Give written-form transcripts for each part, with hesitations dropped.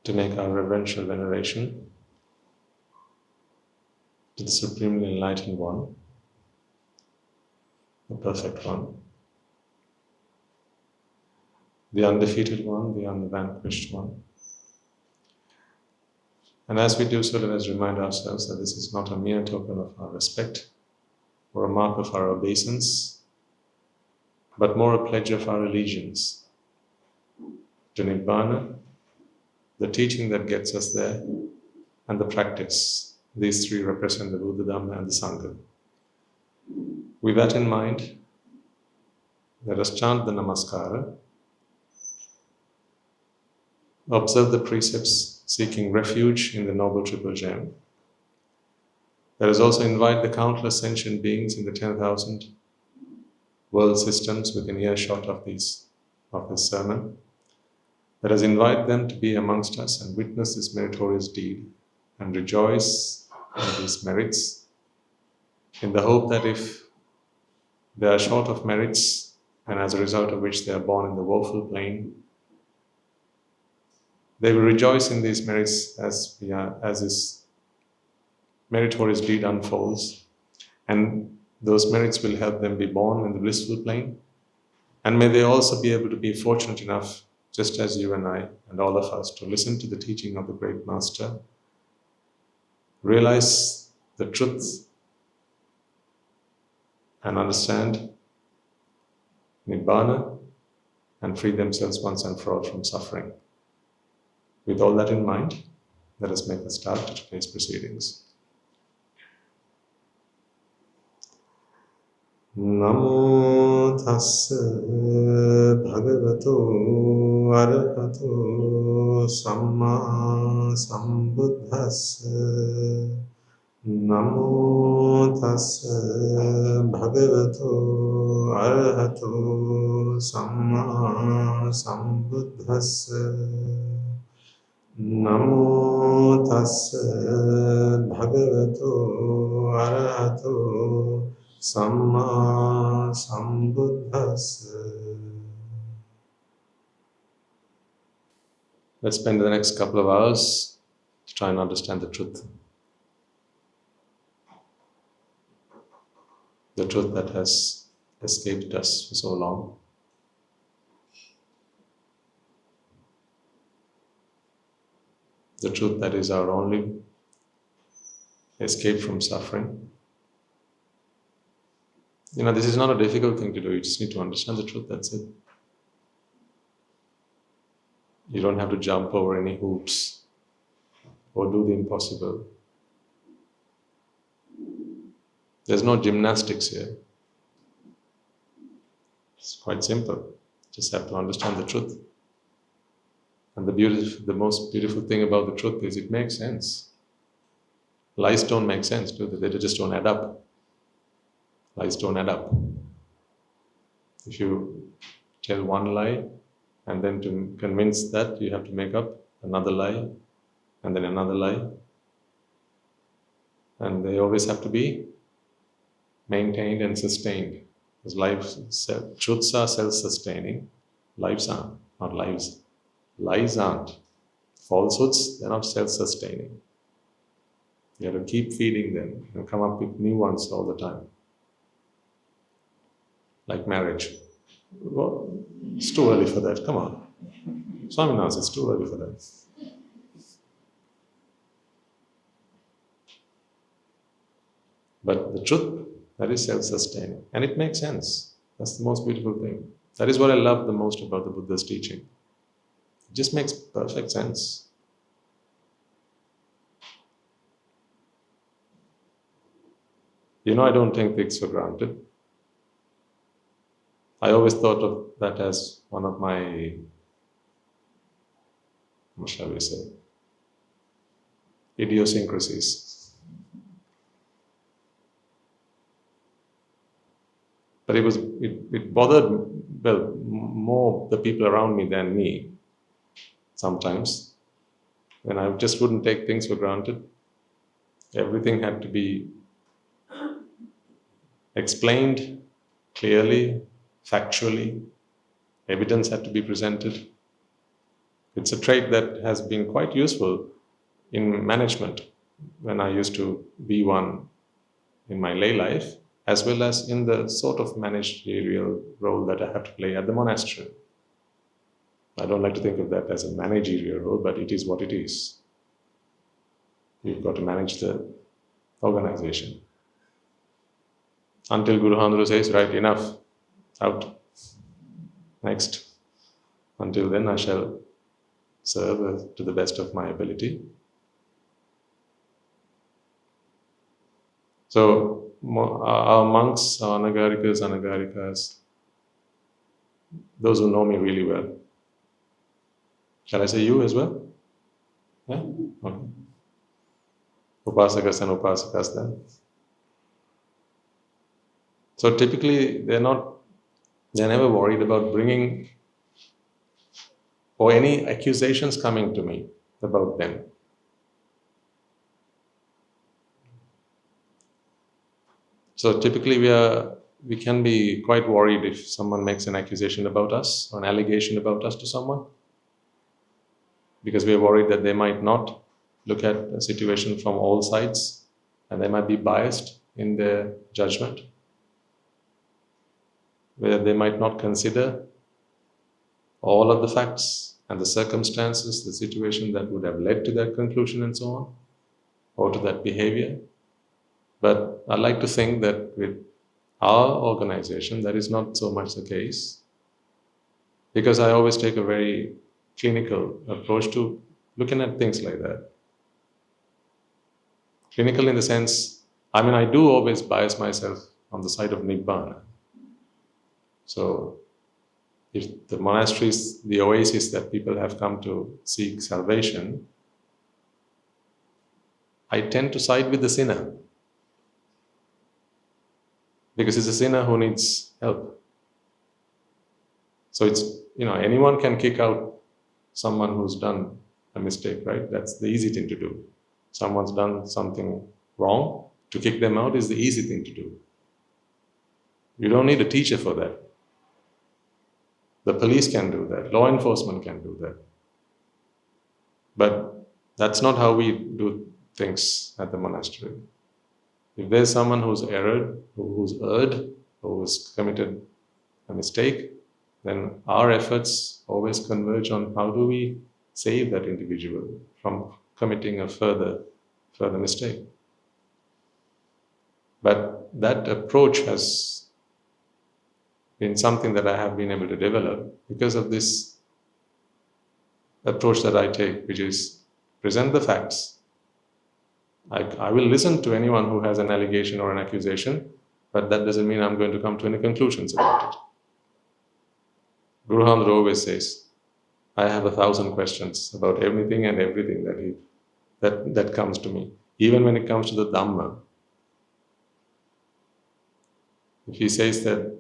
to make our reverential veneration to the Supremely Enlightened One, the Perfect One, the Undefeated One, the Unvanquished One. And as we do so, let us remind ourselves that this is not a mere token of our respect or a mark of our obeisance, but more a pledge of our allegiance to Nibbāna, the teaching that gets us there, and the practice. These three represent the Buddha, Dhamma, and the Sangha. With that in mind, let us chant the Namaskara, observe the precepts seeking refuge in the Noble Triple Gem. Let us also invite the countless sentient beings in the 10,000 world systems within earshot of this sermon. Let us invite them to be amongst us and witness this meritorious deed and rejoice in these merits, in the hope that if they are short of merits and as a result of which they are born in the woeful plane, they will rejoice in these merits as this meritorious deed unfolds, and those merits will help them be born in the blissful plane. And may they also be able to be fortunate enough, just as you and I and all of us, to listen to the teaching of the great Master, realize the truth and understand Nibbāna and free themselves once and for all from suffering. With all that in mind, let us make a start to today's proceedings. Namo tassa bhagavato arahato samma sambuddhassa. Namo tassa bhagavato arahato samma sambuddhassa. Namo tassa bhagavato arahato samma sambuddhassa. Let's spend the next couple of hours to try and understand the truth. The truth that has escaped us for so long. The truth that is our only escape from suffering. This is not a difficult thing to do. You just need to understand the truth, that's it. You don't have to jump over any hoops or do the impossible. There's no gymnastics here. It's quite simple. Just have to understand the truth. And the most beautiful thing about the truth is it makes sense. Lies don't make sense, do they? They just don't add up. Lies don't add up. If you tell one lie, and then to convince that, you have to make up another lie, and then another lie. And they always have to be maintained and sustained. Because truths are self-sustaining, lives aren't, not lives. Lies aren't. Falsehoods, they're not self-sustaining. You have to keep feeding them and come up with new ones all the time. Like marriage. Well, it's too early for that, come on. Swami knows it's too early for that. But the truth, that is self-sustaining. And it makes sense. That's the most beautiful thing. That is what I love the most about the Buddha's teaching. It just makes perfect sense. I don't take things for granted. I always thought of that as one of my, what shall we say, idiosyncrasies. But it bothered, more the people around me than me, sometimes. When I just wouldn't take things for granted. Everything had to be explained clearly, factually. Evidence had to be presented. It's a trait that has been quite useful in management when I used to be one in my lay life, as well as in the sort of managerial role that I have to play at the monastery. I don't like to think of that as a managerial role, but it is what it is. You've got to manage the organization. Until Guru Handru says, right, enough, out, next. Until then I shall serve to the best of my ability. So our monks, our anagarikas, those who know me really well. Shall I say you as well? Yeah? Okay. Upasakas and upasakas then. So typically they're never worried about bringing or any accusations coming to me about them. So typically we can be quite worried if someone makes an accusation about us or an allegation about us to someone, because we are worried that they might not look at a situation from all sides and they might be biased in their judgment, where they might not consider all of the facts and the circumstances, the situation that would have led to that conclusion and so on, or to that behavior. But I like to think that with our organization, that is not so much the case, because I always take a very clinical approach to looking at things like that. Clinical in the sense, I do always bias myself on the side of Nibbāna. So if the monastery is the oasis that people have come to seek salvation, I tend to side with the sinner, because it's a sinner who needs help. So it's, anyone can kick out someone who's done a mistake, right? That's the easy thing to do. Someone's done something wrong, to kick them out is the easy thing to do. You don't need a teacher for that. The police can do that, law enforcement can do that. But that's not how we do things at the monastery. If there's someone who's erred, who's committed a mistake, then our efforts always converge on how do we save that individual from committing a further mistake. But that approach has been something that I have been able to develop because of this approach that I take, which is present the facts. I will listen to anyone who has an allegation or an accusation, but that doesn't mean I'm going to come to any conclusions about it. Guru Handru always says, I have 1,000 questions about anything and everything that comes to me, even when it comes to the Dhamma. If he says that,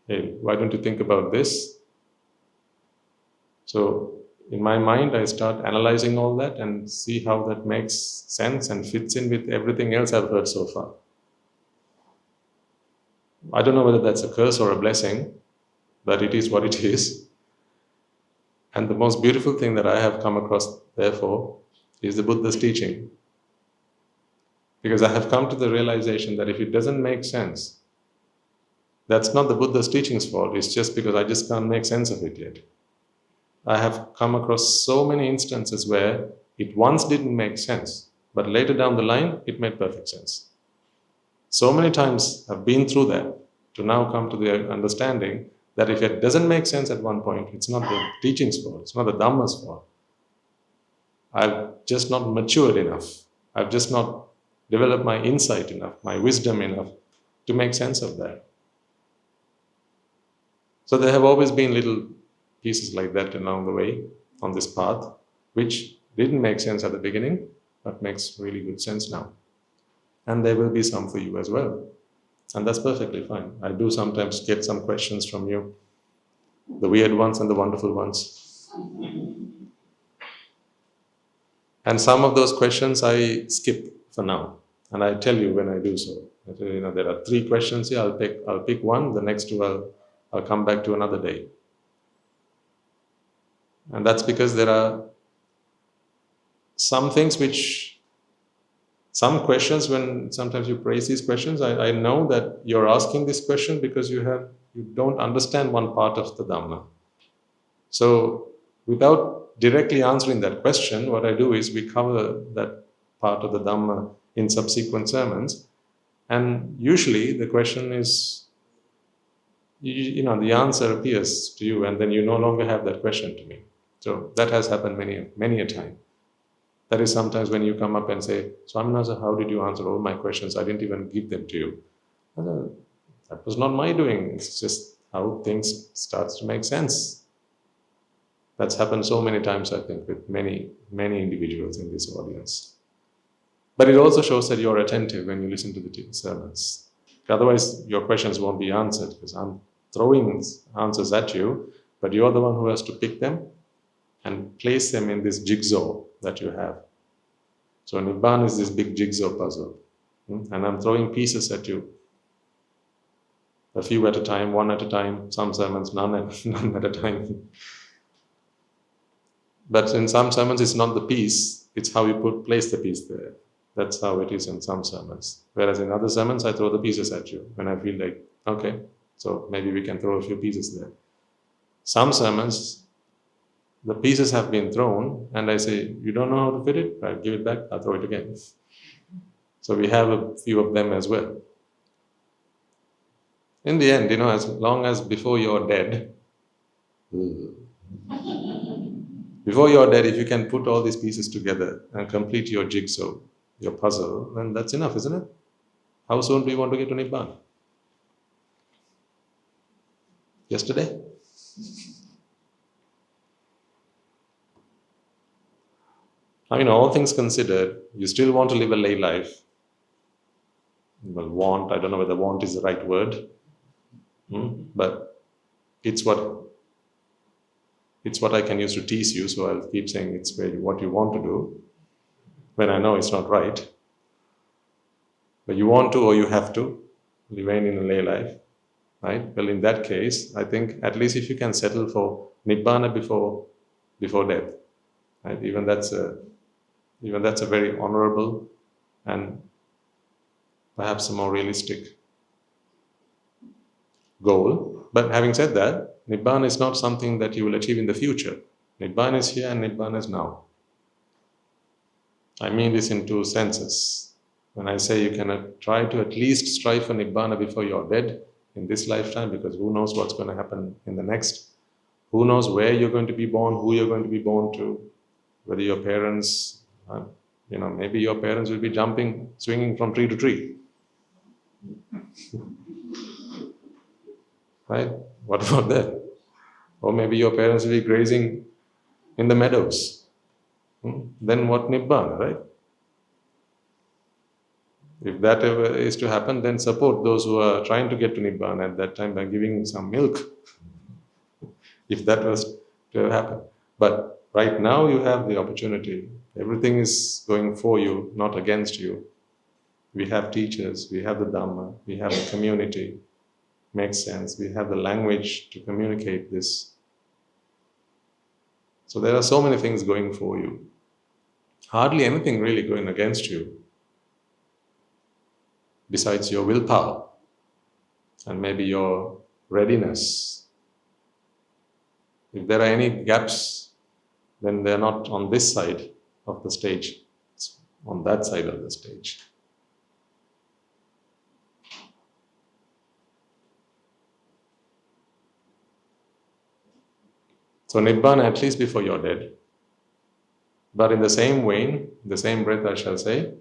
hey, why don't you think about this? So in my mind, I start analyzing all that and see how that makes sense and fits in with everything else I've heard so far. I don't know whether that's a curse or a blessing, but it is what it is. And the most beautiful thing that I have come across, therefore, is the Buddha's teaching. Because I have come to the realization that if it doesn't make sense, that's not the Buddha's teaching's fault, it's just because I just can't make sense of it yet. I have come across so many instances where it once didn't make sense, but later down the line, it made perfect sense. So many times I've been through that to now come to the understanding that if it doesn't make sense at one point, it's not the teaching's fault, it's not the Dhamma's fault. I've just not matured enough. I've just not developed my insight enough, my wisdom enough to make sense of that. So there have always been little pieces like that along the way on this path, which didn't make sense at the beginning, but makes really good sense now. And there will be some for you as well. And that's perfectly fine. I do sometimes get some questions from you, the weird ones and the wonderful ones. And some of those questions I skip for now, and I tell you when I do so. There are 3 questions here, I'll pick one, the next 2 I'll come back to another day. And that's because there are some things some questions, when sometimes you raise these questions, I know that you're asking this question because you don't understand one part of the Dhamma. So without directly answering that question, what I do is we cover that part of the Dhamma in subsequent sermons, and usually the question is, the answer appears to you, and then you no longer have that question to me. So that has happened many a time. That is sometimes when you come up and say, Swaminatha, how did you answer all my questions? I didn't even give them to you. That was not my doing. It's just how things starts to make sense. That's happened so many times, I think, with many individuals in this audience. But it also shows that you're attentive when you listen to the sermons. Otherwise, your questions won't be answered, because I'm throwing answers at you, but you're the one who has to pick them and place them in this jigsaw that you have. So Nibbāna is this big jigsaw puzzle. And I'm throwing pieces at you. A few at a time, one at a time, some sermons, none at a time. But in some sermons, it's not the piece, it's how you place the piece there. That's how it is in some sermons. Whereas in other sermons, I throw the pieces at you when I feel like, okay, so maybe we can throw a few pieces there. Some sermons, the pieces have been thrown, and I say, you don't know how to fit it? I'll give it back, I'll throw it again. So we have a few of them as well. In the end, as long as before you're dead, if you can put all these pieces together and complete your jigsaw, your puzzle, then that's enough, isn't it? How soon do you want to get to Nibbāna? Yesterday? All things considered, you still want to live a lay life. Well, I don't know whether want is the right word, but it's what I can use to tease you, so I'll keep saying it's what you want to do, when I know it's not right. But you want to, or you have to, remain in a lay life, right? Well, in that case, I think at least if you can settle for Nibbāna before death, right? Even that's a very honorable and perhaps a more realistic goal. But having said that, Nibbāna is not something that you will achieve in the future. Nibbāna is here and Nibbāna is now. I mean this in two senses. When I say you can try to at least strive for Nibbāna before you're dead in this lifetime, because who knows what's going to happen in the next. Who knows where you're going to be born, who you're going to be born to, whether your parents, maybe your parents will be swinging from tree to tree. Right? What about that? Or maybe your parents will be grazing in the meadows. Then what Nibbāna, right? If that ever is to happen, then support those who are trying to get to Nibbāna at that time by giving some milk, if that was to happen. But right now you have the opportunity. Everything is going for you, not against you. We have teachers, we have the Dhamma, we have the community. Makes sense. We have the language to communicate this. So there are so many things going for you. Hardly anything really going against you, besides your willpower and maybe your readiness. If there are any gaps, then they're not on this side of the stage, it's on that side of the stage. So Nibbāna at least before you're dead. But in the same vein, in the same breath I shall say,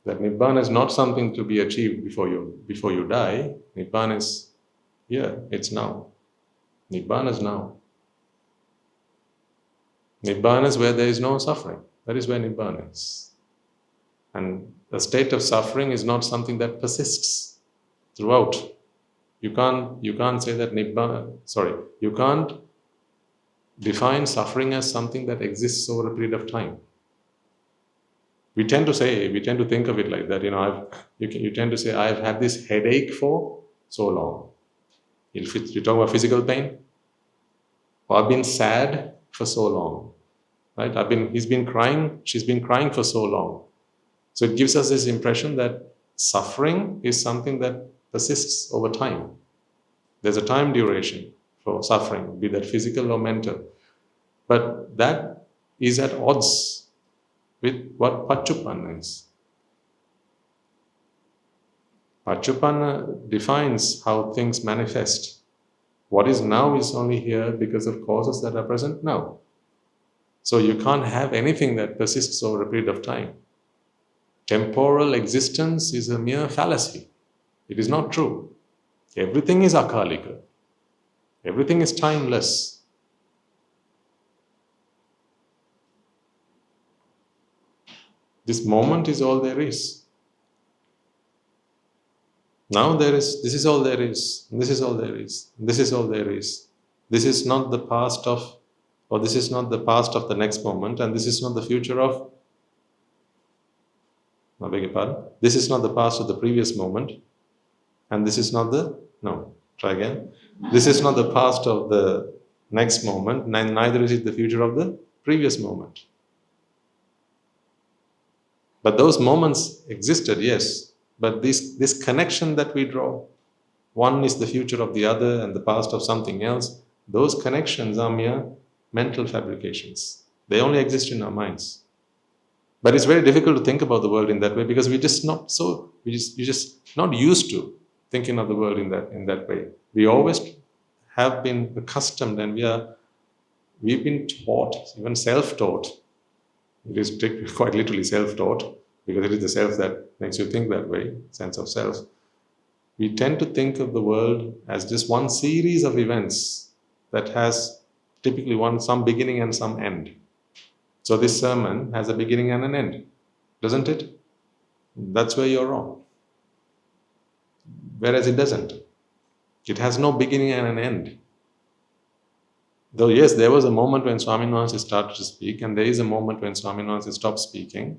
that Nibbāna is not something to be achieved before you die. Nibbāna is here, it's now. Nibbāna is now. Nibbāna is where there is no suffering. That is where Nibbāna is. And the state of suffering is not something that persists throughout. You can't say that you can't define suffering as something that exists over a period of time. We tend to think of it like that. You tend to say, I've had this headache for so long. You talk about physical pain. Or I've been sad for so long. right? He's been crying, she's been crying for so long. So it gives us this impression that suffering is something that persists over time. There's a time duration for suffering, be that physical or mental. But that is at odds with what Paccuppanna is. Paccuppanna defines how things manifest. What is now is only here because of causes that are present now. So you can't have anything that persists over a period of time. Temporal existence is a mere fallacy. It is not true. Everything is akalika. Everything is timeless. This moment is all there is. Now this is all there is, this is all there is, this is all there is. This is not the past of, or this is not the past of the next moment, and this is not the future of, I beg your pardon, this is not the past of the previous moment, and this is not the, no, try again. This is not the past of the next moment, neither is it the future of the previous moment. But those moments existed, yes. But this connection that we draw, one is the future of the other and the past of something else, those connections are mere mental fabrications. They only exist in our minds. But it's very difficult to think about the world in that way because we're just not used to thinking of the world in that way. We always have been accustomed, and we've been taught, even self-taught. It is quite literally self-taught, because it is the self that makes you think that way, sense of self. We tend to think of the world as just one series of events that has typically some beginning and some end. So this sermon has a beginning and an end, doesn't it? That's where you're wrong. Whereas it doesn't. It has no beginning and an end. Though yes, there was a moment when Swami Wahanse started to speak, and there is a moment when Swami Wahanse stopped speaking.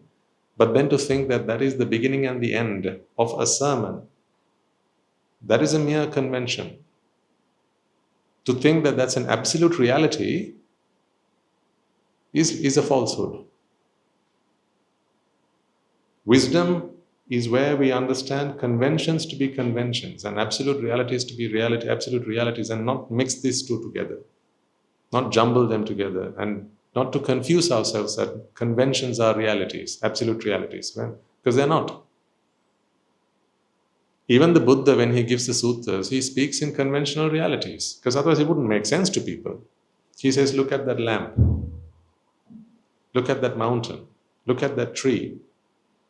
But then to think that that is the beginning and the end of a sermon, that is a mere convention. To think that that's an absolute reality is a falsehood. Wisdom is where we understand conventions to be conventions and absolute realities to be absolute realities, and not mix these two together, not jumble them together, and not to confuse ourselves that conventions are realities, absolute realities, because they're not. Even the Buddha, when he gives the sutras, he speaks in conventional realities, because otherwise it wouldn't make sense to people. He says, look at that lamp, look at that mountain, look at that tree,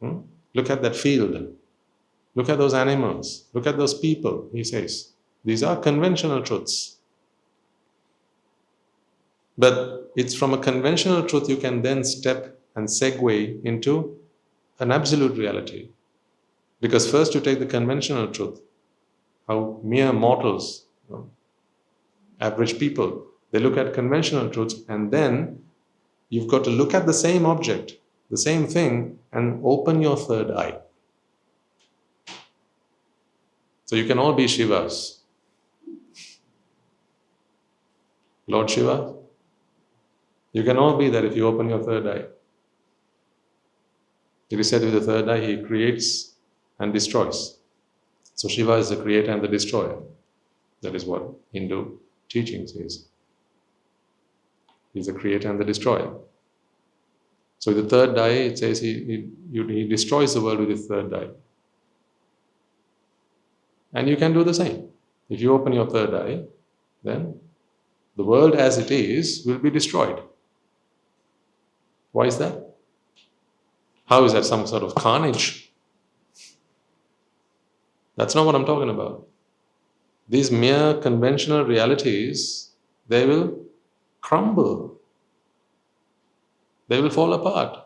look at that field, look at those animals, look at those people, he says. These are conventional truths. But it's from a conventional truth you can then step and segue into an absolute reality. Because first you take the conventional truth, how mere mortals, average people, they look at conventional truths, and then you've got to look at the same object, the same thing, and open your third eye. So you can all be Shivas. Lord Shiva, you can all be that if you open your third eye. It is said with the third eye, he creates and destroys. So Shiva is the creator and the destroyer. That is what Hindu teaching says. He's the creator and the destroyer. So the third eye, it says he destroys the world with his third eye. And you can do the same. If you open your third eye, then the world as it is will be destroyed. Why is that? How is that some sort of carnage? That's not what I'm talking about. These mere conventional realities, they will crumble. They will fall apart.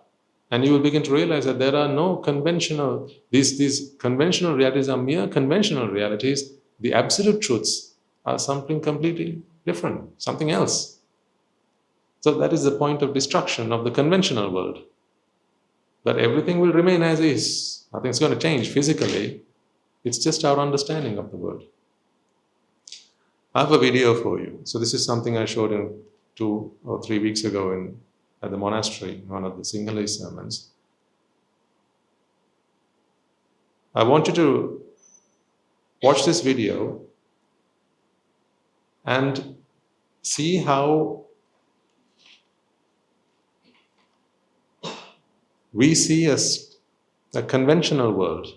And you will begin to realize that there are no conventional, these conventional realities are mere conventional realities. The absolute truths are something completely different, something else. So that is the point of destruction of the conventional world. But everything will remain as is. Nothing's going to change physically. It's just our understanding of the world. I have a video for you. So this is something I showed 2 or 3 weeks ago in at the monastery, one of the Sinhalese sermons. I want you to watch this video and see how we see a conventional world,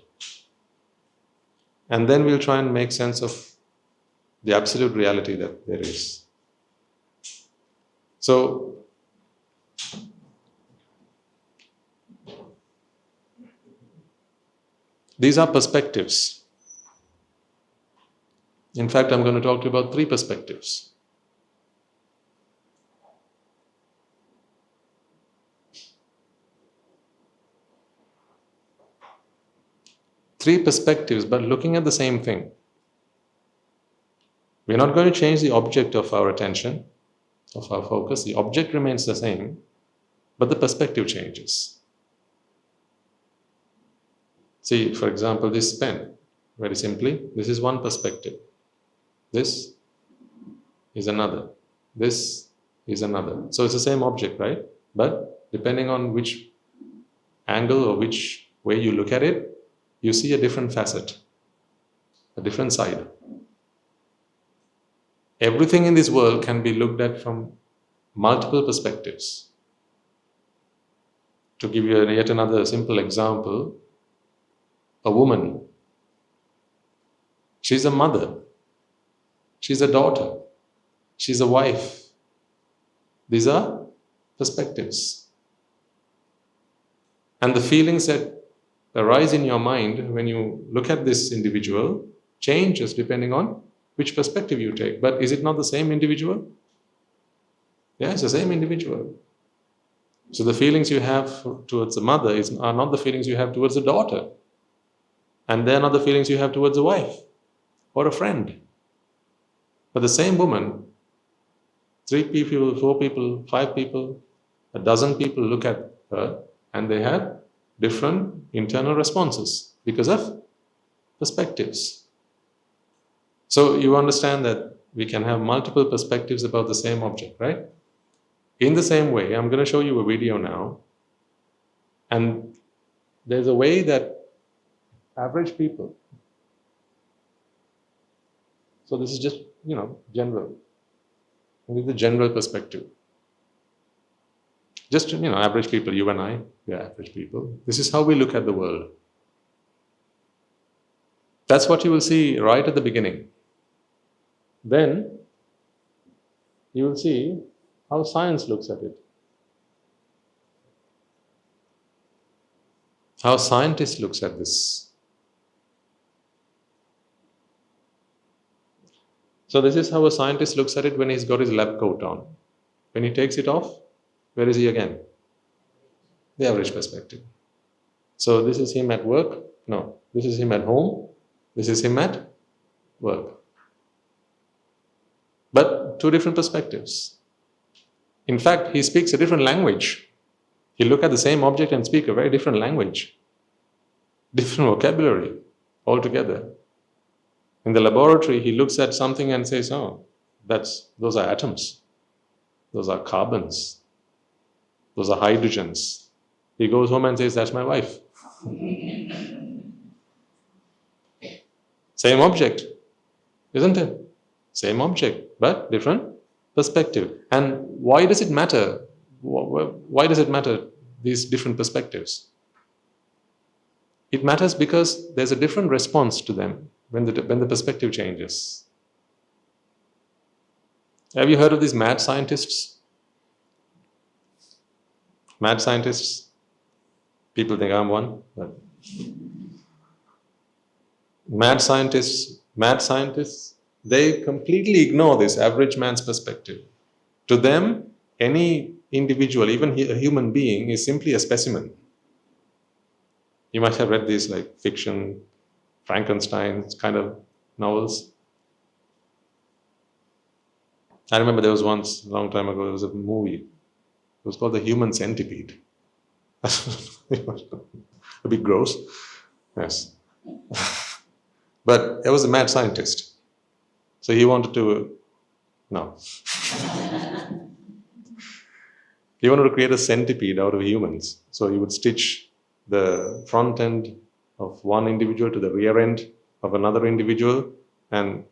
and then we'll try and make sense of the absolute reality that there is. So, these are perspectives. In fact, I'm going to talk to you about 3 perspectives. Three perspectives, but looking at the same thing. We're not going to change the object of our attention, of our focus. The object remains the same, but the perspective changes. See, for example, this pen. Very simply, this is one perspective. This is another. This is another. So it's the same object, right? But depending on which angle or which way you look at it, you see a different facet, a different side. Everything in this world can be looked at from multiple perspectives. To give you yet another simple example, a woman, she's a mother, she's a daughter, she's a wife. These are perspectives. And the feelings that arise in your mind when you look at this individual changes depending on which perspective you take. But is it not the same individual? Yeah, it's the same individual. So the feelings you have towards the mother are not the feelings you have towards the daughter. And they're not the feelings you have towards a wife or a friend. But the same woman, 3 people, 4 people, 5 people, a dozen people look at her and they have different internal responses because of perspectives. So you understand that we can have multiple perspectives about the same object, right? In the same way, I'm going to show you a video now, and there's a way that average people, so this is just, general, with the general perspective. Just, average people, you and I, we are average people. This is how we look at the world. That's what you will see right at the beginning. Then, you will see how science looks at it. How scientists looks at this. So this is how a scientist looks at it when he's got his lab coat on. When he takes it off, where is he again? The average perspective. So this is him at work? No. This is him at home? This is him at work. But 2 different perspectives. In fact, he speaks a different language. He'll look at the same object and speak a very different language. Different vocabulary altogether. In the laboratory, he looks at something and says, oh, those are atoms. Those are carbons. Those are hydrogens. He goes home and says, that's my wife. Same object, isn't it? Same object, but different perspective. And why does it matter? Why does it matter, these different perspectives? It matters because there's a different response to them when the perspective changes. Have you heard of these mad scientists? Mad scientists? People think I'm one, but mad scientists, they completely ignore this average man's perspective. To them, any individual, even a human being, is simply a specimen. You might have read these like fiction, Frankenstein kind of novels. I remember there was once, a long time ago, there was a movie. It was called The Human Centipede. A bit gross. Yes. But it was a mad scientist. So he wanted to... No. He wanted to create a centipede out of humans. So he would stitch the front end of one individual to the rear end of another individual, and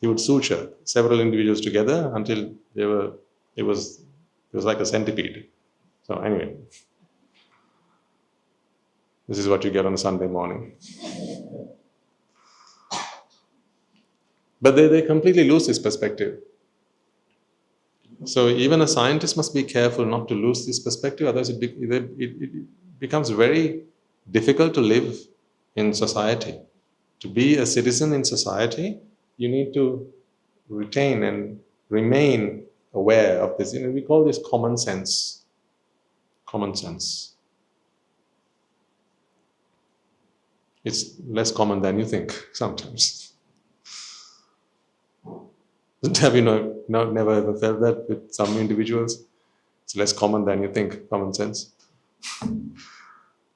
he would suture several individuals together until it was like a centipede. So anyway, this is what you get on a Sunday morning. But they completely lose this perspective. So even a scientist must be careful not to lose this perspective, otherwise it becomes very difficult to live in society. To be a citizen in society, you need to retain and remain aware of this. We call this common sense. Common sense. It's less common than you think sometimes. Have you never ever felt that with some individuals? It's less common than you think, common sense.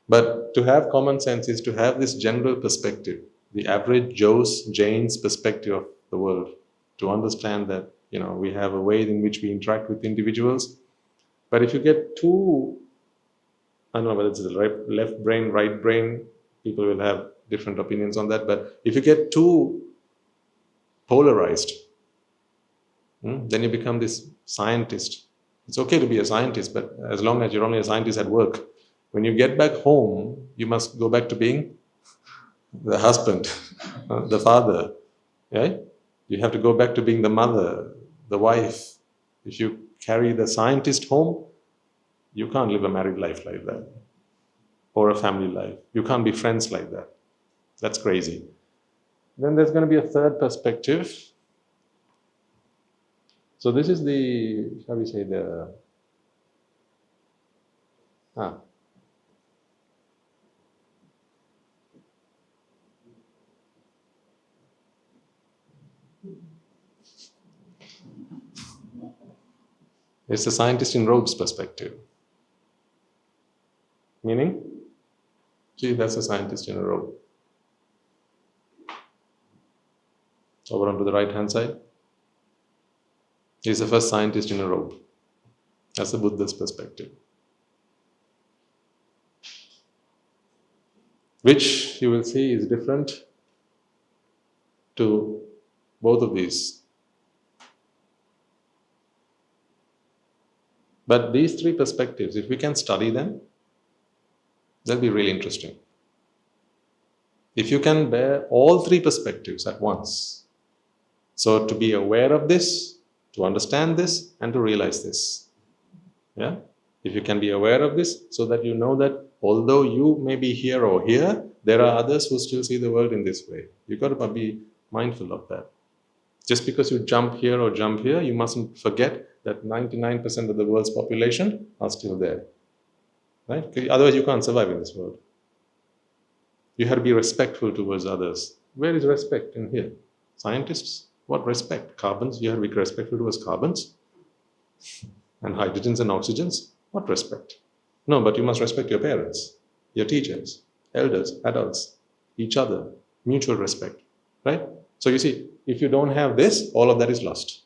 But to have common sense is to have this general perspective, the average Jane's perspective of the world, to understand that we have a way in which we interact with individuals. But if you get too, I don't know whether it's the left brain, right brain, people will have different opinions on that, but if you get too polarized, then you become this scientist. It's okay to be a scientist, but as long as you're only a scientist at work, when you get back home, you must go back to being the husband, the father. Right? You have to go back to being the mother, the wife. If you carry the scientist home, you can't live a married life like that, or a family life. You can't be friends like that. That's crazy. Then there's going to be a third perspective. So this is the, shall we say, it's the scientist in robe's perspective. Meaning, see, that's a scientist in a robe. Over onto the right hand side. He's the first scientist in a robe. That's the Buddha's perspective. Which you will see is different to both of these. But these three perspectives, if we can study them, they'll be really interesting. If you can bear all three perspectives at once, so to be aware of this, to understand this, and to realize this. Yeah? If you can be aware of this, so that you know that although you may be here or here, there are others who still see the world in this way. You've got to be mindful of that. Just because you jump here or jump here, you mustn't forget that 99% of the world's population are still there. Right? Otherwise you can't survive in this world. You have to be respectful towards others. Where is respect in here? Scientists? What respect? Carbons? You have to be respectful towards carbons? And hydrogens and oxygens? What respect? No, but you must respect your parents, your teachers, elders, adults, each other, mutual respect. Right? So you see, if you don't have this, all of that is lost.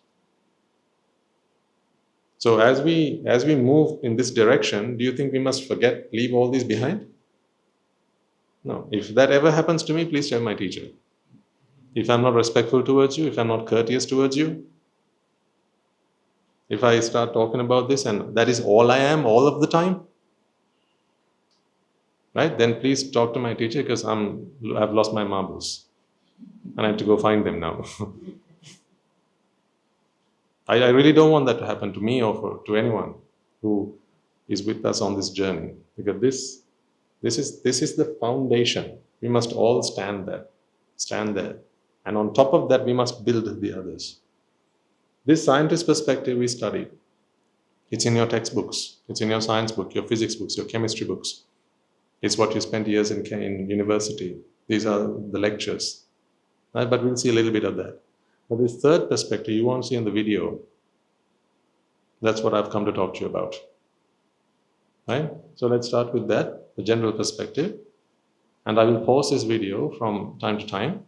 So as we move in this direction, do you think we must leave all these behind? No. If that ever happens to me, please tell my teacher. If I'm not respectful towards you, if I'm not courteous towards you, if I start talking about this and that is all I am all of the time, right? Then please talk to my teacher, because I've lost my marbles and I have to go find them now. I really don't want that to happen to me or to anyone who is with us on this journey, because this is the foundation. We must all stand there. And on top of that, we must build the others. This scientist perspective we study. It's in your textbooks. It's in your science book, your physics books, your chemistry books. It's what you spent years in university. These are the lectures. Right? But we'll see a little bit of that. But this third perspective you won't see in the video. That's what I've come to talk to you about. Right? So let's start with that, the general perspective. And I will pause this video from time to time,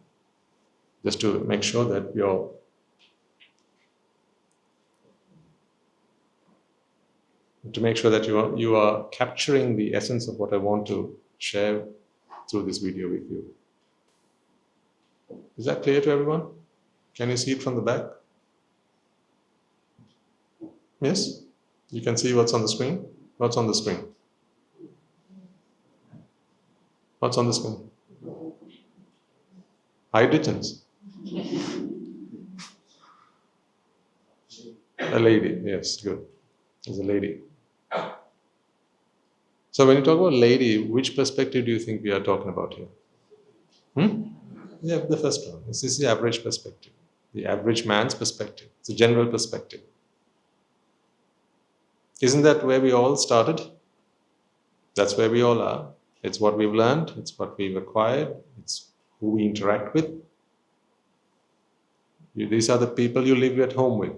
just to make sure that to make sure that you are capturing the essence of what I want to share through this video with you. Is that clear to everyone? Can you see it from the back? Yes? You can see what's on the screen? What's on the screen? What's on the screen? Hydrogens. A lady, yes, good. There's a lady. So when you talk about lady, which perspective do you think we are talking about here? Yeah, the first one. This is the average perspective. The average man's perspective. It's a general perspective. Isn't that where we all started? That's where we all are. It's what we've learned. It's what we've acquired. It's who we interact with. These are the people you live at home with.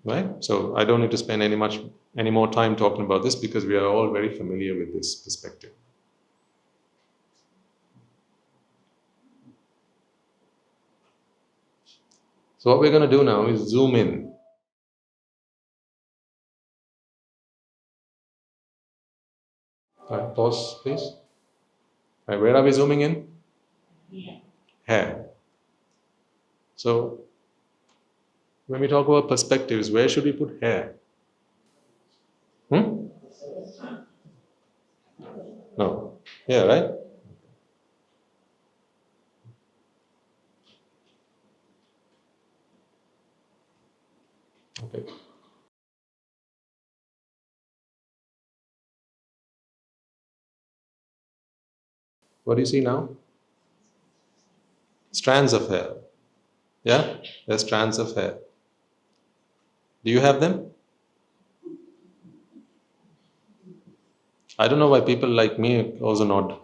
Right? So I don't need to spend any more time talking about this because we are all very familiar with this perspective. So what we're going to do now is zoom in. Pause, please. Where are we zooming in? Hair. So when we talk about perspectives, where should we put hair? No. Yeah, right? Okay. What do you see now? Strands of hair. Yeah? There's strands of hair. Do you have them? I don't know why people like me also nod.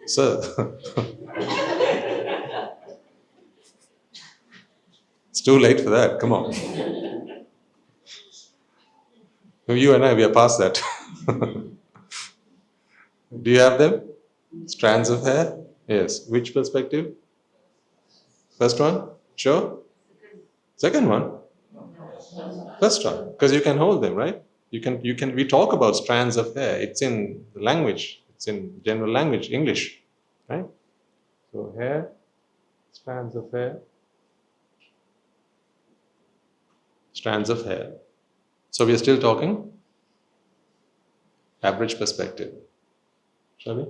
Sir. It's too late for that. Come on. You and I, we are past that. Do you have them? Strands of hair? Yes. Which perspective? First one? Sure? Second one? First one. Because you can hold them, right? We talk about strands of hair. It's in the language. It's in general language, English. Right? So hair, strands of hair. Strands of hair. So we are still talking average perspective. Shall we?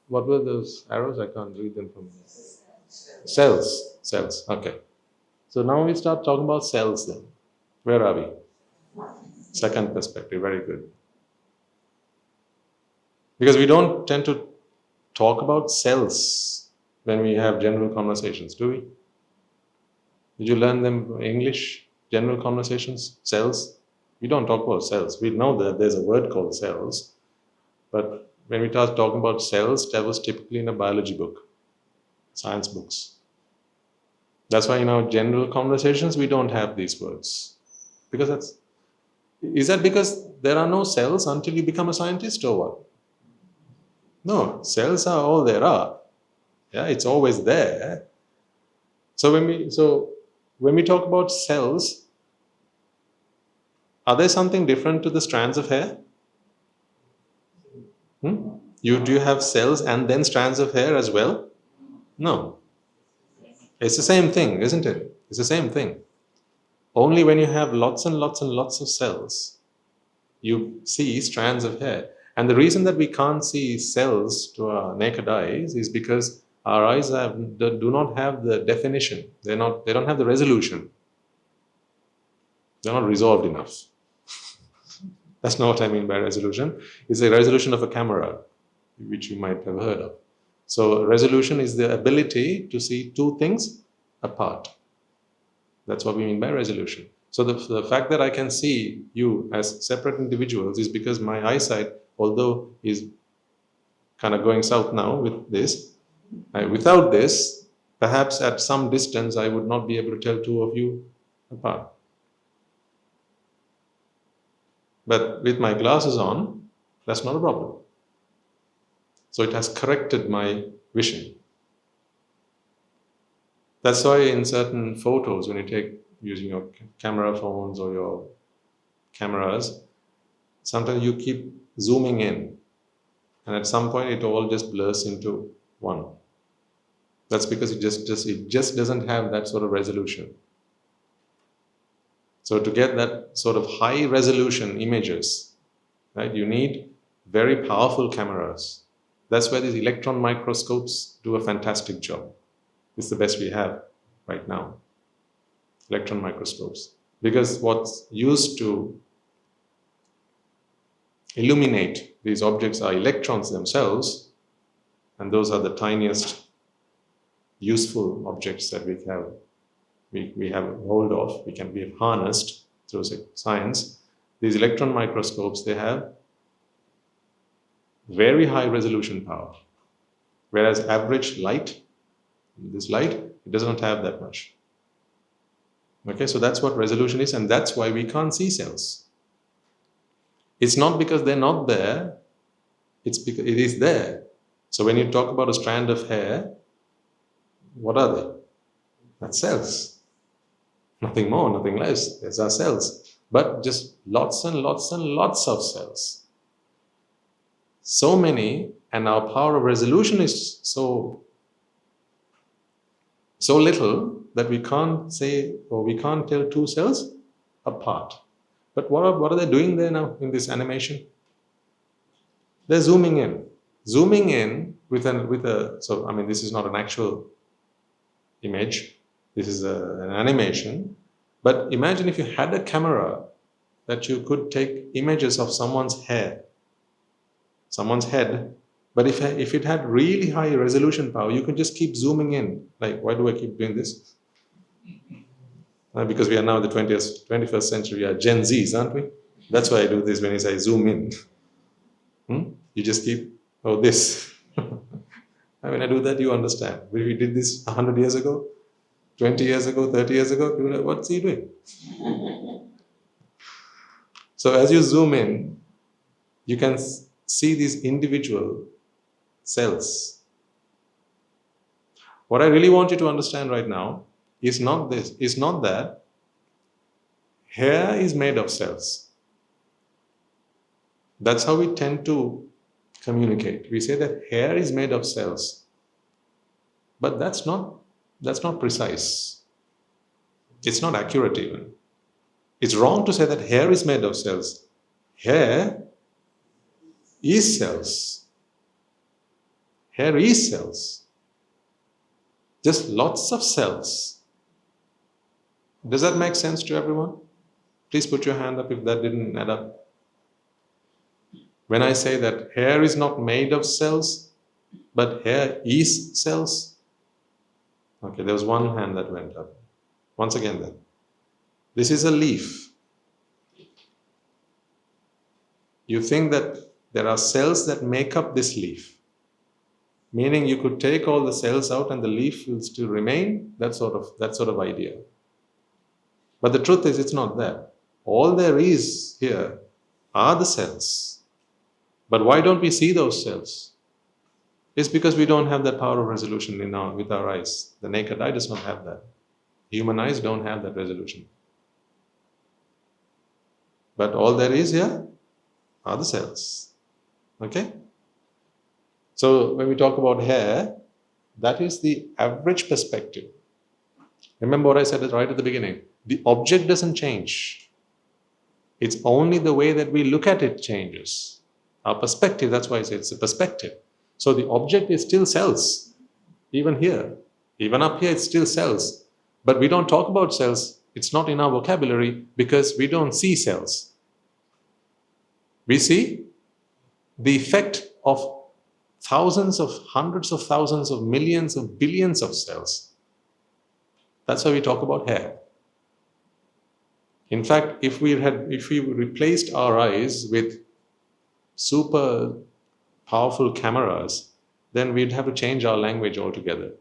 What were those arrows? I can't read them from here. Cells. Cells. Okay. So now we start talking about cells then. Where are we? Second perspective. Very good. Because we don't tend to talk about cells when we have general conversations, do we? Did you learn them in English? General conversations? Cells? We don't talk about cells. We know that there's a word called cells, but when we start talking about cells, that was typically in a biology book, science books. That's why in our general conversations, we don't have these words. Is that because there are no cells until you become a scientist or what? No, cells are all there are. Yeah, it's always there. So when we talk about cells, are there something different to the strands of hair? Do you have cells and then strands of hair as well? No. It's the same thing, isn't it? It's the same thing. Only when you have lots and lots and lots of cells, you see strands of hair. And the reason that we can't see cells to our naked eyes is because our eyes do not have the definition. They don't have the resolution. They're not resolved enough. That's not what I mean by resolution. It's a resolution of a camera, which you might have heard of. So resolution is the ability to see two things apart. That's what we mean by resolution. So the fact that I can see you as separate individuals is because my eyesight, although is kind of going south now with this, without this, Perhaps at some distance I would not be able to tell two of you apart. But with my glasses on, that's not a problem. So it has corrected my vision. That's why in certain photos, when you take using your camera phones or your cameras, sometimes you keep zooming in, and at some point it all just blurs into one. That's because it just doesn't have that sort of resolution. So to get that sort of high resolution images, right, you need very powerful cameras. That's where these electron microscopes do a fantastic job. It's the best we have right now, electron microscopes. Because what's used to illuminate these objects are electrons themselves, and those are the tiniest useful objects that we have hold of, we have harnessed through science. These electron microscopes, they have very high resolution power, whereas average light, this light, it does not have that much. Okay, so that's what resolution is, and that's why we can't see cells. It's not because they're not there, it's because it is there. So when you talk about a strand of hair, what are they? That's cells. Nothing more, nothing less. These are cells. But just lots and lots and lots of cells. So many, and our power of resolution is so little that we can't say, or we can't tell two cells apart. But what are they doing there now in this animation? They're zooming in. Zooming in with a, so I mean, this is not an actual image. This is an animation. But imagine if you had a camera that you could take images of someone's hair, someone's head, but if it had really high resolution power, you could just keep zooming in. Like, why do I keep doing this? Because we are now in the 21st century, we are Gen Zs, aren't we? That's why I do this when I say zoom in. You just keep, oh, this. When I do that, you understand. But if you did this 100 years ago, 20 years ago, 30 years ago, people are like, what's he doing? So as you zoom in, you can see these individual cells. What I really want you to understand right now is not this, is not that hair is made of cells. That's how we tend to communicate. We say that hair is made of cells. But that's not precise. It's not accurate even. It's wrong to say that hair is made of cells. Hair is cells. Hair is cells. Just lots of cells. Does that make sense to everyone? Please put your hand up if that didn't add up. When I say that hair is not made of cells, but hair is cells. Okay, there was one hand that went up. Once again then. This is a leaf. You think that there are cells that make up this leaf. Meaning you could take all the cells out and the leaf will still remain, that sort of idea. But the truth is, it's not that. All there is here are the cells. But why don't we see those cells? It's because we don't have that power of resolution with our eyes. The naked eye does not have that. Human eyes don't have that resolution. But all there is here are the cells. Okay? So when we talk about hair, that is the average perspective. Remember what I said right at the beginning. The object doesn't change. It's only the way that we look at it changes. Our perspective, that's why I say it's a perspective. So the object is still cells. Even here. Even up here, it's still cells. But we don't talk about cells. It's not in our vocabulary because we don't see cells. We see the effect of thousands of, hundreds of thousands of millions of billions of cells. That's why we talk about hair. In fact, if we replaced our eyes with super powerful cameras, then we'd have to change our language altogether.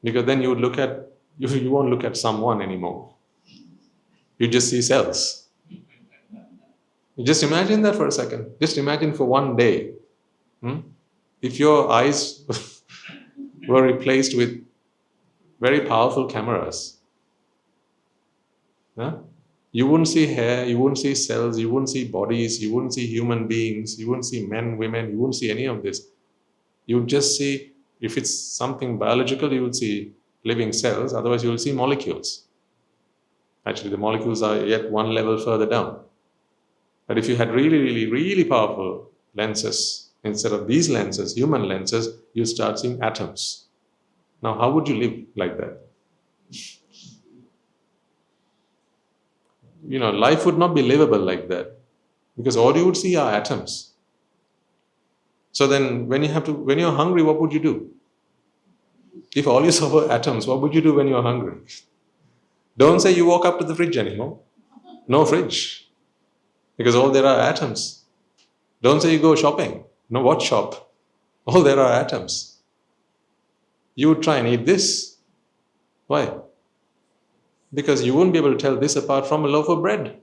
Because then you won't look at someone anymore. You just see cells. You just imagine that for a second. Just imagine for one day. If your eyes were replaced with very powerful cameras, you wouldn't see hair, you wouldn't see cells, you wouldn't see bodies, you wouldn't see human beings, you wouldn't see men, women, you wouldn't see any of this. You would just see, if it's something biological, you would see living cells, otherwise you will see molecules. Actually, the molecules are yet one level further down. But if you had really, really, really powerful lenses, instead of these lenses, human lenses, you start seeing atoms. Now, how would you live like that? Life would not be livable like that, because all you would see are atoms. So then, when you're hungry, what would you do? If all you saw were atoms, what would you do when you're hungry? Don't say you walk up to the fridge anymore. No fridge, because all there are atoms. Don't say you go shopping. No, what shop? All there are atoms. You would try and eat this. Why? Because you wouldn't be able to tell this apart from a loaf of bread,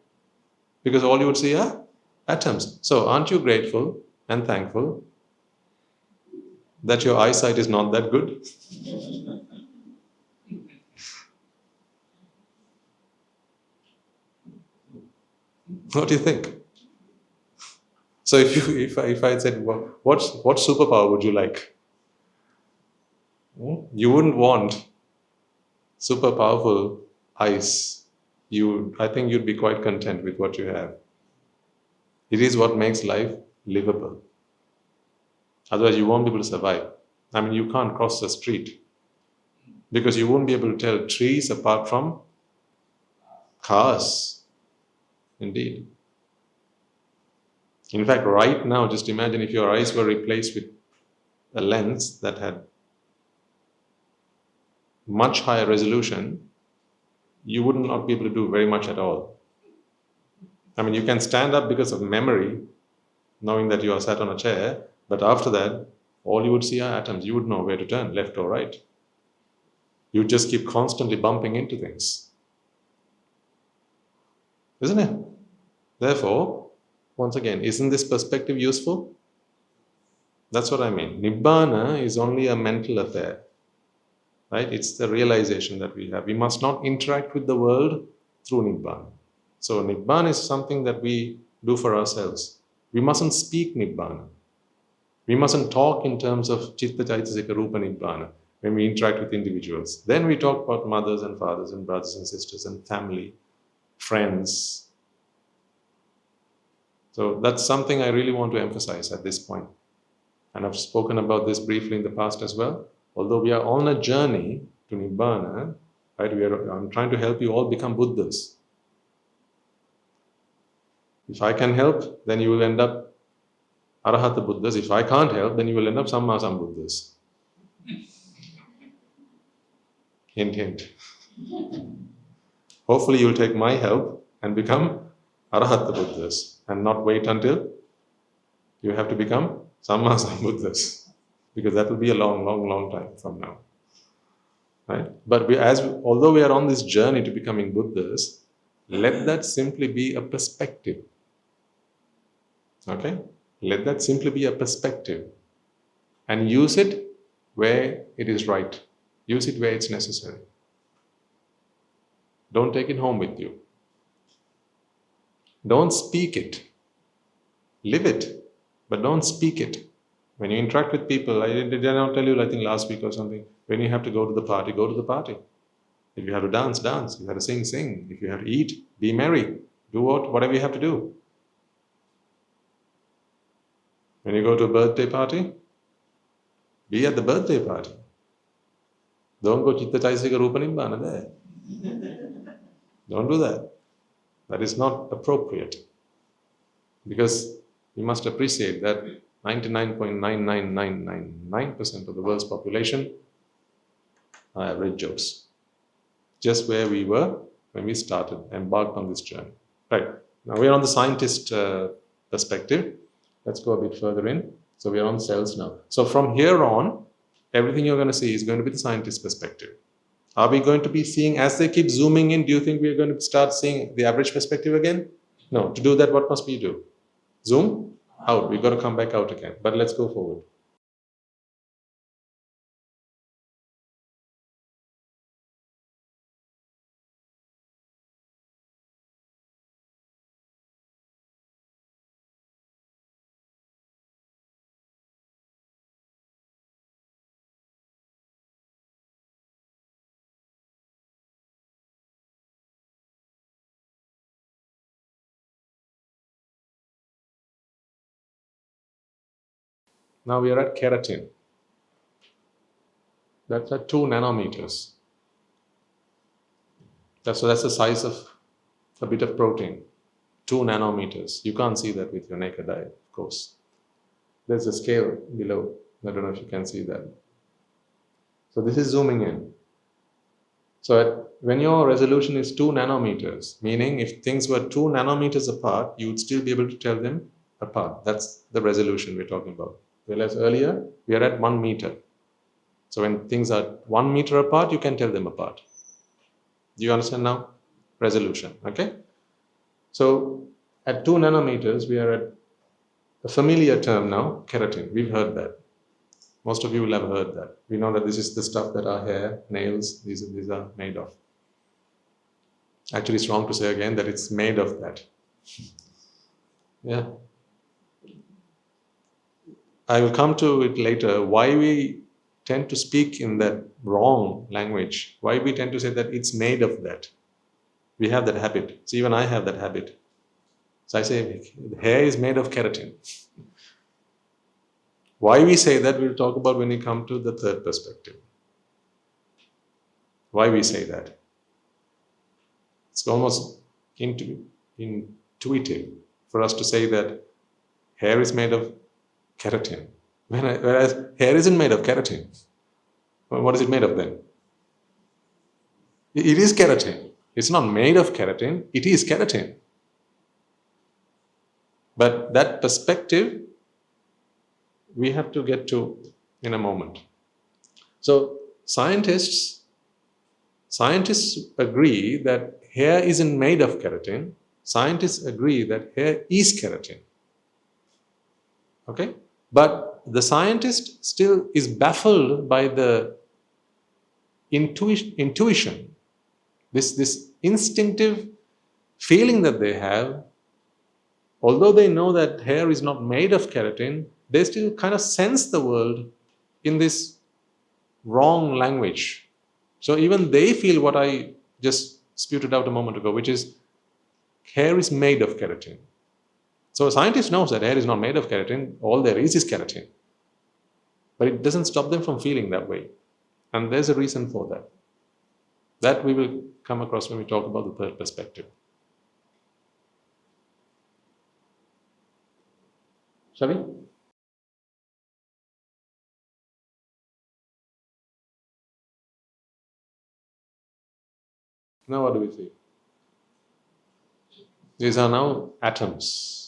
because all you would see are atoms. So aren't you grateful and thankful that your eyesight is not that good? What do you think? So if I said, well, what superpower would you like? You wouldn't want super powerful eyes. I think you'd be quite content with what you have. It is what makes life livable. Otherwise, you won't be able to survive. I mean, you can't cross the street because you won't be able to tell trees apart from cars. Indeed. In fact, right now, just imagine if your eyes were replaced with a lens that had much higher resolution, you would not be able to do very much at all. I mean, you can stand up because of memory, knowing that you are sat on a chair, but after that, all you would see are atoms. You would know where to turn, left or right. You would just keep constantly bumping into things. Isn't it? Therefore, once again, isn't this perspective useful? That's what I mean. Nibbāna is only a mental affair. Right? It's the realization that we have. We must not interact with the world through Nibbāna. So Nibbāna is something that we do for ourselves. We mustn't speak Nibbāna. We mustn't talk in terms of Chitta Chaitasika Rupa Nibbāna when we interact with individuals. Then we talk about mothers and fathers and brothers and sisters and family, friends. So that's something I really want to emphasize at this point. And I've spoken about this briefly in the past as well. Although we are on a journey to Nibbāna, right? I'm trying to help you all become Buddhas. If I can help, then you will end up Arahata Buddhas. If I can't help, then you will end up Samma Sambuddhas. Hint, hint. Hopefully you'll take my help and become Arahata Buddhas and not wait until you have to become Samma Sambuddhas. Because that will be a long, long, long time from now. Right? But although we are on this journey to becoming Buddhas, let that simply be a perspective. Okay? Let that simply be a perspective. And use it where it is right. Use it where it's necessary. Don't take it home with you. Don't speak it. Live it, but don't speak it. When you interact with people, did I not tell you, I think last week or something, when you have to go to the party, go to the party. If you have to dance, dance. If you have to sing, sing. If you have to eat, be merry. Do whatever you have to do. When you go to a birthday party, be at the birthday party. Don't go Chitta Chaitanya Rupa Nibbāna there. Don't do that. That is not appropriate. Because you must appreciate that 99.99999% of the world's population are average Joes. Just where we were when we embarked on this journey. Right, now we are on the scientist perspective. Let's go a bit further in. So we are on cells now. So from here on, everything you're going to see is going to be the scientist's perspective. Are we going to be seeing, as they keep zooming in, do you think we're going to start seeing the average perspective again? No. To do that, what must we do? Zoom out. We've got to come back out again. But let's go forward. Now we are at keratin. That's at 2 nanometers. That's the size of a bit of protein. 2 nanometers. You can't see that with your naked eye, of course. There's a scale below. I don't know if you can see that. So this is zooming in. So when your resolution is 2 nanometers, meaning if things were 2 nanometers apart, you would still be able to tell them apart. That's the resolution we're talking about. Whereas earlier, we are at 1 meter. So when things are 1 meter apart, you can tell them apart. Do you understand now? Resolution, okay? So at 2 nanometers, we are at a familiar term now, keratin. We've heard that. Most of you will have heard that. We know that this is the stuff that our hair, nails, these are made of. Actually, it's wrong to say again that it's made of that. Yeah. I will come to it later, why we tend to speak in that wrong language, why we tend to say that it's made of that. We have that habit. So even I have that habit. So I say, hair is made of keratin. Why we say that, we'll talk about when we come to the third perspective. Why we say that. It's almost intuitive for us to say that hair is made of keratin. Whereas hair isn't made of keratin. Well, what is it made of then? It is keratin. It's not made of keratin, it is keratin. But that perspective, we have to get to in a moment. So scientists agree that hair isn't made of keratin. Scientists agree that hair is keratin. Okay? But the scientist still is baffled by the intuition, this instinctive feeling that they have. Although they know that hair is not made of keratin, they still kind of sense the world in this wrong language. So even they feel what I just spewed out a moment ago, which is hair is made of keratin. So a scientist knows that hair is not made of keratin, all there is keratin. But it doesn't stop them from feeling that way. And there's a reason for that. That we will come across when we talk about the third perspective. Shall we? Now what do we see? These are now atoms.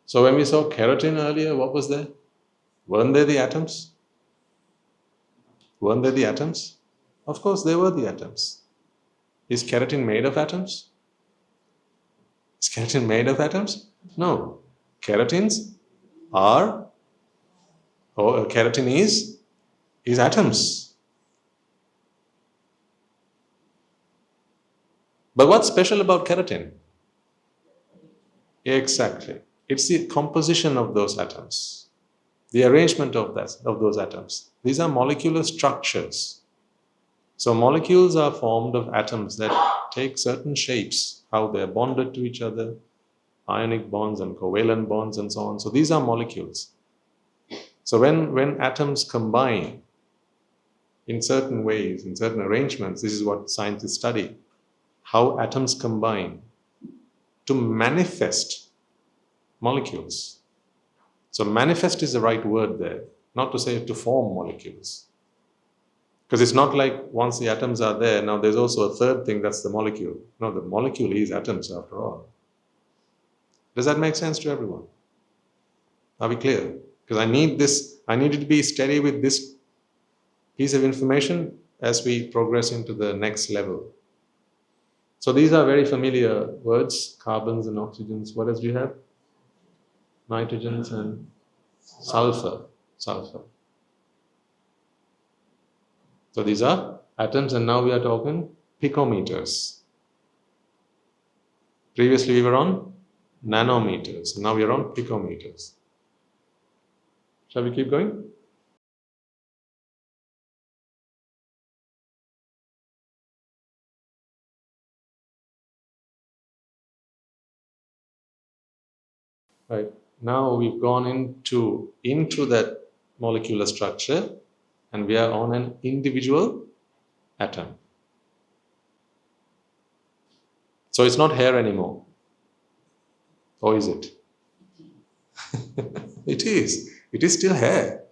So when we saw keratin earlier, what was there? Weren't there the atoms? Weren't there the atoms? Of course, there were the atoms. Is keratin made of atoms? Is keratin made of atoms? No. Keratin is atoms. But what's special about keratin? Exactly. It's the composition of those atoms, the arrangement of those atoms. These are molecular structures. So molecules are formed of atoms that take certain shapes, how they're bonded to each other, ionic bonds and covalent bonds and so on. So these are molecules. So when atoms combine in certain ways, in certain arrangements, this is what scientists study, how atoms combine to manifest molecules. So manifest is the right word there, not to say to form molecules. Because it's not like once the atoms are there, now there's also a third thing, that's the molecule. No, the molecule is atoms after all. Does that make sense to everyone? Are we clear? Because I need it to be steady with this piece of information as we progress into the next level. So these are very familiar words, carbons and oxygens. What else do you have? Nitrogens and sulfur. So these are atoms, and now we are talking picometers. Previously we were on nanometers, now we are on picometers. Shall we keep going? Right. Now we've gone into that molecular structure, and we are on an individual atom. So it's not hair anymore. Or is it? It is. It is still hair.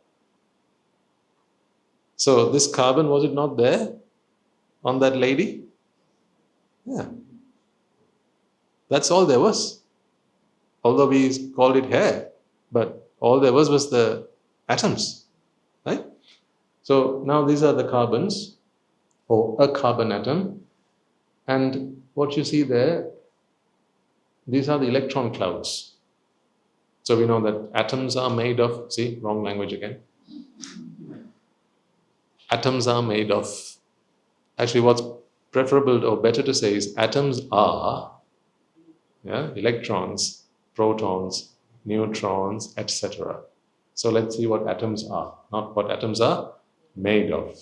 So this carbon, was it not there on that lady? Yeah. That's all there was. Although we called it hair, but all there was the atoms, right? So now these are the carbons, or a carbon atom, and what you see there, these are the electron clouds. So we know that atoms are made of, see, wrong language again. Atoms are made of, actually what's preferable or better to say is atoms are electrons, protons, neutrons, etc. So let's see what atoms are, not what atoms are made of.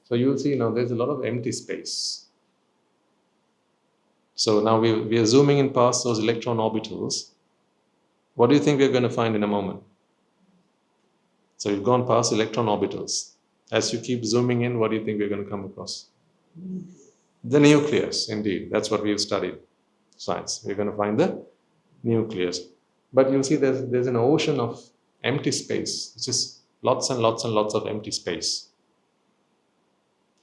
So you'll see now there's a lot of empty space. So now we are zooming in past those electron orbitals. What do you think we're going to find in a moment? So we've gone past electron orbitals. As you keep zooming in, what do you think we're going to come across? The nucleus, indeed. That's what we've studied, science. We're going to find the nucleus. But you'll see there's an ocean of empty space. It's just lots and lots and lots of empty space.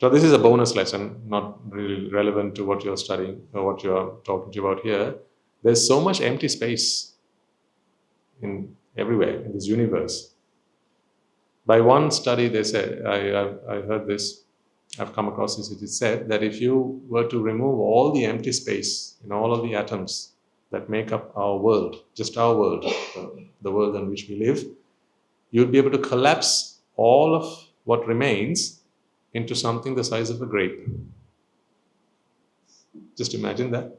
So this is a bonus lesson, not really relevant to what you're studying or what you're talking about here. There's so much empty space everywhere in this universe. By one study, they said, I heard this, I've come across this, it is said that if you were to remove all the empty space in all of the atoms that make up our world, just our world, the world in which we live, you'd be able to collapse all of what remains into something the size of a grape. Just imagine that.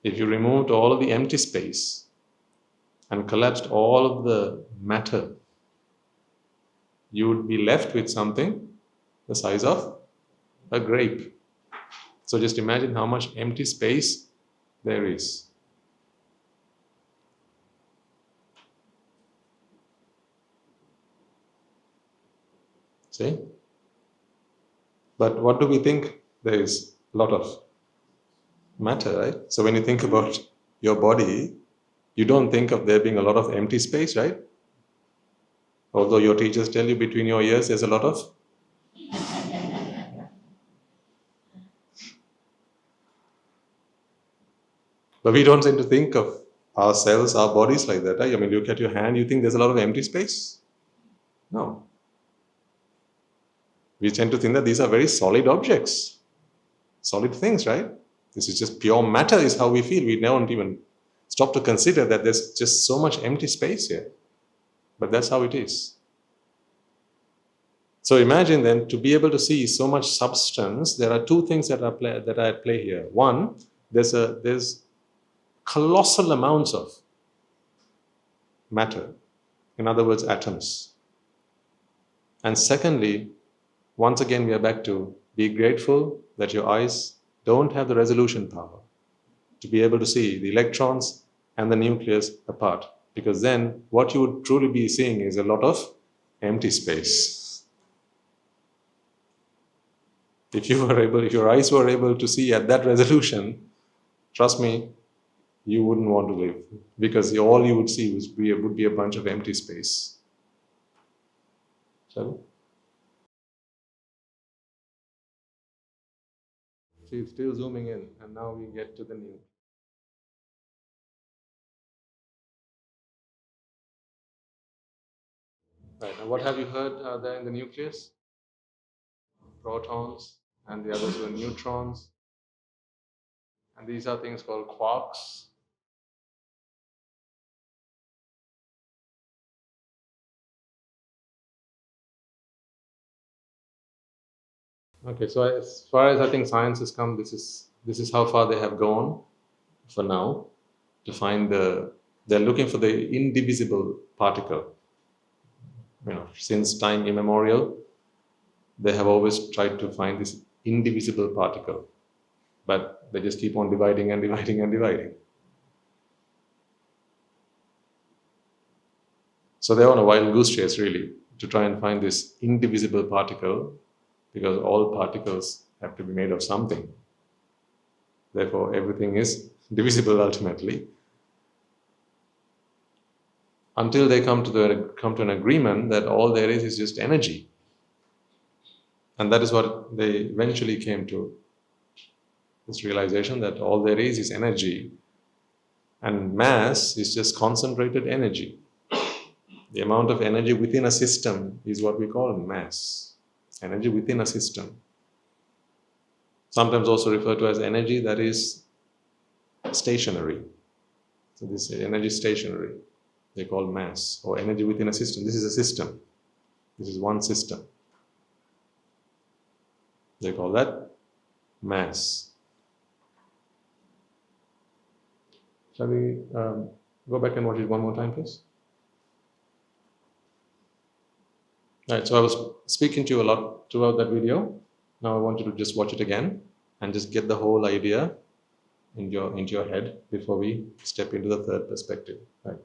If you removed all of the empty space and collapsed all of the matter, you would be left with something the size of a grape. So just imagine how much empty space there is. See? But what do we think? There is a lot of matter, right? So when you think about your body, you don't think of there being a lot of empty space, right? Although your teachers tell you between your ears there's a lot of. But we don't seem to think of ourselves, our bodies like that, right? I mean, look at your hand, you think there's a lot of empty space? No. We tend to think that these are very solid objects, solid things, right? This is just pure matter is how we feel. We don't even stop to consider that there's just so much empty space here. But that's how it is. So imagine then, to be able to see so much substance, there are two things that are at play here. One, there's colossal amounts of matter. In other words, atoms. And secondly, once again, we are back to be grateful that your eyes don't have the resolution power to be able to see the electrons and the nucleus apart. Because then what you would truly be seeing is a lot of empty space. If your eyes were able to see at that resolution, trust me, you wouldn't want to live. Because all you would see would be a bunch of empty space. Shall we? See, it's still zooming in, and now we get to the new. Right, and what have you heard there in the nucleus? Protons, and the others were neutrons. And these are things called quarks. Okay, so as far as I think science has come, this is how far they have gone for now to find they're looking for the indivisible particle. Since time immemorial, they have always tried to find this indivisible particle, but they just keep on dividing and dividing and dividing. So they're on a wild goose chase, really, to try and find this indivisible particle, because all particles have to be made of something. Therefore, everything is divisible ultimately. Until they come to an agreement that all there is just energy. And that is what they eventually came to, this realization that all there is energy, and mass is just concentrated energy. The amount of energy within a system is what we call mass. Energy within a system. Sometimes also referred to as energy that is stationary. So this energy stationary, they call mass, or energy within a system. This is a system. This is one system. They call that mass. Shall we go back and watch it one more time, please? Right, so I was speaking to you a lot throughout that video. Now I want you to just watch it again and just get the whole idea into your head before we step into the third perspective. Right.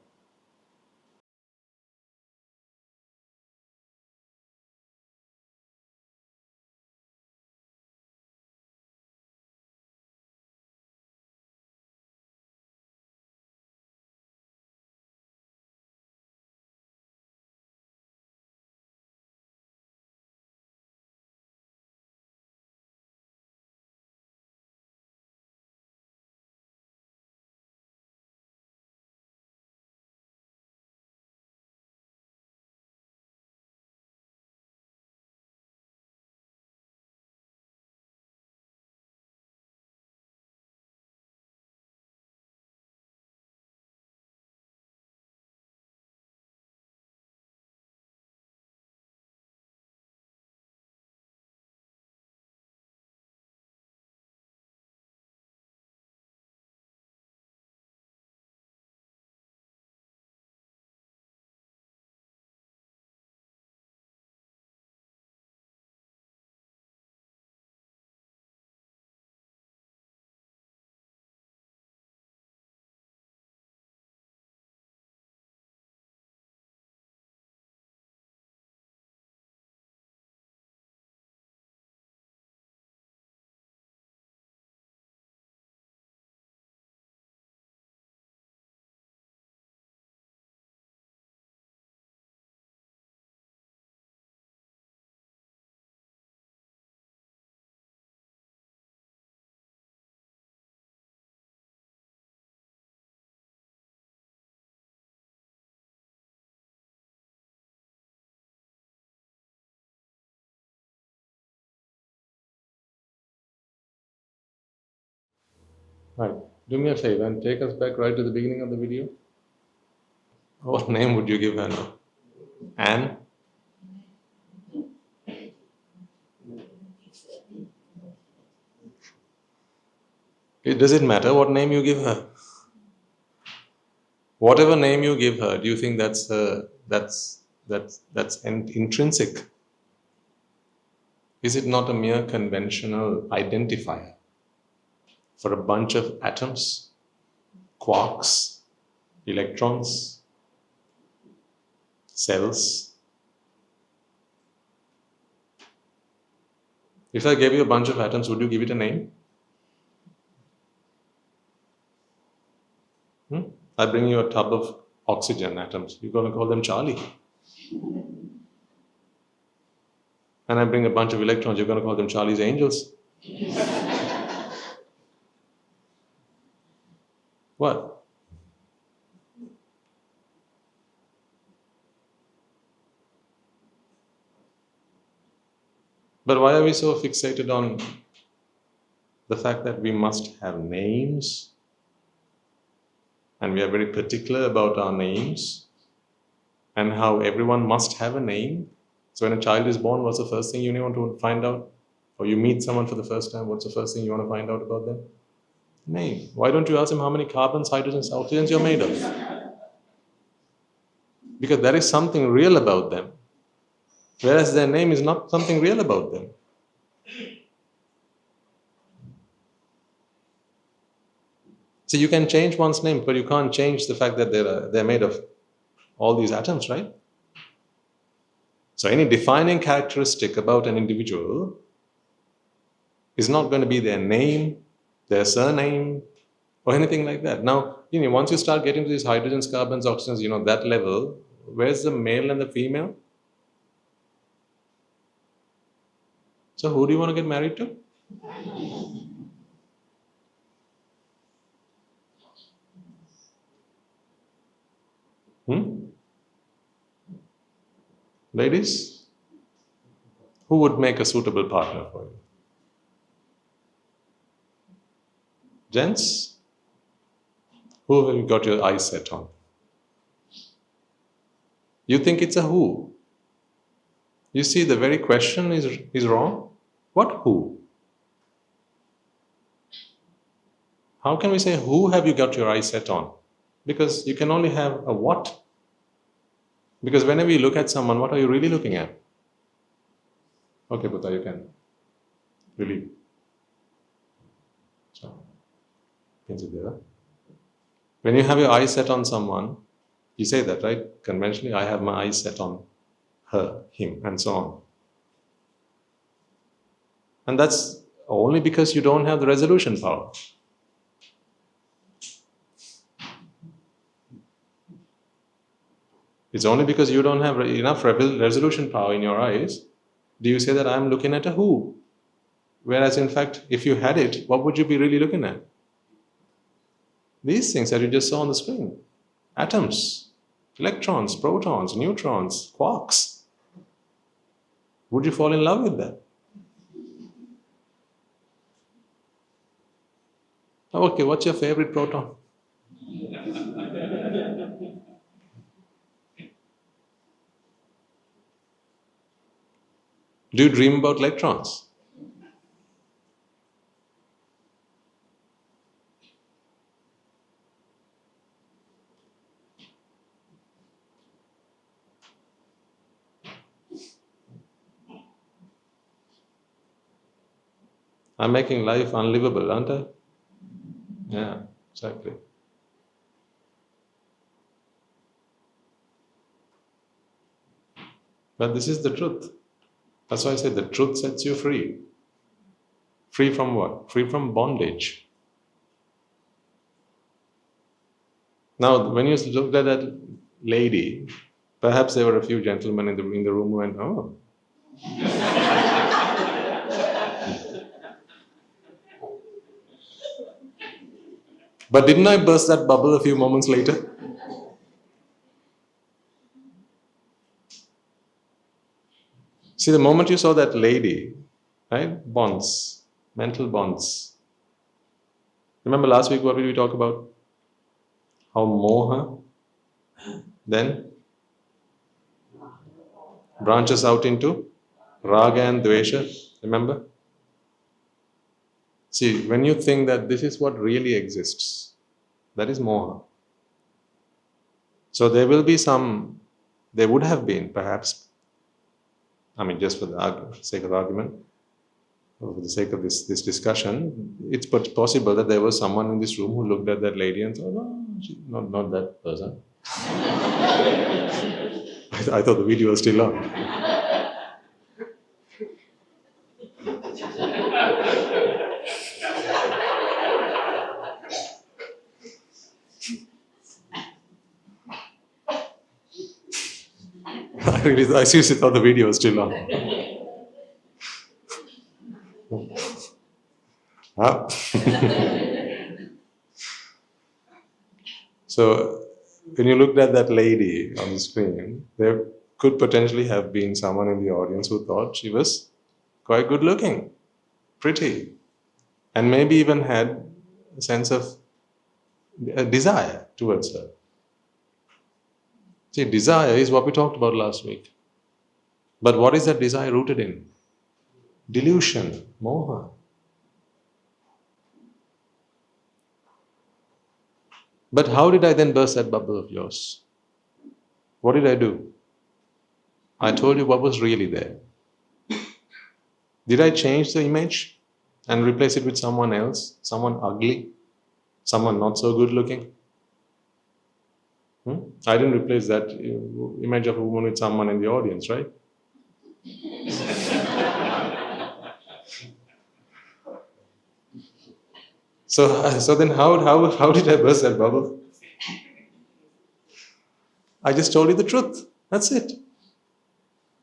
Right. Do me a favor and take us back right to the beginning of the video. What name would you give her now? Anne? Does it matter what name you give her? Whatever name you give her, do you think that's intrinsic? Is it not a mere conventional identifier for a bunch of atoms, quarks, electrons, cells? If I gave you a bunch of atoms, would you give it a name? I bring you a tub of oxygen atoms. You're going to call them Charlie. and I bring a bunch of electrons, you're going to call them Charlie's Angels? What? But why are we so fixated on the fact that we must have names? And we are very particular about our names and how everyone must have a name. So when a child is born, what's the first thing you want to find out? Or you meet someone for the first time, what's the first thing you want to find out about them? Name. Why don't you ask them how many carbons, hydrogens, oxygens you're made of? Because there is something real about them. Whereas their name is not something real about them. So you can change one's name, but you can't change the fact that they're made of all these atoms, right? So any defining characteristic about an individual is not going to be their name, their surname, or anything like that. Now, once you start getting to these hydrogens, carbons, oxygens, that level, where's the male and the female? So who do you want to get married to? Ladies, who would make a suitable partner for you? Gents, who have you got your eyes set on? You think it's a who. You see, the very question is wrong. What who? How can we say, who have you got your eyes set on? Because you can only have a what. Because whenever you look at someone, what are you really looking at? Okay, Buddha, you can really. So, can sit there. When you have your eyes set on someone, you say that, right? Conventionally, I have my eyes set on her, him, and so on. And that's only because you don't have the resolution power. It's only because you don't have enough resolution power in your eyes do you say that I'm looking at a who. Whereas in fact, if you had it, what would you be really looking at? These things that you just saw on the screen. Atoms, electrons, protons, neutrons, quarks. Would you fall in love with that? Okay, what's your favorite proton? Do you dream about electrons? I'm making life unlivable, aren't I? Yeah, exactly. But this is the truth. That's why I say the truth sets you free. Free from what? Free from bondage. Now, when you looked at that lady, perhaps there were a few gentlemen in the room who went, oh. But didn't I burst that bubble a few moments later? See, the moment you saw that lady, right? Bonds, mental bonds. Remember last week what did we talk about? How moha then branches out into raga and dvesha. Remember? See, when you think that this is what really exists, that is moha. So there would have been perhaps, just for the sake of argument, or for the sake of this discussion, it's possible that there was someone in this room who looked at that lady and thought, oh, not that person. I thought the video was still on. I seriously thought the video was still on. Huh? So, when you looked at that lady on the screen, there could potentially have been someone in the audience who thought she was quite good looking, pretty, and maybe even had a sense of a desire towards her. See, desire is what we talked about last week. But what is that desire rooted in? Delusion, moha. But how did I then burst that bubble of yours? What did I do? I told you what was really there. Did I change the image and replace it with someone else? Someone ugly? Someone not so good looking? I didn't replace that image of a woman with someone in the audience, right? So then how did I burst that bubble? I just told you the truth. That's it.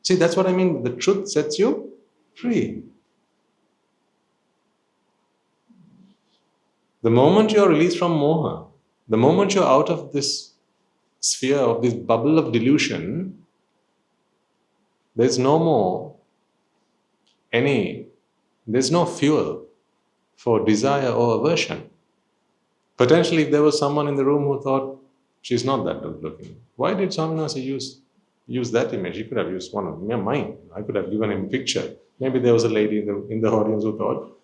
See, that's what I mean. The truth sets you free. The moment you are released from moha, the moment you're out of this sphere of this bubble of delusion, there's no more there's no fuel for desire or aversion. Potentially, if there was someone in the room who thought she's not that good looking, why did Swaminatha use that image? He could have used one of mine. I could have given him a picture. Maybe there was a lady in the audience who thought,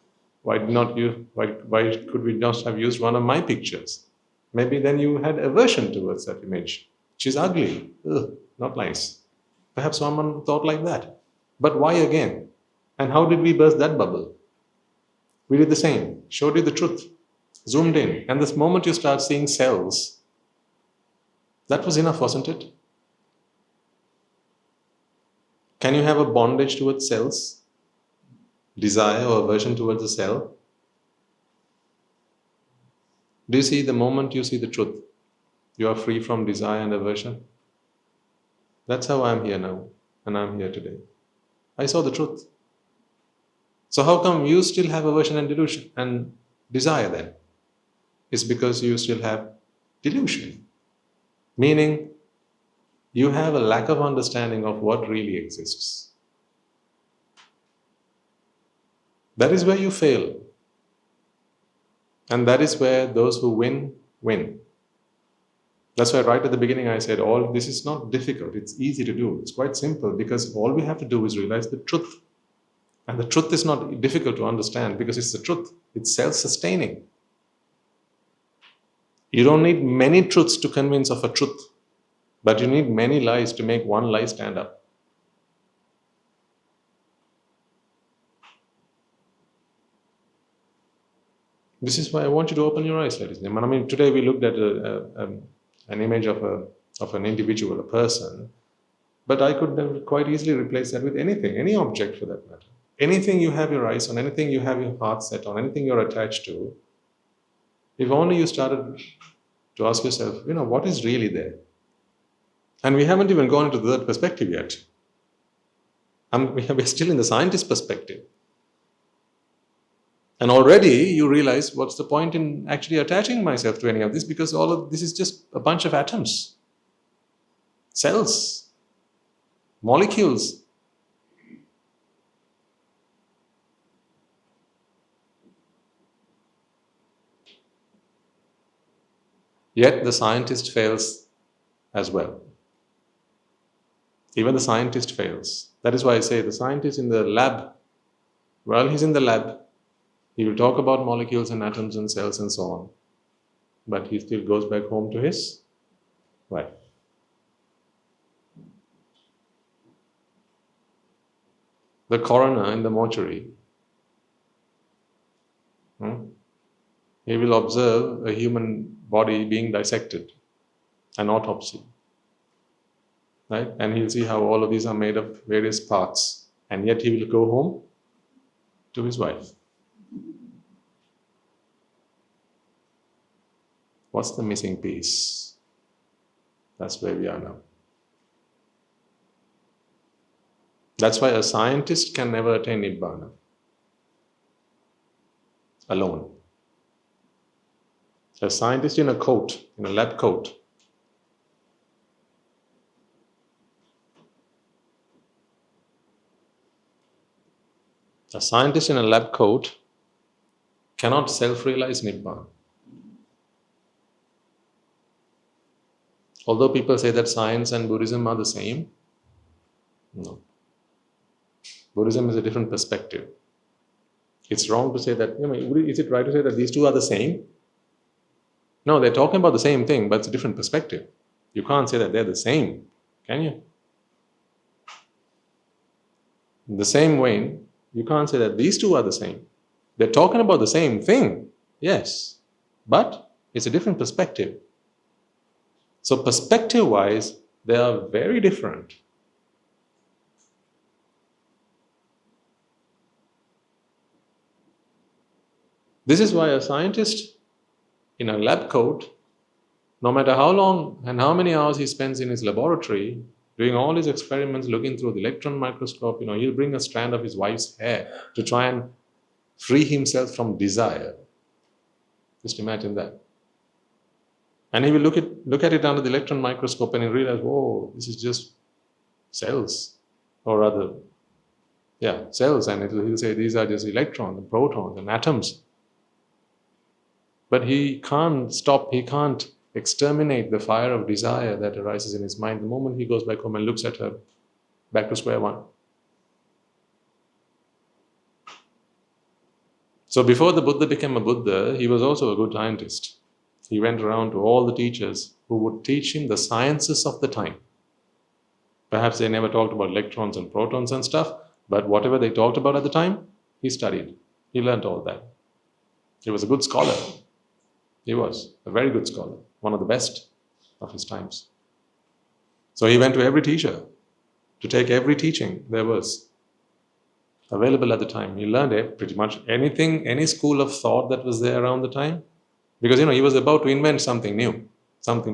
why could we not have used one of my pictures? Maybe then you had aversion towards that image. She's ugly. Ugh, not nice. Perhaps someone thought like that. But why again? And how did we burst that bubble? We did the same. Showed you the truth. Zoomed in. And this moment you start seeing cells, that was enough, wasn't it? Can you have a bondage towards cells? Desire or aversion towards the cell? Do you see the moment you see the truth, you are free from desire and aversion? That's how I'm here now, and I'm here today. I saw the truth. So how come you still have aversion and delusion and desire then? It's because you still have delusion. Meaning, you have a lack of understanding of what really exists. That is where you fail. And that is where those who win, win. That's why right at the beginning I said, all this is not difficult, it's easy to do. It's quite simple because all we have to do is realize the truth. And the truth is not difficult to understand because it's the truth. It's self-sustaining. You don't need many truths to convince of a truth, but you need many lies to make one lie stand up. This is why I want you to open your eyes, ladies and gentlemen. I mean, today we looked at an image of an individual, a person, but I could quite easily replace that with anything, any object for that matter. Anything you have your eyes on, anything you have your heart set on, anything you're attached to, if only you started to ask yourself, what is really there? And we haven't even gone into the third perspective yet. We're still in the scientist perspective. And already you realize what's the point in actually attaching myself to any of this, because all of this is just a bunch of atoms, cells, molecules. Yet the scientist fails as well. Even the scientist fails. That is why I say the scientist in the lab, while he's in the lab, he will talk about molecules and atoms and cells and so on. But he still goes back home to his wife. The coroner in the mortuary, he will observe a human body being dissected, an autopsy. Right? And he'll see how all of these are made of various parts. And yet he will go home to his wife. What's the missing piece? That's where we are now. That's why a scientist can never attain Nibbāna. alone. A scientist in a coat, in a lab coat. A scientist in a lab coat cannot self-realize Nibbāna. Although people say that science and Buddhism are the same, no. Buddhism is a different perspective. It's wrong to say that, is it right to say that these two are the same? No, they're talking about the same thing, but it's a different perspective. You can't say that they're the same, can you? In the same way, you can't say that these two are the same. They're talking about the same thing, yes, but it's a different perspective. So perspective-wise, they are very different. This is why a scientist in a lab coat, no matter how long and how many hours he spends in his laboratory, doing all his experiments, looking through the electron microscope, he'll bring a strand of his wife's hair to try and free himself from desire. Just imagine that. And he will look at it under the electron microscope and he'll realize, oh, this is just cells, or rather, cells, and he'll say these are just electrons and protons and atoms. But he can't exterminate the fire of desire that arises in his mind the moment he goes back home and looks at her, back to square one. So before the Buddha became a Buddha, he was also a good scientist. He went around to all the teachers who would teach him the sciences of the time. Perhaps they never talked about electrons and protons and stuff, but whatever they talked about at the time, he studied. He learned all that. He was a good scholar. He was a very good scholar, one of the best of his times. So he went to every teacher to take every teaching there was available at the time. He learned pretty much anything, any school of thought that was there around the time. Because, he was about to invent something new,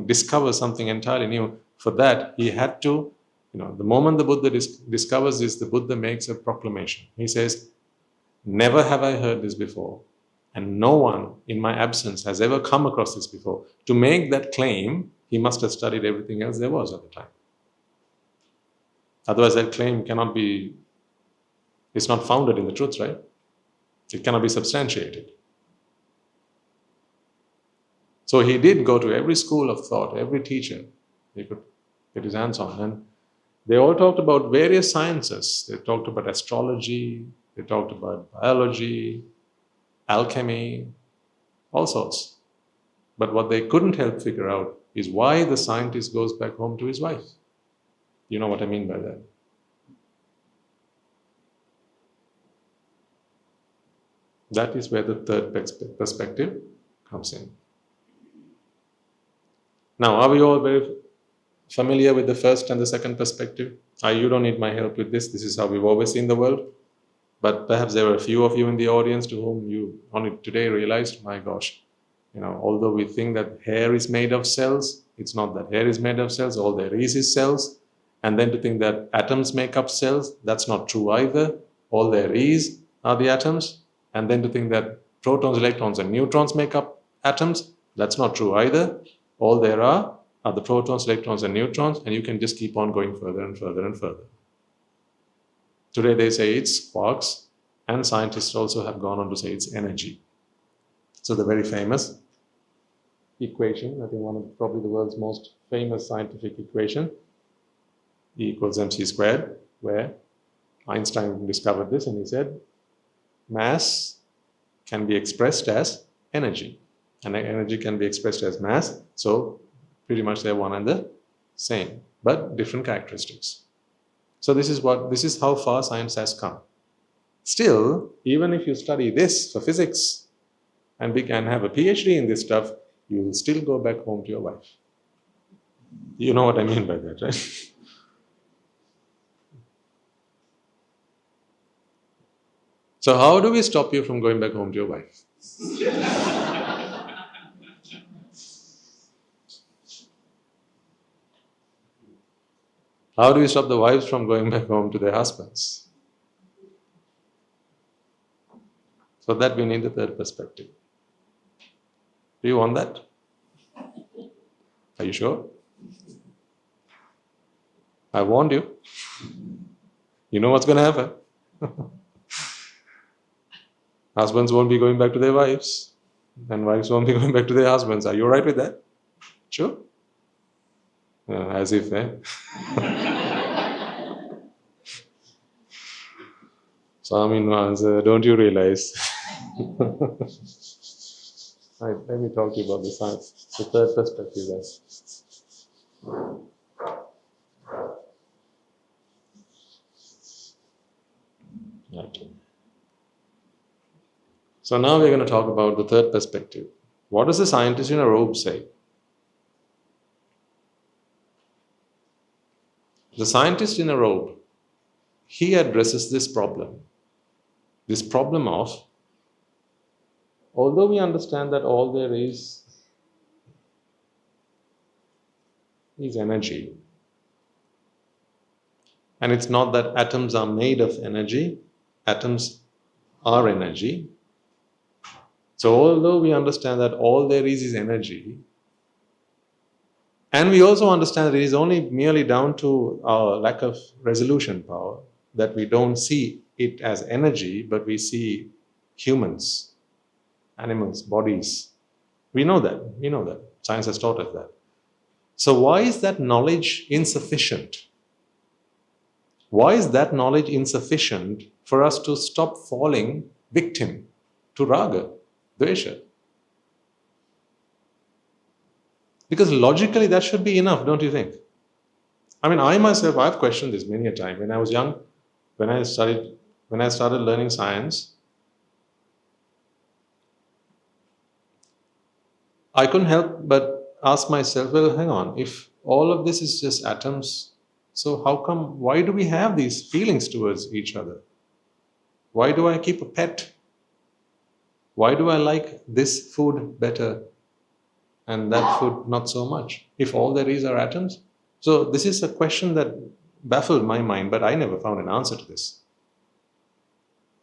discover something entirely new. For that, he had to, the moment the Buddha discovers this, the Buddha makes a proclamation. He says, never have I heard this before, and no one in my absence has ever come across this before. To make that claim, he must have studied everything else there was at the time. Otherwise, that claim it's not founded in the truth, right? It cannot be substantiated. So he did go to every school of thought, every teacher he could get his hands on. And they all talked about various sciences. They talked about astrology, they talked about biology, alchemy, all sorts. But what they couldn't help figure out is why the scientist goes back home to his wife. You know what I mean by that? That is where the third perspective comes in. Now, are we all very familiar with the first and the second perspective? You don't need my help with this. This is how we've always seen the world. But perhaps there were a few of you in the audience to whom you only today realized, my gosh, although we think that hair is made of cells, it's not that hair is made of cells. All there is cells. And then to think that atoms make up cells, that's not true either. All there is are the atoms. And then to think that protons, electrons, and neutrons make up atoms, that's not true either. All there are the protons, electrons, and neutrons, and you can just keep on going further and further and further. Today they say it's quarks, and scientists also have gone on to say it's energy. So the very famous equation, I think one of probably the world's most famous scientific equation, E equals mc squared, where Einstein discovered this and he said, mass can be expressed as energy. And energy can be expressed as mass, so pretty much they're one and the same, but different characteristics. So this is how far science has come. Still, even if you study this for physics and have a PhD in this stuff, you will still go back home to your wife. You know what I mean by that, right? So how do we stop you from going back home to your wife? How do we stop the wives from going back home to their husbands? So that we need the third perspective. Do you want that? Are you sure? I warned you. You know what's going to happen. Husbands won't be going back to their wives, and wives won't be going back to their husbands. Are you all right with that? Sure? As if, eh? Swami, don't you realize? Right, let me talk to you about the science, the third perspective then. Okay. So now we're going to talk about the third perspective. What does the scientist in a robe say? The scientist in a robe, he addresses this problem of, although we understand that all there is energy, and it's not that atoms are made of energy, atoms are energy. So although we understand that all there is energy, and we also understand that it is only merely down to our lack of resolution power, that we don't see it as energy, but we see humans, animals, bodies. We know that. Science has taught us that. So why is that knowledge insufficient? Why is that knowledge insufficient for us to stop falling victim to raga, dvesha? Because logically that should be enough, don't you think? I myself, I've questioned this many a time. When I was young, when I started learning science, I couldn't help but ask myself, well, hang on, if all of this is just atoms, so why do we have these feelings towards each other? Why do I keep a pet? Why do I like this food better and that food not so much, if all there is are atoms? So this is a question that baffled my mind, but I never found an answer to this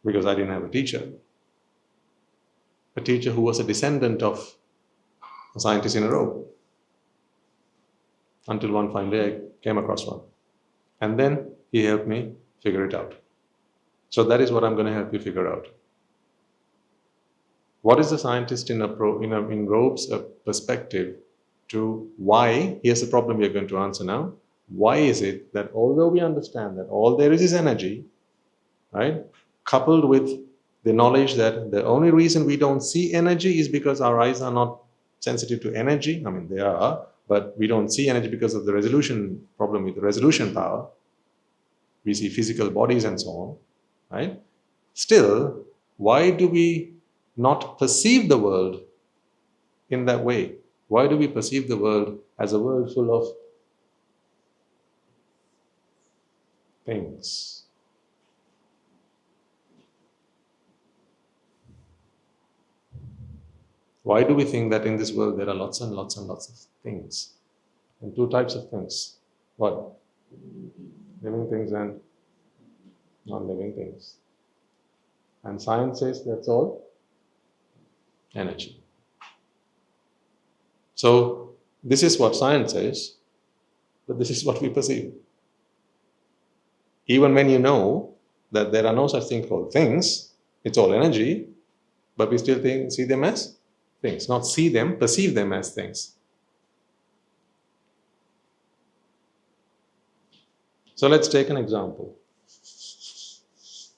because I didn't have a teacher who was a descendant of a scientist in a robe, until one fine day I came across one, and then he helped me figure it out. So that is what I'm going to help you figure out. What is the scientist in robe's perspective to why? Here's the problem we are going to answer now. Why is it that although we understand that all there is energy, right, coupled with the knowledge that the only reason we don't see energy is because our eyes are not sensitive to energy? They are, but we don't see energy because of the resolution problem with the resolution power. We see physical bodies and so on, right? Still, why do we not perceive the world in that way? Why do we perceive the world as a world full of things? Why do we think that in this world there are lots and lots and lots of things? And two types of things. What? Living things and non-living things. And science says that's all energy. So this is what science says, but this is what we perceive. Even when you know that there are no such thing called things, it's all energy, but we still see them as things. Not see them, perceive them as things. So let's take an example.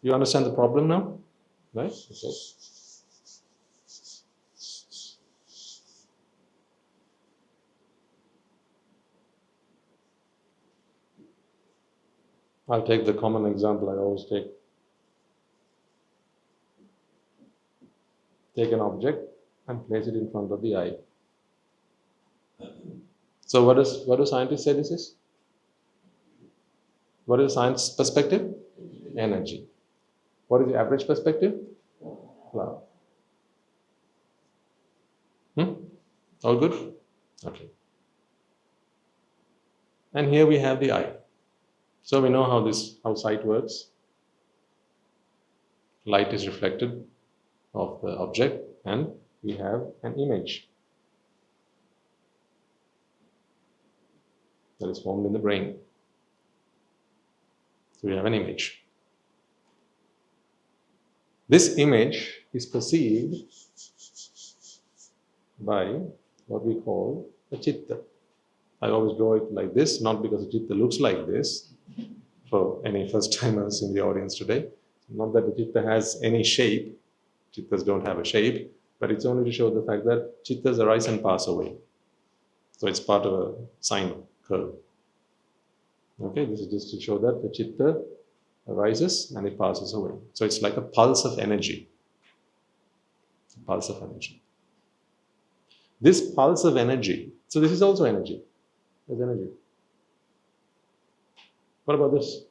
You understand the problem now? Right? Okay. I'll take the common example I always take. Take an object and place it in front of the eye. So what do scientists say this is? What is the science perspective? Energy. What is the average perspective? Cloud. All good? Okay. And here we have the eye. So we know how sight works. Light is reflected of the object, and we have an image that is formed in the brain. So we have an image. This image is perceived by what we call a chitta. I always draw it like this, not because the chitta looks like this, for any first-timers in the audience today. Not that the chitta has any shape. Chittas don't have a shape, but it's only to show the fact that chittas arise and pass away. So it's part of a sine curve. Okay, this is just to show that the chitta arises and it passes away. So it's like a pulse of energy. A pulse of energy. This pulse of energy, so this is also energy. There's energy. What about this?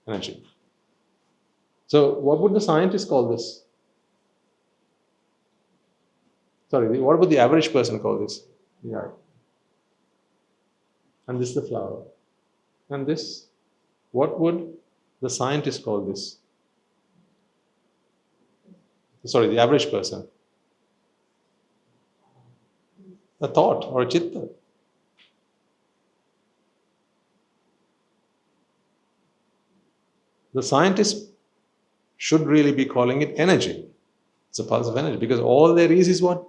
Energy. So what would the scientists call this? Sorry, what would the average person call this? The eye. And this is the flower. And this, what would the scientist call this? Sorry, the average person. A thought or a chitta. The scientist should really be calling it energy. It's a pulse of energy, because all there is what?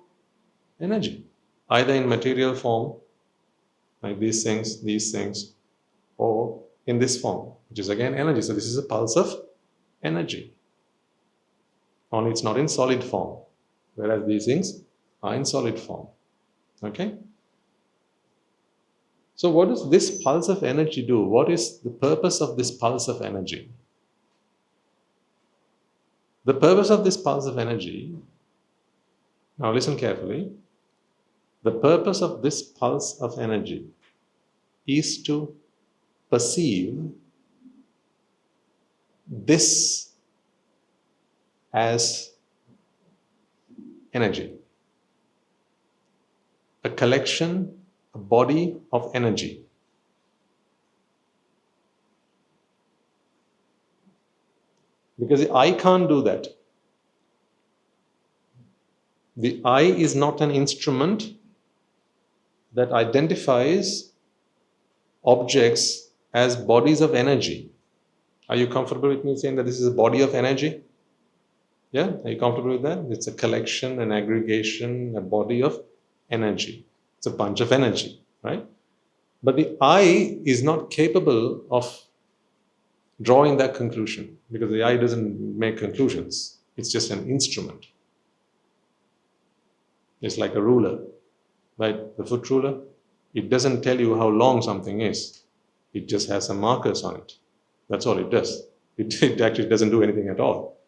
Energy. Either in material form, like these things, or in this form, which is again energy. So this is a pulse of energy. Only it's not in solid form, whereas these things are in solid form. Okay? So what does this pulse of energy do? What is the purpose of this pulse of energy? The purpose of this pulse of energy, now listen carefully, the purpose of this pulse of energy is to perceive this as energy. A collection, a body of energy. Because the eye can't do that. The eye is not an instrument that identifies objects as bodies of energy. Are you comfortable with me saying that this is a body of energy? Yeah? Are you comfortable with that? It's a collection, an aggregation, a body of energy. It's a bunch of energy, right? But the eye is not capable of drawing that conclusion, because the eye doesn't make conclusions. It's just an instrument. It's like a ruler, right? The foot ruler, it doesn't tell you how long something is. It just has some markers on it. That's all it does. It actually doesn't do anything at all.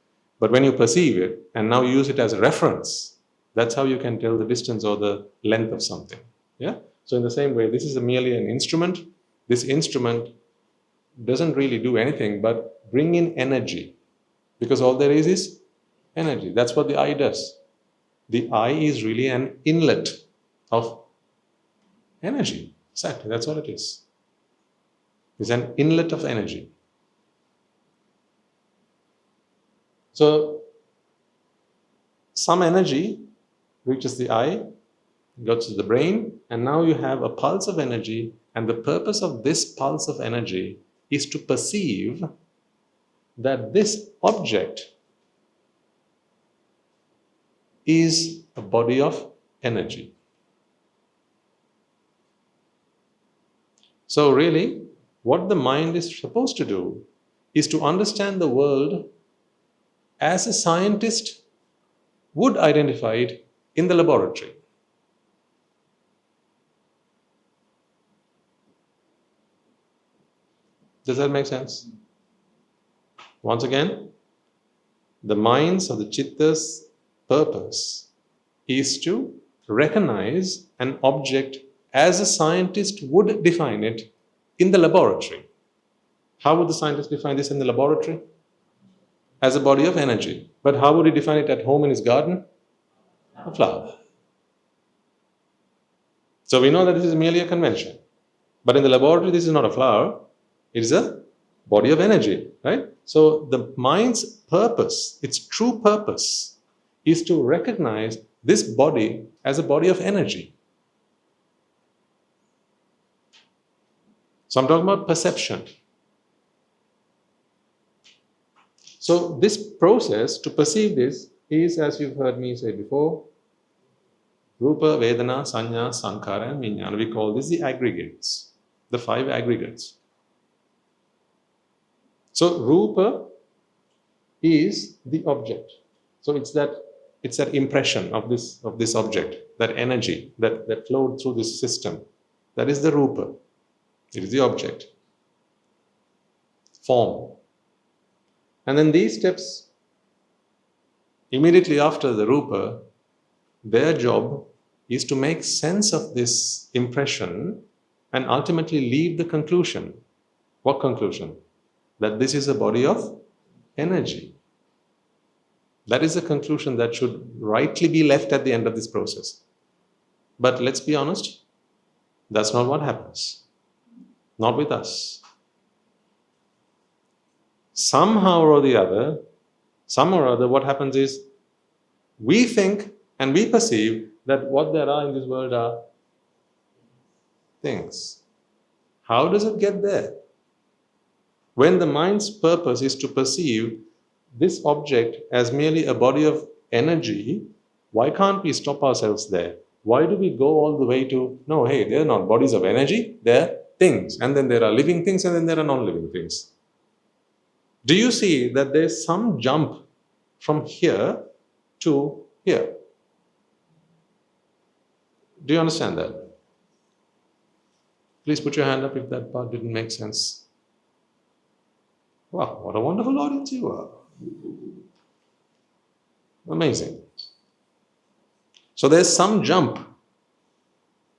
But when you perceive it and now use it as a reference, that's how you can tell the distance or the length of something. Yeah? So in the same way, this is merely an instrument. This instrument doesn't really do anything but bring in energy, because all there is energy. That's what the eye does. The eye is really an inlet of energy. Exactly, that's all it is. It's an inlet of energy. So some energy reaches the eye, goes to the brain, and now you have a pulse of energy, and the purpose of this pulse of energy is to perceive that this object is a body of energy. So really, what the mind is supposed to do is to understand the world as a scientist would identify it in the laboratory. Does that make sense? Once again, the mind's or the chitta's purpose is to recognize an object as a scientist would define it in the laboratory. How would the scientist define this in the laboratory? As a body of energy. But how would he define it at home in his garden? A flower. So we know that this is merely a convention. But in the laboratory, this is not a flower. It is a body of energy, right? So the mind's purpose, its true purpose, is to recognize this body as a body of energy. So I'm talking about perception. So this process to perceive this is, as you've heard me say before, Rupa, Vedana, Sanya, Sankhara and Vijnana. We call this the aggregates, the 5 aggregates. So Rupa is the object. So it's that impression of this object, that energy that flowed through this system. That is the Rupa. It is the object. Form. And then these steps, immediately after the Rupa, their job is to make sense of this impression and ultimately leave the conclusion. What conclusion? That this is a body of energy. That is a conclusion that should rightly be left at the end of this process. But let's be honest, that's not what happens. Not with us. Somehow or other, what happens is we think and we perceive that what there are in this world are things. How does it get there? When the mind's purpose is to perceive this object as merely a body of energy, why can't we stop ourselves there? Why do we go all the way to, no, hey, they're not bodies of energy, they're things. And then there are living things and then there are non-living things. Do you see that there's some jump from here to here? Do you understand that? Please put your hand up if that part didn't make sense. Wow, what a wonderful audience you are. Amazing. So there's some jump.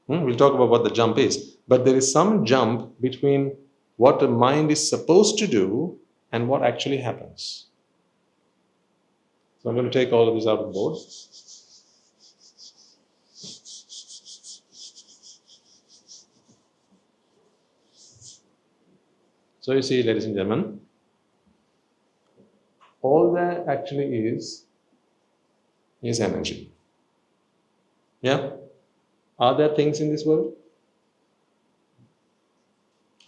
We'll talk about what the jump is. But there is some jump between what the mind is supposed to do and what actually happens. So I'm going to take all of this out of the board. So you see, ladies and gentlemen, all there actually is energy. Yeah? Are there things in this world?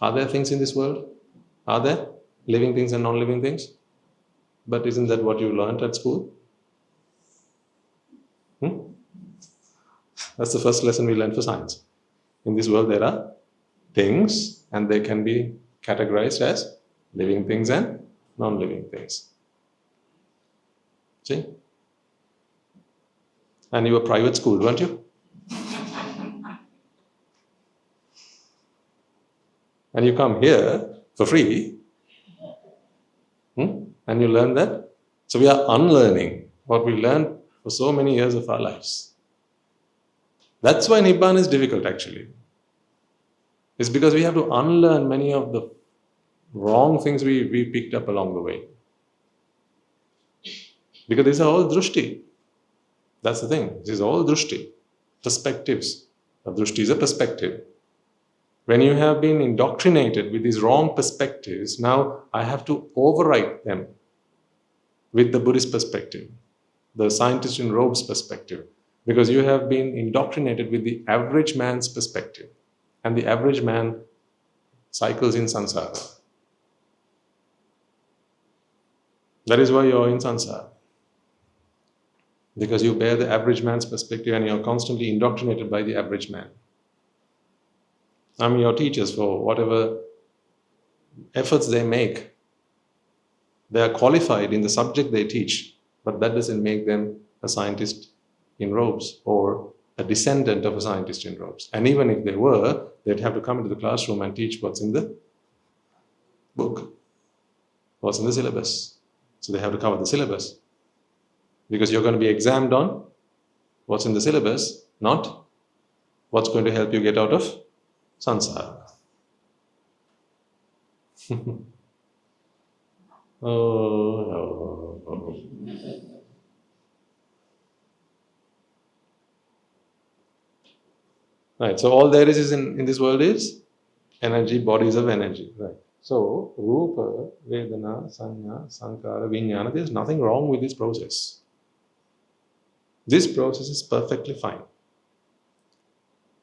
Are there things in this world? Are there living things and non-living things? But isn't that what you learned at school? That's the first lesson we learned for science. In this world there are things and they can be categorized as living things and non-living things. See? And you were private school, weren't you? And you come here for free, and you learn that. So we are unlearning what we learned for so many years of our lives. That's why Nibbāna is difficult actually. It's because we have to unlearn many of the wrong things we picked up along the way. Because these are all drushti. That's the thing. This is all drushti. Perspectives. A drushti is a perspective. When you have been indoctrinated with these wrong perspectives, now I have to overwrite them with the Buddhist perspective, the scientist in robes perspective, because you have been indoctrinated with the average man's perspective, and the average man cycles in samsara. That is why you are in samsara. Because you bear the average man's perspective and you are constantly indoctrinated by the average man. I'm your teachers for whatever efforts they make. They are qualified in the subject they teach, but that doesn't make them a scientist in robes or a descendant of a scientist in robes. And even if they were, they'd have to come into the classroom and teach what's in the book, what's in the syllabus. So they have to cover the syllabus. Because you're going to be examined on what's in the syllabus, not what's going to help you get out of samsara. Oh. Right, so all there is in this world is energy, bodies of energy. Right. So, Rupa, Vedana, Sanya, Sankara, Vijnana, there's nothing wrong with this process. This process is perfectly fine.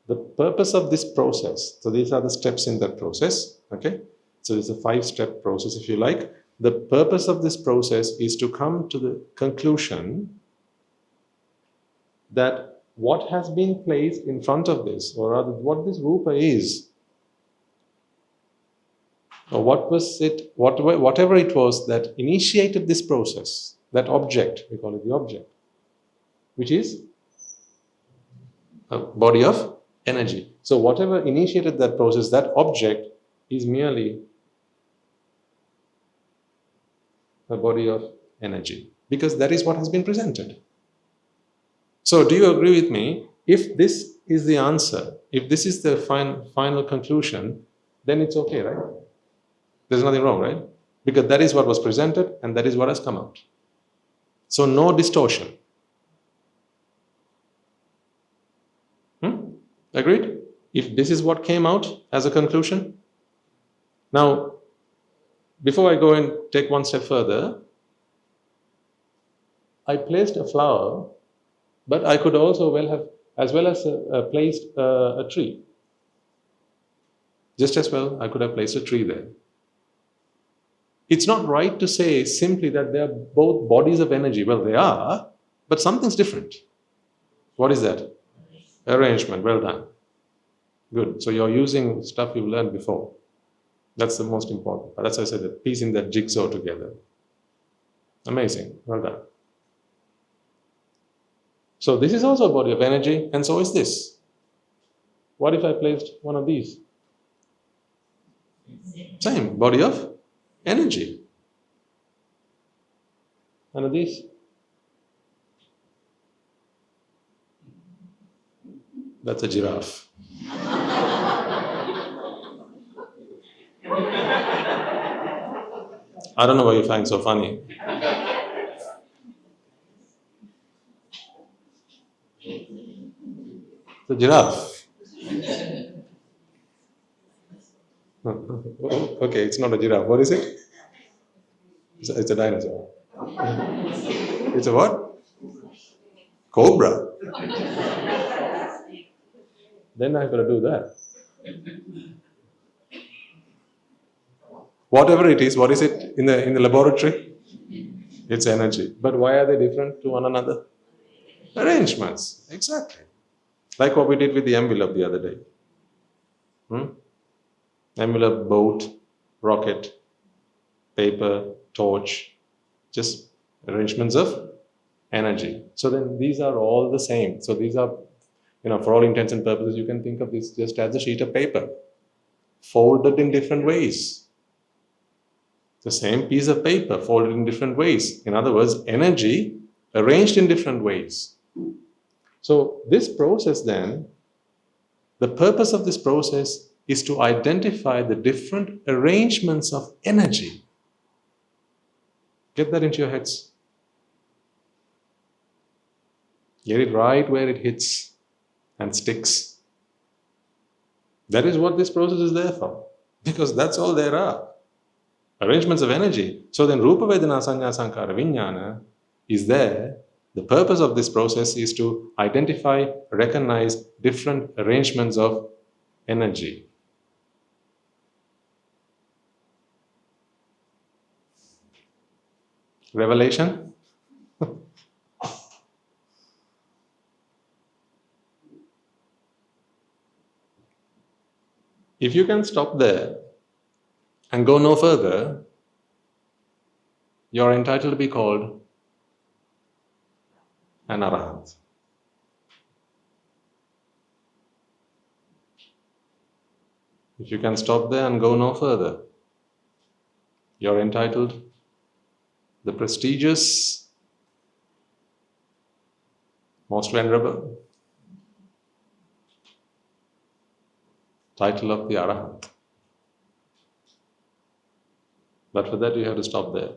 The purpose of this process, so these are the steps in that process, okay? So it's a 5-step process, if you like. The purpose of this process is to come to the conclusion that what has been placed in front of this, or rather what this Rupa is, or what was it, whatever it was that initiated this process, that object, we call it the object, which is a body of energy. So whatever initiated that process, that object is merely a body of energy, because that is what has been presented. So do you agree with me? If this is the answer, if this is the final conclusion, then it's okay, right? There's nothing wrong, right? Because that is what was presented and that is what has come out. So no distortion. Agreed? If this is what came out as a conclusion. Now, before I go and take one step further, I placed a flower, but I could also placed a tree. Just as well, I could have placed a tree there. It's not right to say simply that they are both bodies of energy. Well, they are, but something's different. What is that? Arrangement. Well done. Good. So you're using stuff you've learned before. That's the most important. That's why I said that, piecing that jigsaw together. Amazing. Well done. So this is also a body of energy, and so is this. What if I placed one of these? Same, body of energy. One of these? That's a giraffe. I don't know why you find it so funny. It's a giraffe. Okay, it's not a giraffe. What is it? It's a dinosaur. It's a what? Cobra. Then I've got to do that. Whatever it is, what is it in the laboratory? It's energy. But why are they different to one another? Arrangements. Exactly. Like what we did with the envelope the other day. Envelope, boat, rocket, paper, torch, just arrangements of energy. So then these are all the same. So these are, for all intents and purposes, you can think of this just as a sheet of paper, folded in different ways. The same piece of paper folded in different ways. In other words, energy arranged in different ways. So this process then, the purpose of this process is to identify the different arrangements of energy. Get that into your heads. Get it right where it hits and sticks. That is what this process is there for. Because that's all there are. Arrangements of energy. So then Rupa, Vedana, Sanya, Sankara, Vijnana is there. The purpose of this process is to identify, recognize different arrangements of energy. Revelation? If you can stop there and go no further, you're entitled to be called an arahant. If you can stop there and go no further, you're entitled the prestigious, most venerable title of the arahant. But for that you have to stop there.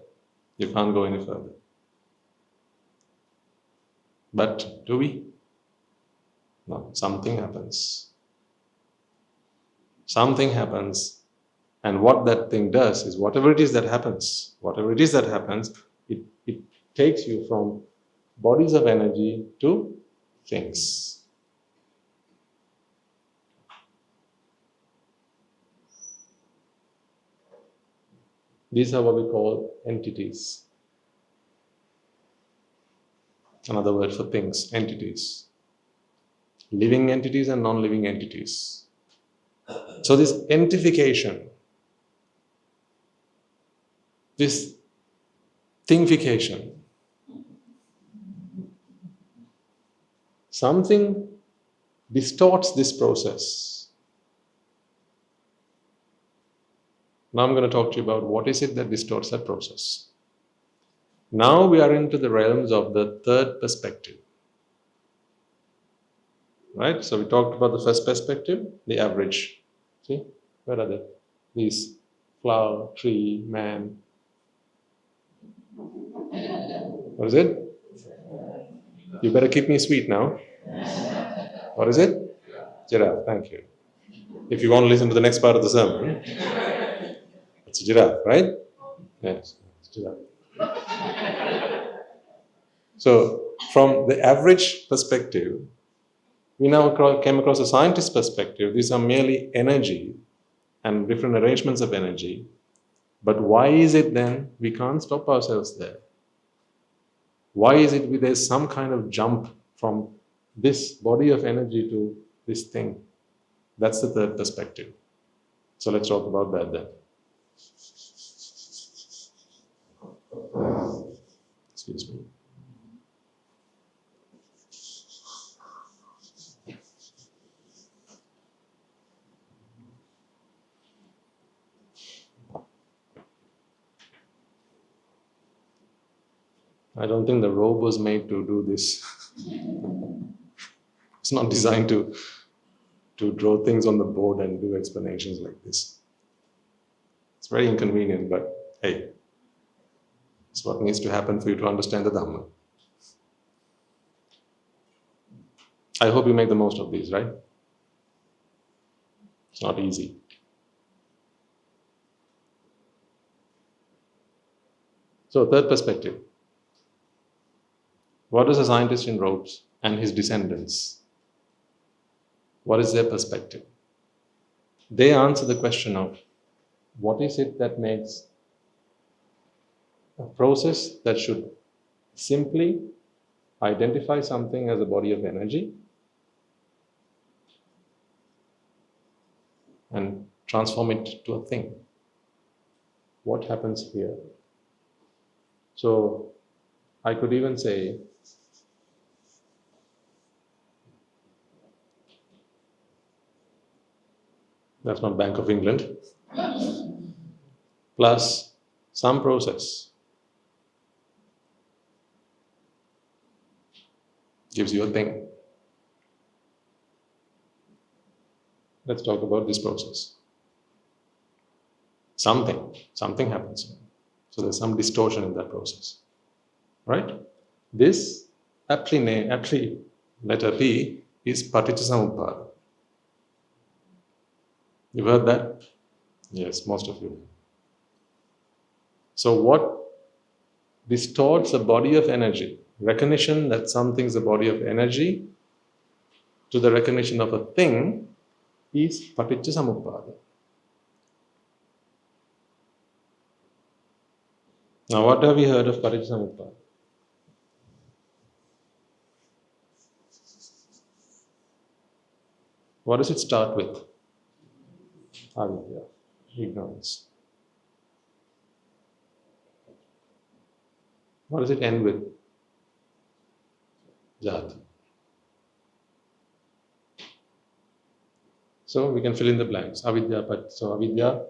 You can't go any further. But do we? No, something happens. Something happens, And what that thing does is whatever it is that happens, it takes you from bodies of energy to things. These are what we call entities. Another word for things, entities. Living entities and non-living entities. So this entification, this thingification, something distorts this process. Now I'm going to talk to you about what is it that distorts that process. Now we are into the realms of the third perspective. Right? So we talked about the first perspective, the average. See? Where are they? These flower, tree, man. What is it? You better keep me sweet now. What is it? Giraffe, thank you. If you want to listen to the next part of the sermon, it's a giraffe, right? Yes, it's a giraffe. So, from the average perspective, we now came across a scientist's perspective. These are merely energy and different arrangements of energy. But why is it then we can't stop ourselves there? Why is it there's some kind of jump from this body of energy to this thing? That's the third perspective. So let's talk about that then. Excuse me. I don't think the robe was made to do this. It's not designed to draw things on the board and do explanations like this. It's very inconvenient, but hey, it's what needs to happen for you to understand the Dhamma. I hope you make the most of these, right? It's not easy. So, third perspective. What is a scientist in robes and his descendants? What is their perspective? They answer the question of what is it that makes a process that should simply identify something as a body of energy and transform it to a thing. What happens here? So I could even say that's not Bank of England, plus some process gives you a thing. Let's talk about this process. Something happens. So there's some distortion in that process. Right? This aptly letter P is Paticcasamuppada. You've heard that? Yes, most of you. So what distorts a body of energy, recognition that something's a body of energy, to the recognition of a thing is Paticcasamuppada. Now what have we heard of Paticcasamuppada? What does it start with? Avidya, ignorance. What does it end with? Jati. So we can fill in the blanks. So avidya,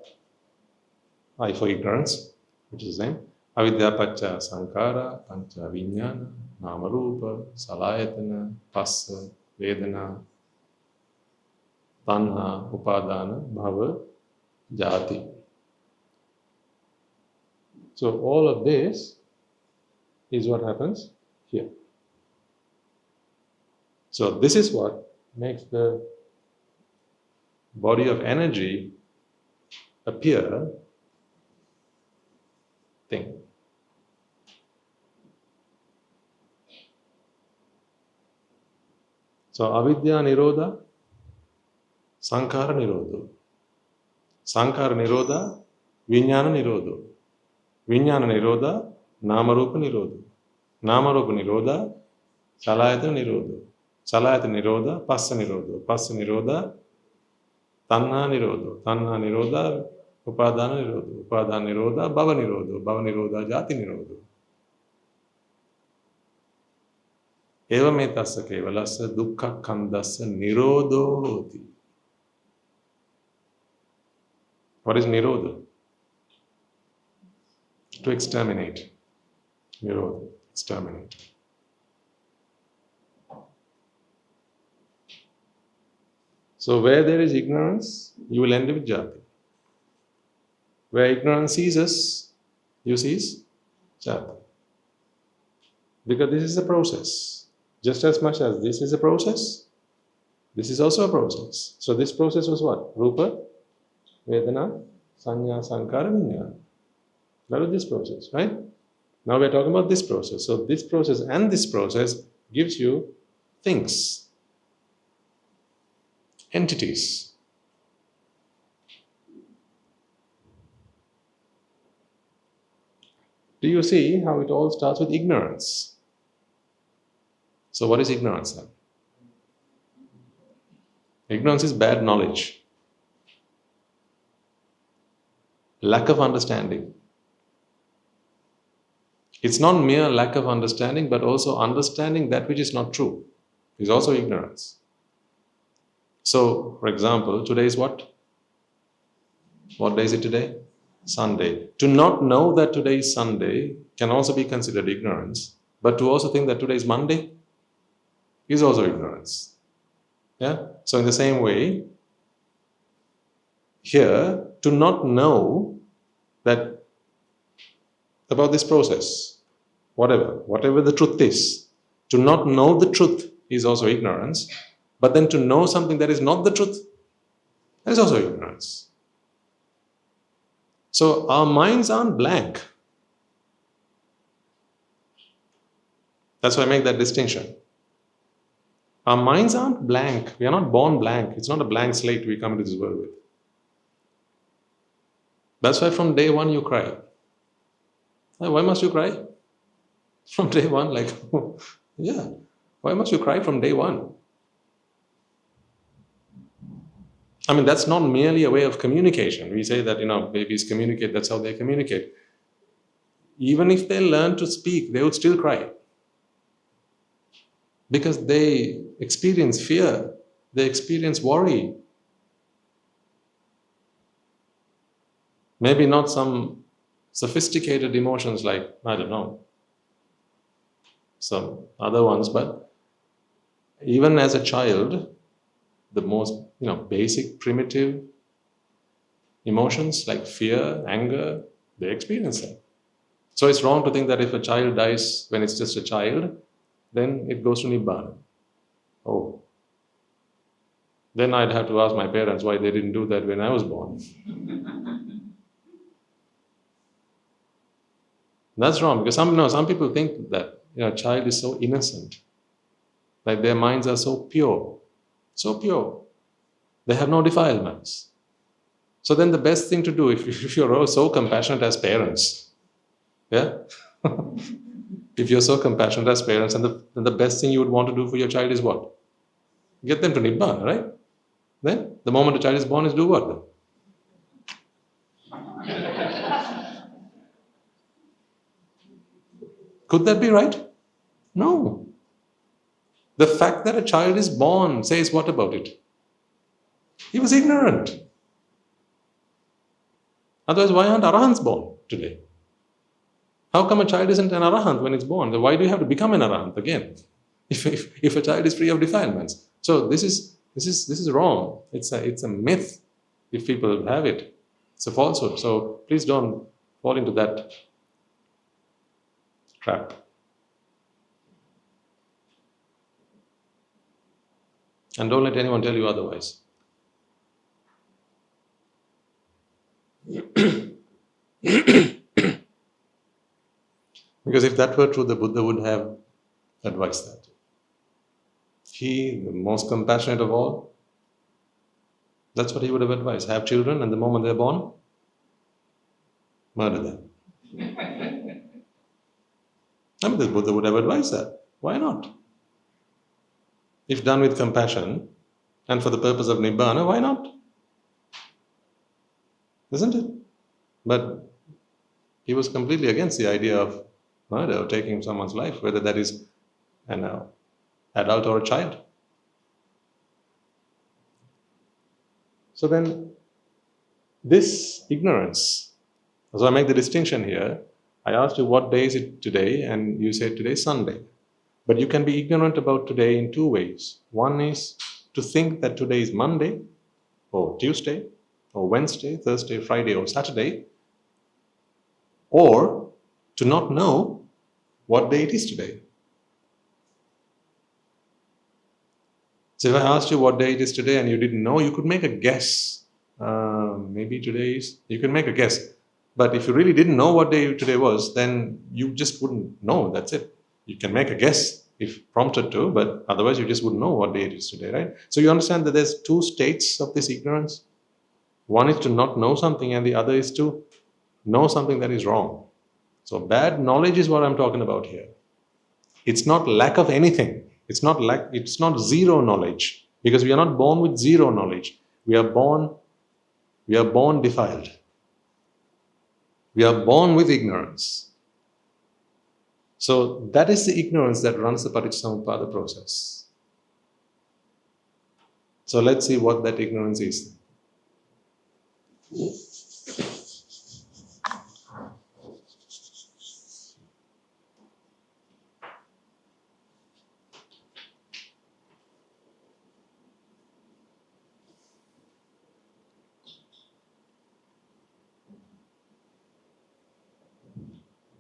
I for ignorance, which is the same. Avidya pacha sankara, pancha viññāna, nāma-rūpa, salayatana, passa, vedana, tanha, upadana, bhava, jati. So all of this is what happens here. So this is what makes the body of energy appear thing. So avidya nirodha, sankhara nirodha. Sankhara nirodha, vijnana nirodha. Vijnana nirodha, namarupa nirodha. Namarupa nirodha, salayatana nirodha. Salayatana nirodha, passa nirodha. Passa nirodha, tanha nirodha. Tanha nirodha, upadana nirodha. Upadana nirodha, bhava nirodha. Bhava nirodha, jati nirodha. Evametasya kevalasya dukkha khandasya nirodho hoti. What is nirodha? To exterminate. Nirodha, exterminate. So where there is ignorance, you will end with jati. Where ignorance ceases, you cease jati. Because this is a process. Just as much as this is a process, this is also a process. So this process was what? Rupa, Vedana, Sanya, Sankara, Vijnana. That was this process, right? Now we're talking about this process. So this process and this process gives you things, entities. Do you see how it all starts with ignorance? So what is ignorance then? Ignorance is bad knowledge, lack of understanding. It's not mere lack of understanding, but also understanding that which is not true is also ignorance. So, for example, today is what? What day is it today? Sunday. To not know that today is Sunday can also be considered ignorance, but to also think that today is Monday is also ignorance. Yeah? So in the same way, here, to not know that about this process, whatever the truth is, to not know the truth is also ignorance, but then to know something that is not the truth, that is also ignorance. So our minds aren't blank. That's why I make that distinction. Our minds aren't blank. We are not born blank. It's not a blank slate we come into this world with. That's why from day one you cry. Why must you cry? From day one, like, yeah. Why must you cry from day one? I mean, that's not merely a way of communication. We say that, babies communicate, that's how they communicate. Even if they learn to speak, they would still cry. Because they experience fear, they experience worry. Maybe not some sophisticated emotions like, I don't know, some other ones, but even as a child, the most basic primitive emotions like fear, anger, they experience them. So it's wrong to think that if a child dies when it's just a child, then it goes to Nibbāna. Oh. Then I'd have to ask my parents why they didn't do that when I was born. That's wrong, because some people think that a child is so innocent, like their minds are so pure. They have no defilements. So then the best thing to do, if you're so compassionate as parents, yeah? If you're so compassionate as parents, then the best thing you would want to do for your child is what? Get them to Nibbāna, right? Then, the moment a child is born is do what then? Could that be right? No. The fact that a child is born says what about it? He was ignorant. Otherwise, why aren't arahants born today? How come a child isn't an arahant when it's born? Then why do you have to become an arahant again? If a child is free of defilements. So this is wrong. It's a myth if people have it. It's a falsehood. So please don't fall into that trap. And don't let anyone tell you otherwise. Because if that were true, the Buddha would have advised that. He, the most compassionate of all, that's what he would have advised. Have children, and the moment they're born, murder them. I mean, the Buddha would have advised that. Why not? If done with compassion and for the purpose of Nibbāna, why not? Isn't it? But he was completely against the idea of murder or taking someone's life, whether that is an adult or a child. So then, this ignorance, so I make the distinction here. I asked you what day is it today, and you said today is Sunday. But you can be ignorant about today in two ways. One is to think that today is Monday, or Tuesday, or Wednesday, Thursday, Friday, or Saturday, or to not know what day it is today. So if I asked you what day it is today and you didn't know, you could make a guess. Maybe today is, you can make a guess. But if you really didn't know what day today was, then you just wouldn't know, that's it. You can make a guess if prompted to, but otherwise you just wouldn't know what day it is today, right? So you understand that there's two states of this ignorance. One is to not know something, and the other is to know something that is wrong. So bad knowledge is what I'm talking about here. It's not lack of anything. It's not zero knowledge, because we are not born with zero knowledge. We are born defiled. We are born with ignorance. So that is the ignorance that runs the Paticcasamuppada process. So let's see what that ignorance is.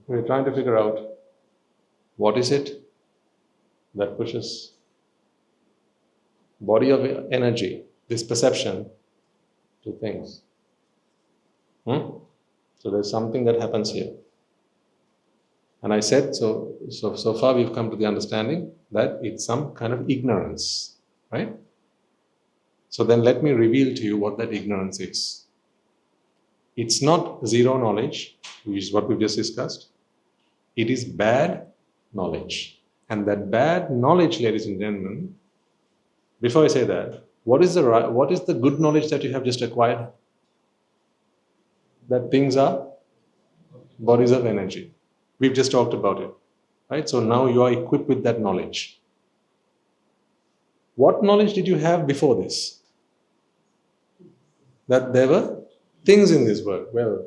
We're trying to figure out what is it that pushes body of energy, this perception, to things. So there's something that happens here. And I said, so far we've come to the understanding that it's some kind of ignorance, right? So then let me reveal to you what that ignorance is. It's not zero knowledge, which is what we've just discussed. It is bad knowledge. And that bad knowledge, ladies and gentlemen, before I say that, what is the good knowledge that you have just acquired? That things are bodies of energy. We've just talked about it, right? So now you are equipped with that knowledge. What knowledge did you have before this? That there were things in this world. Well,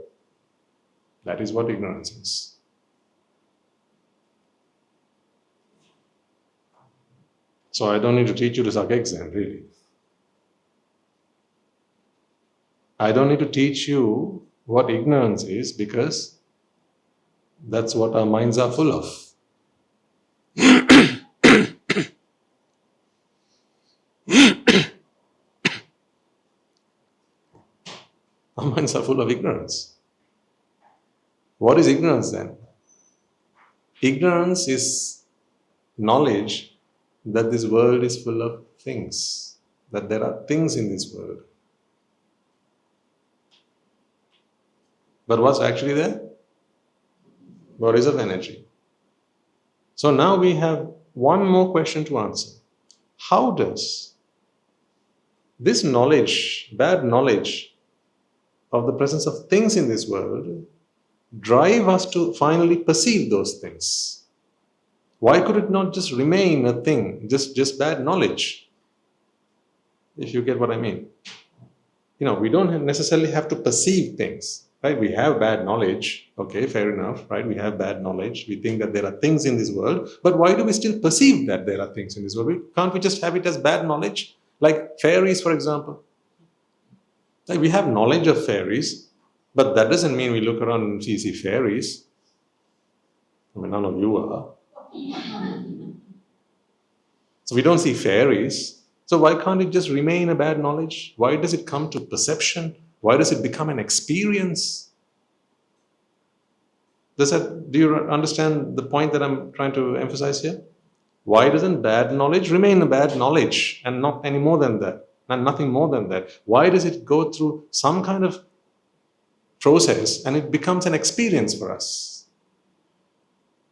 that is what ignorance is. So I don't need to teach you to suck eggs then, really. I don't need to teach you what ignorance is, because that's what our minds are full of. Our minds are full of ignorance. What is ignorance then? Ignorance is knowledge that this world is full of things, that there are things in this world. But what's actually there? Bodies of energy. So now we have one more question to answer. How does this knowledge, bad knowledge of the presence of things in this world, drive us to finally perceive those things? Why could it not just remain a thing, just bad knowledge? If you get what I mean. We don't necessarily have to perceive things, right? We have bad knowledge, okay, fair enough, right? We have bad knowledge. We think that there are things in this world, but why do we still perceive that there are things in this world? Can't we just have it as bad knowledge? Like fairies, for example. Like we have knowledge of fairies, but that doesn't mean we look around and see fairies. I mean, none of you are. So we don't see fairies. So why can't it just remain a bad knowledge? Why does it come to perception? Why does it become an experience? Do you understand the point that I'm trying to emphasize here? Why doesn't bad knowledge remain a bad knowledge and not any more than that, and nothing more than that? Why does it go through some kind of process and it becomes an experience for us?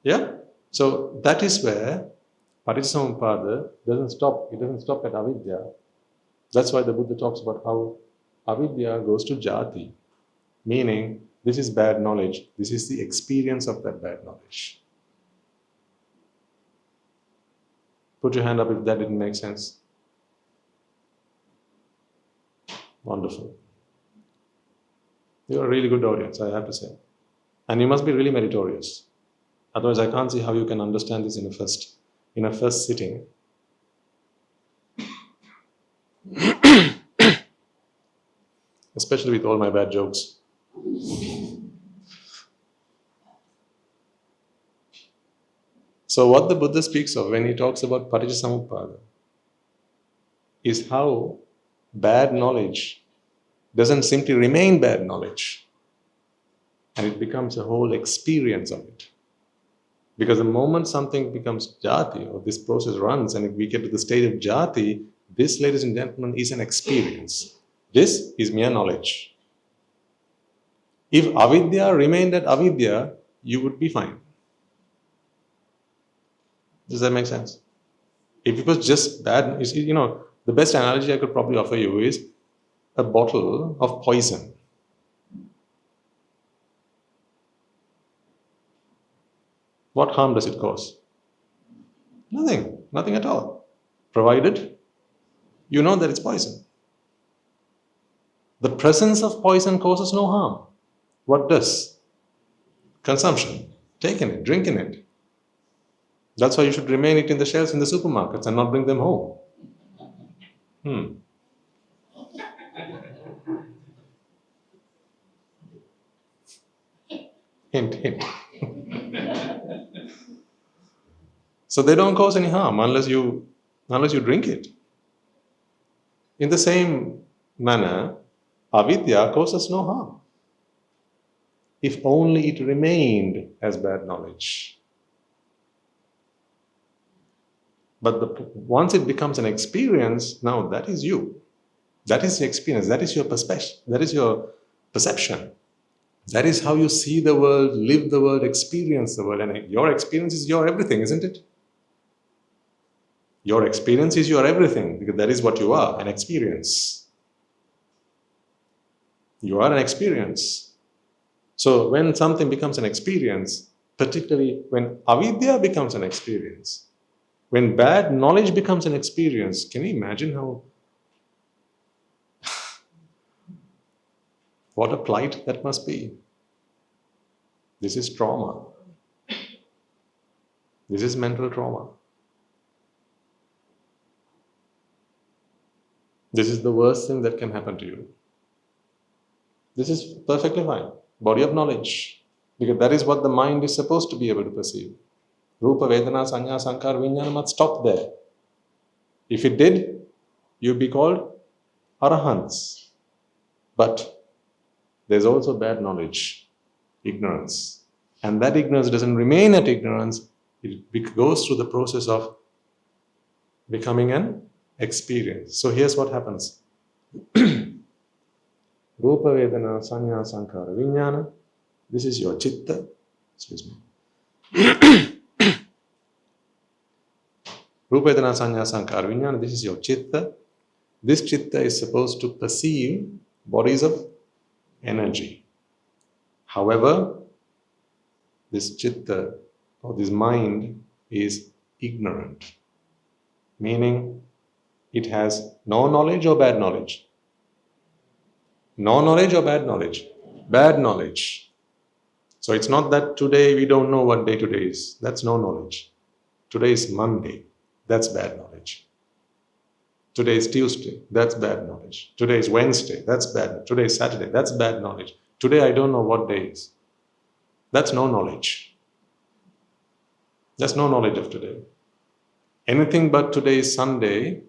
Yeah? So that is where Paticcasamuppada doesn't stop. It doesn't stop at avidya. That's why the Buddha talks about how avidya goes to jati, meaning this is bad knowledge. This is the experience of that bad knowledge. Put your hand up if that didn't make sense. Wonderful. You're a really good audience, I have to say. And you must be really meritorious. Otherwise, I can't see how you can understand this in a first sitting. Especially with all my bad jokes. So what the Buddha speaks of when he talks about Paticcasamuppada is how bad knowledge doesn't simply remain bad knowledge, and it becomes a whole experience of it. Because the moment something becomes jati, or this process runs and we get to the state of jati, this, ladies and gentlemen, is an experience. This is mere knowledge. If avidya remained at avidya, you would be fine. Does that make sense? If it was just bad, the best analogy I could probably offer you is a bottle of poison. What harm does it cause? Nothing at all. Provided you know that it's poison. The presence of poison causes no harm. What does? Consumption. Taking it, drinking it. That's why you should remain it in the shelves in the supermarkets and not bring them home. Hint, hint. So they don't cause any harm unless you drink it. In the same manner, avidya causes no harm, if only it remained as bad knowledge. But once it becomes an experience, now that is you. That is the experience. That is your perspective. That is your perception. That is how you see the world, live the world, experience the world. And your experience is your everything, isn't it? Your experience is your everything, because that is what you are, an experience. You are an experience. So when something becomes an experience, particularly when avidya becomes an experience, when bad knowledge becomes an experience, can you imagine how what a plight that must be? This is trauma. This is mental trauma. This is the worst thing that can happen to you. This is perfectly fine. Body of knowledge. Because that is what the mind is supposed to be able to perceive. Rupa, Vedana, Sanya, Sankara, Vijnana must stop there. If it did, you'd be called arahants. But there's also bad knowledge, ignorance. And that ignorance doesn't remain at ignorance, it goes through the process of becoming an experience. So here's what happens. Rupa, Vedana, Sanya, Sankara, Vijnana. This is your chitta. Excuse me. Rupa, Vedana, Sanya, Sankara, Vijnana. This is your chitta. This chitta is supposed to perceive bodies of energy. However, this chitta or this mind is ignorant, meaning it has no knowledge or bad knowledge. No knowledge or bad knowledge? Bad knowledge. So it's not that today we don't know what day today is. That's no knowledge. Today is Monday. That's bad knowledge. Today is Tuesday. That's bad knowledge. Today is Wednesday. That's bad. Today is Saturday. That's bad knowledge. Today I don't know what day is. That's no knowledge. That's no knowledge of today. Anything but today is Sunday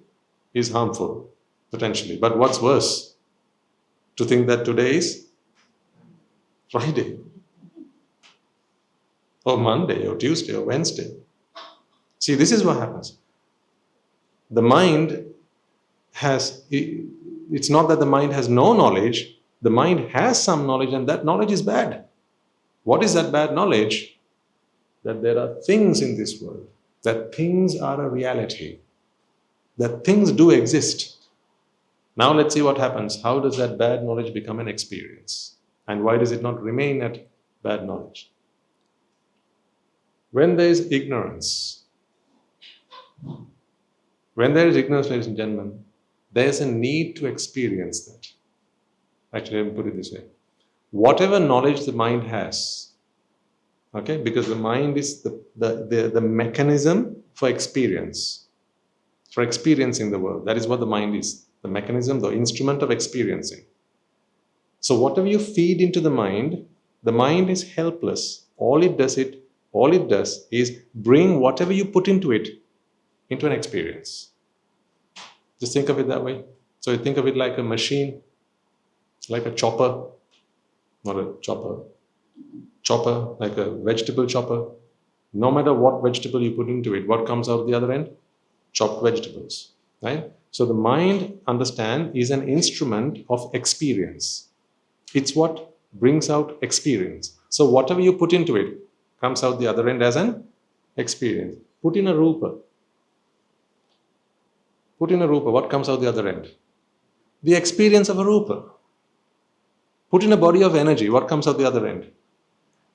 is harmful, potentially. But what's worse? To think that today is Friday. or Monday, or Tuesday, or Wednesday. See, this is what happens. The mind it's not that the mind has no knowledge, the mind has some knowledge, and that knowledge is bad. What is that bad knowledge? That there are things in this world, that things are a reality, that things do exist. Now let's see what happens. How does that bad knowledge become an experience? And why does it not remain at bad knowledge? When there is ignorance, ladies and gentlemen, there is a need to experience that. Actually, let me put it this way. Whatever knowledge the mind has, okay, because the mind is the mechanism for experience, for experiencing the world. That is what the mind is, the mechanism, the instrument of experiencing. So whatever you feed into the mind is helpless. All it does is bring whatever you put into it into an experience. Just think of it that way. So you think of it like a machine, like a chopper, not a chopper, like a vegetable chopper. No matter what vegetable you put into it, what comes out the other end? Chopped vegetables, right? So the mind, understand, is an instrument of experience. It's what brings out experience. So whatever you put into it comes out the other end as an experience. Put in a rupa, what comes out the other end? The experience of a rupa. Put in a body of energy, what comes out the other end?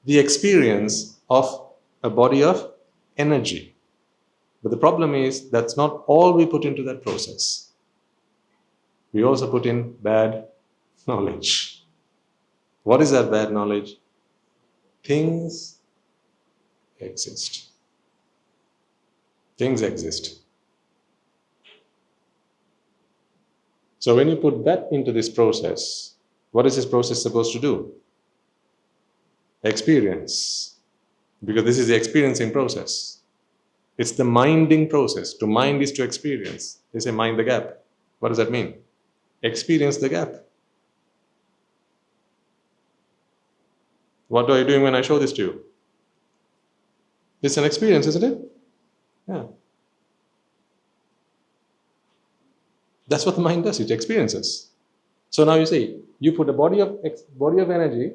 The experience of a body of energy. But the problem is, that's not all we put into that process. We also put in bad knowledge. What is that bad knowledge? Things exist. Things exist. So when you put that into this process, what is this process supposed to do? Experience. Because this is the experiencing process. It's the minding process. To mind is to experience. They say mind the gap. What does that mean? Experience the gap. What are you doing when I show this to you? It's an experience, isn't it? Yeah. That's what the mind does, it experiences. So now you see, you put a body of energy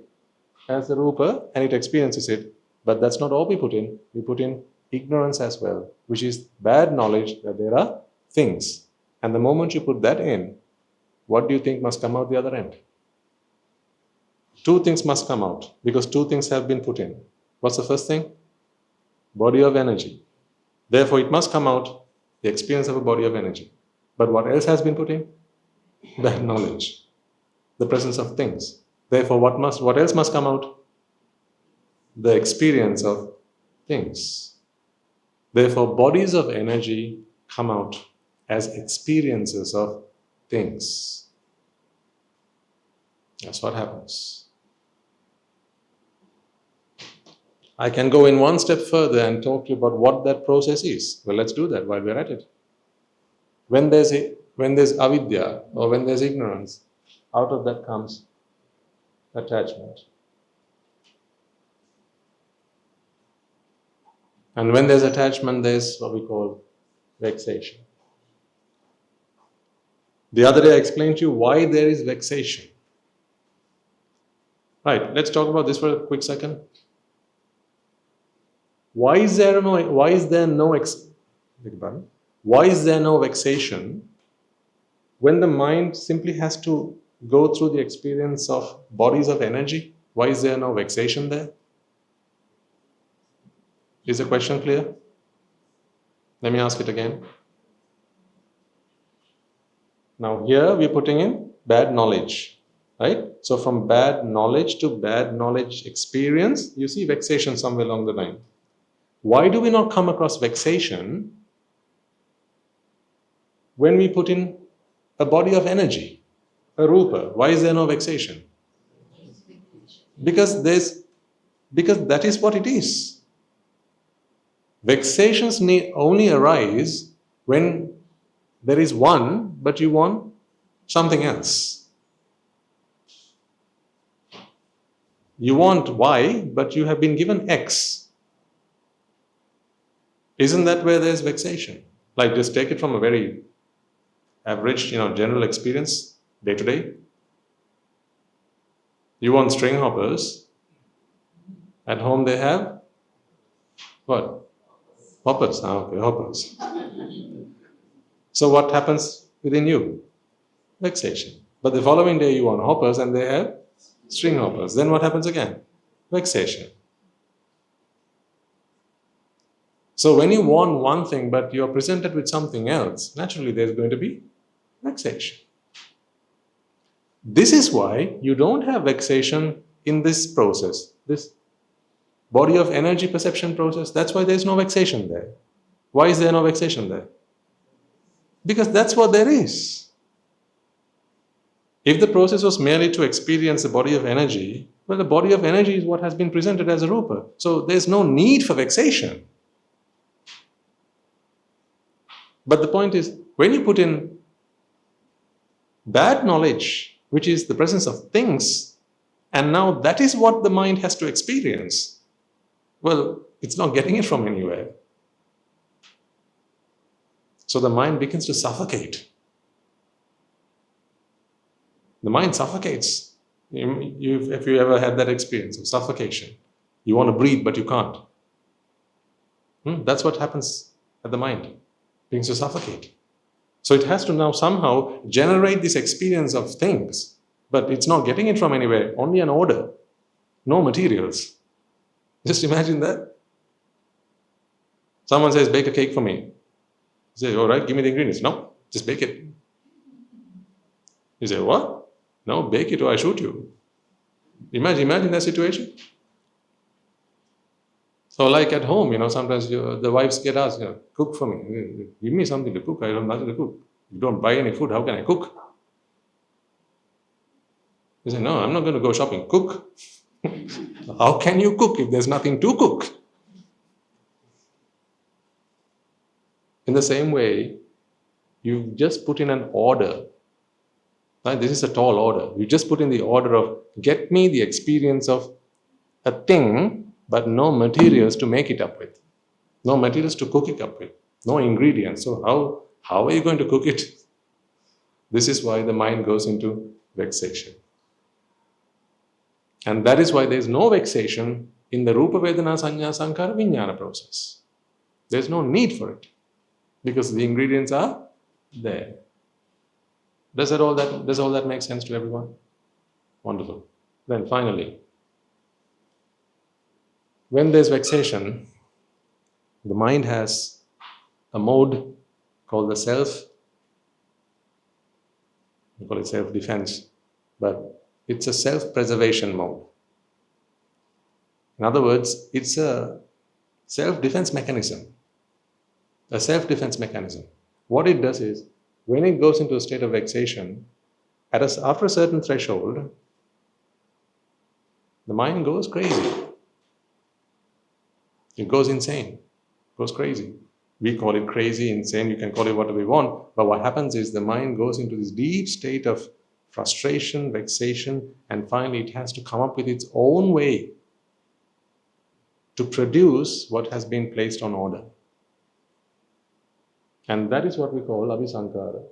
as the rupa and it experiences it, but that's not all we put in. We put in ignorance as well, which is bad knowledge that there are things. And the moment you put that in, what do you think must come out the other end? Two things must come out, because two things have been put in. What's the first thing? Body of energy. Therefore, it must come out the experience of a body of energy. But what else has been put in? Bad knowledge. The presence of things. Therefore, what else must come out? The experience of things. Therefore, bodies of energy come out as experiences of things. That's what happens. I can go in one step further and talk to you about what that process is. Well, let's do that while we're at it. When there's avidya, or when there's ignorance, out of that comes attachment. And when there's attachment, there's what we call vexation. The other day I explained to you why there is vexation. Right, let's talk about this for a quick second. Why is there no vexation when the mind simply has to go through the experience of bodies of energy? Why is there no vexation there? Is the question clear? Let me ask it again. Now here we're putting in bad knowledge, right? So from bad knowledge to bad knowledge experience, you see vexation somewhere along the line. Why do we not come across vexation when we put in a body of energy, a rupa? Why is there no vexation? Because that is what it is. Vexations only arise when there is one, but you want something else. You want Y, but you have been given X. Isn't that where there's vexation? Like, just take it from a very average, general experience, day to day. You want string hoppers. At home they have what? Hoppers. Okay, hoppers. So what happens within you? Vexation. But the following day you want hoppers and they have string hoppers. Then what happens again? Vexation. So when you want one thing but you are presented with something else, naturally there's going to be vexation. This is why you don't have vexation in this process, this body of energy perception process. That's why there's no vexation there. Why is there no vexation there? Because that's what there is. If the process was merely to experience the body of energy, well, the body of energy is what has been presented as a rupa. So there's no need for vexation. But the point is, when you put in bad knowledge, which is the presence of things, and now that is what the mind has to experience, well, it's not getting it from anywhere. So the mind begins to suffocate. The mind suffocates. If you ever had that experience of suffocation, you want to breathe but you can't. That's what happens at the mind. It begins to suffocate. So it has to now somehow generate this experience of things, but it's not getting it from anywhere, only an order, no materials. Just imagine that. Someone says, bake a cake for me. You say, all right, give me the ingredients. No, just bake it. You say, what? No, bake it or I shoot you. Imagine that situation. So like at home, sometimes the wives get asked, cook for me. Give me something to cook. I don't have nothing to cook. You don't buy any food. How can I cook? You say, no, I'm not going to go shopping. Cook. How can you cook if there's nothing to cook? In the same way, you just put in an order. Right? This is a tall order. You just put in the order of, get me the experience of a thing, but no materials to make it up with. No materials to cook it up with. No ingredients. So how are you going to cook it? This is why the mind goes into vexation. And that is why there is no vexation in the Rupa Vedana Sanya Sankara Vijnana process. There is no need for it. Because the ingredients are there. Does all that make sense to everyone? Wonderful. Then finally, when there's vexation, the mind has a mode called the self. We call it self-defense, but it's a self-preservation mode. In other words, it's a self-defense mechanism. A self-defense mechanism. What it does is, when it goes into a state of vexation, after a certain threshold, the mind goes crazy. It goes insane, goes crazy. We call it crazy, insane, you can call it whatever you want, but what happens is the mind goes into this deep state of frustration, vexation, and finally it has to come up with its own way to produce what has been placed on order. And that is what we call abhisankara.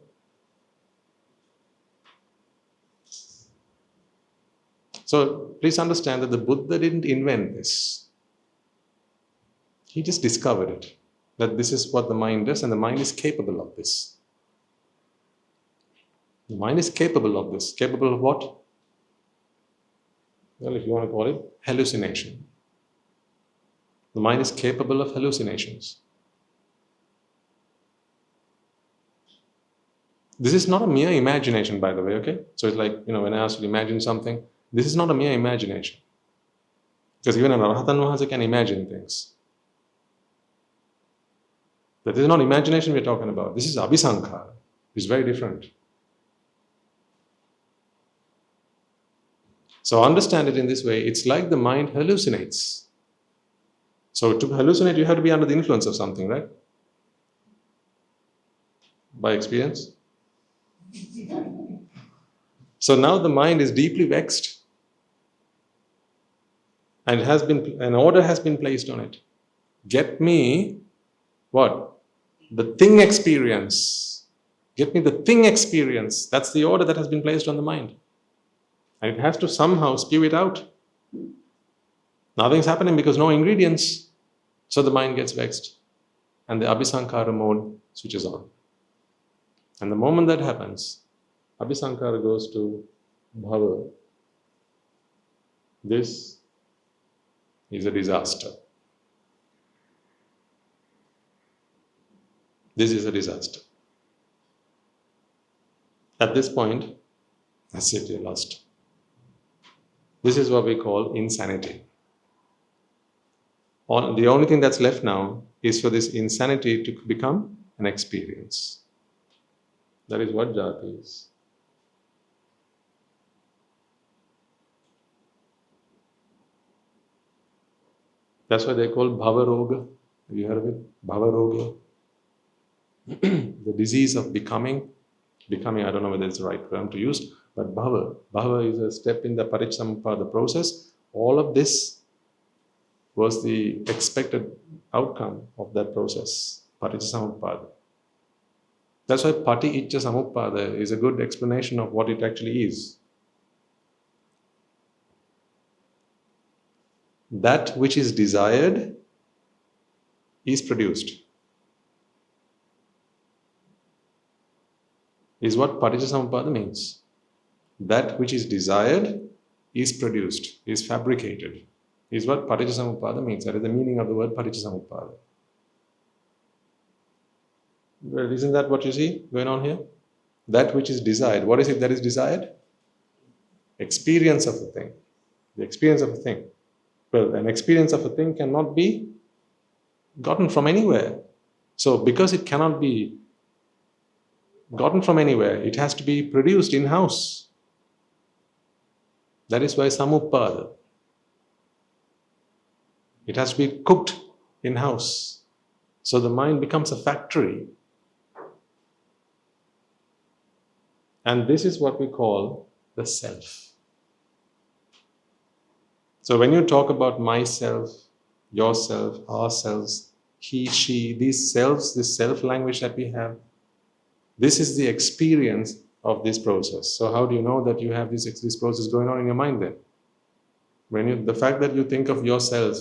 So please understand that the Buddha didn't invent this. He just discovered it, that this is what the mind does and the mind is capable of this. The mind is capable of this. Capable of what? Well, if you want to call it, hallucination. The mind is capable of hallucinations. This is not a mere imagination, by the way, okay? So it's like, when I ask you to imagine something, this is not a mere imagination. Because even an Arahatan Mahasa can imagine things. But this is not imagination we're talking about. This is abhisankara. It's very different. So understand it in this way. It's like the mind hallucinates. So to hallucinate, you have to be under the influence of something, right? By experience. So now the mind is deeply vexed. And an order has been placed on it. Get me What? The thing experience. Get me the thing experience. That's the order that has been placed on the mind. And it has to somehow spew it out. Nothing's happening because no ingredients. So the mind gets vexed. And the abhisankara mode switches on. And the moment that happens, abhisankara goes to bhava. This is a disaster. This is a disaster. At this point, that's it, you're lost. This is what we call insanity. The only thing that's left now is for this insanity to become an experience. That is what jati is. That's why they call bhava roga. Have you heard of it? Bhava roga. The disease of becoming, I don't know whether it's the right term to use, but bhava is a step in the paticcasamuppada process. All of this was the expected outcome of that process, paticcasamuppada. That's why paticca samuppada is a good explanation of what it actually is. That which is desired is produced. Is what paticcasamuppada means. That which is desired is produced, is fabricated, is what paticcasamuppada means. That is the meaning of the word paticcasamuppada. Well, isn't that what you see going on here? That which is desired. What is it that is desired? Experience of a thing. The experience of a thing. Well, an experience of a thing cannot be gotten from anywhere. So because it cannot be gotten from anywhere, it has to be produced in-house. That is why samuppada. It has to be cooked in-house. So the mind becomes a factory. And this is what we call the self. So when you talk about myself, yourself, ourselves, he, she, these selves, this self language that we have, this is the experience of this process. So how do you know that you have this process going on in your mind then? The fact that you think of yourself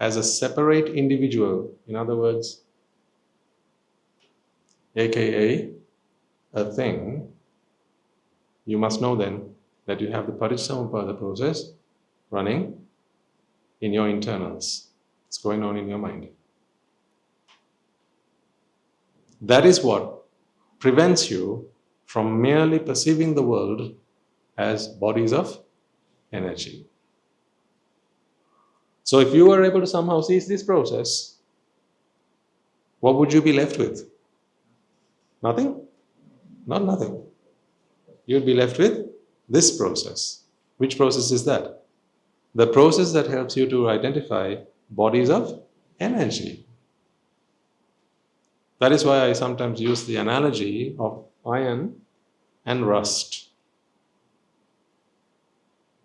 as a separate individual, in other words, aka a thing, you must know then that you have the paticcasamuppada process running in your internals. It's going on in your mind. That is what prevents you from merely perceiving the world as bodies of energy. So if you were able to somehow seize this process, what would you be left with? Nothing? Not nothing. You'd be left with this process. Which process is that? The process that helps you to identify bodies of energy. That is why I sometimes use the analogy of iron and rust.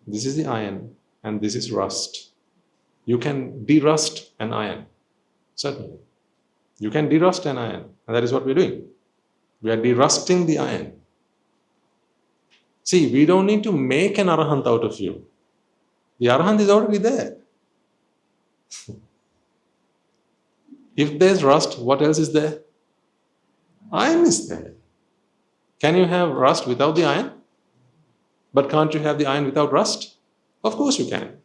This is the iron and this is rust. You can derust an iron, certainly. You can derust an iron, and that is what we're doing. We are derusting the iron. See, we don't need to make an arahant out of you. The arahant is already there. If there's rust, what else is there? Iron is there. Can you have rust without the iron? But can't you have the iron without rust? Of course you can.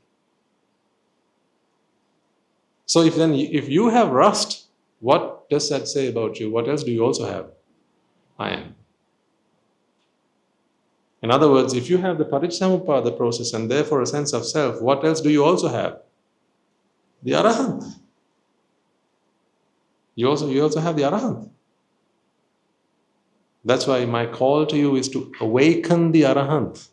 So if you have rust, what does that say about you? What else do you also have? Iron. In other words, if you have the paticcasamuppada process and therefore a sense of self, what else do you also have? The arahant. You also have the arahant. That's why my call to you is to awaken the arahant.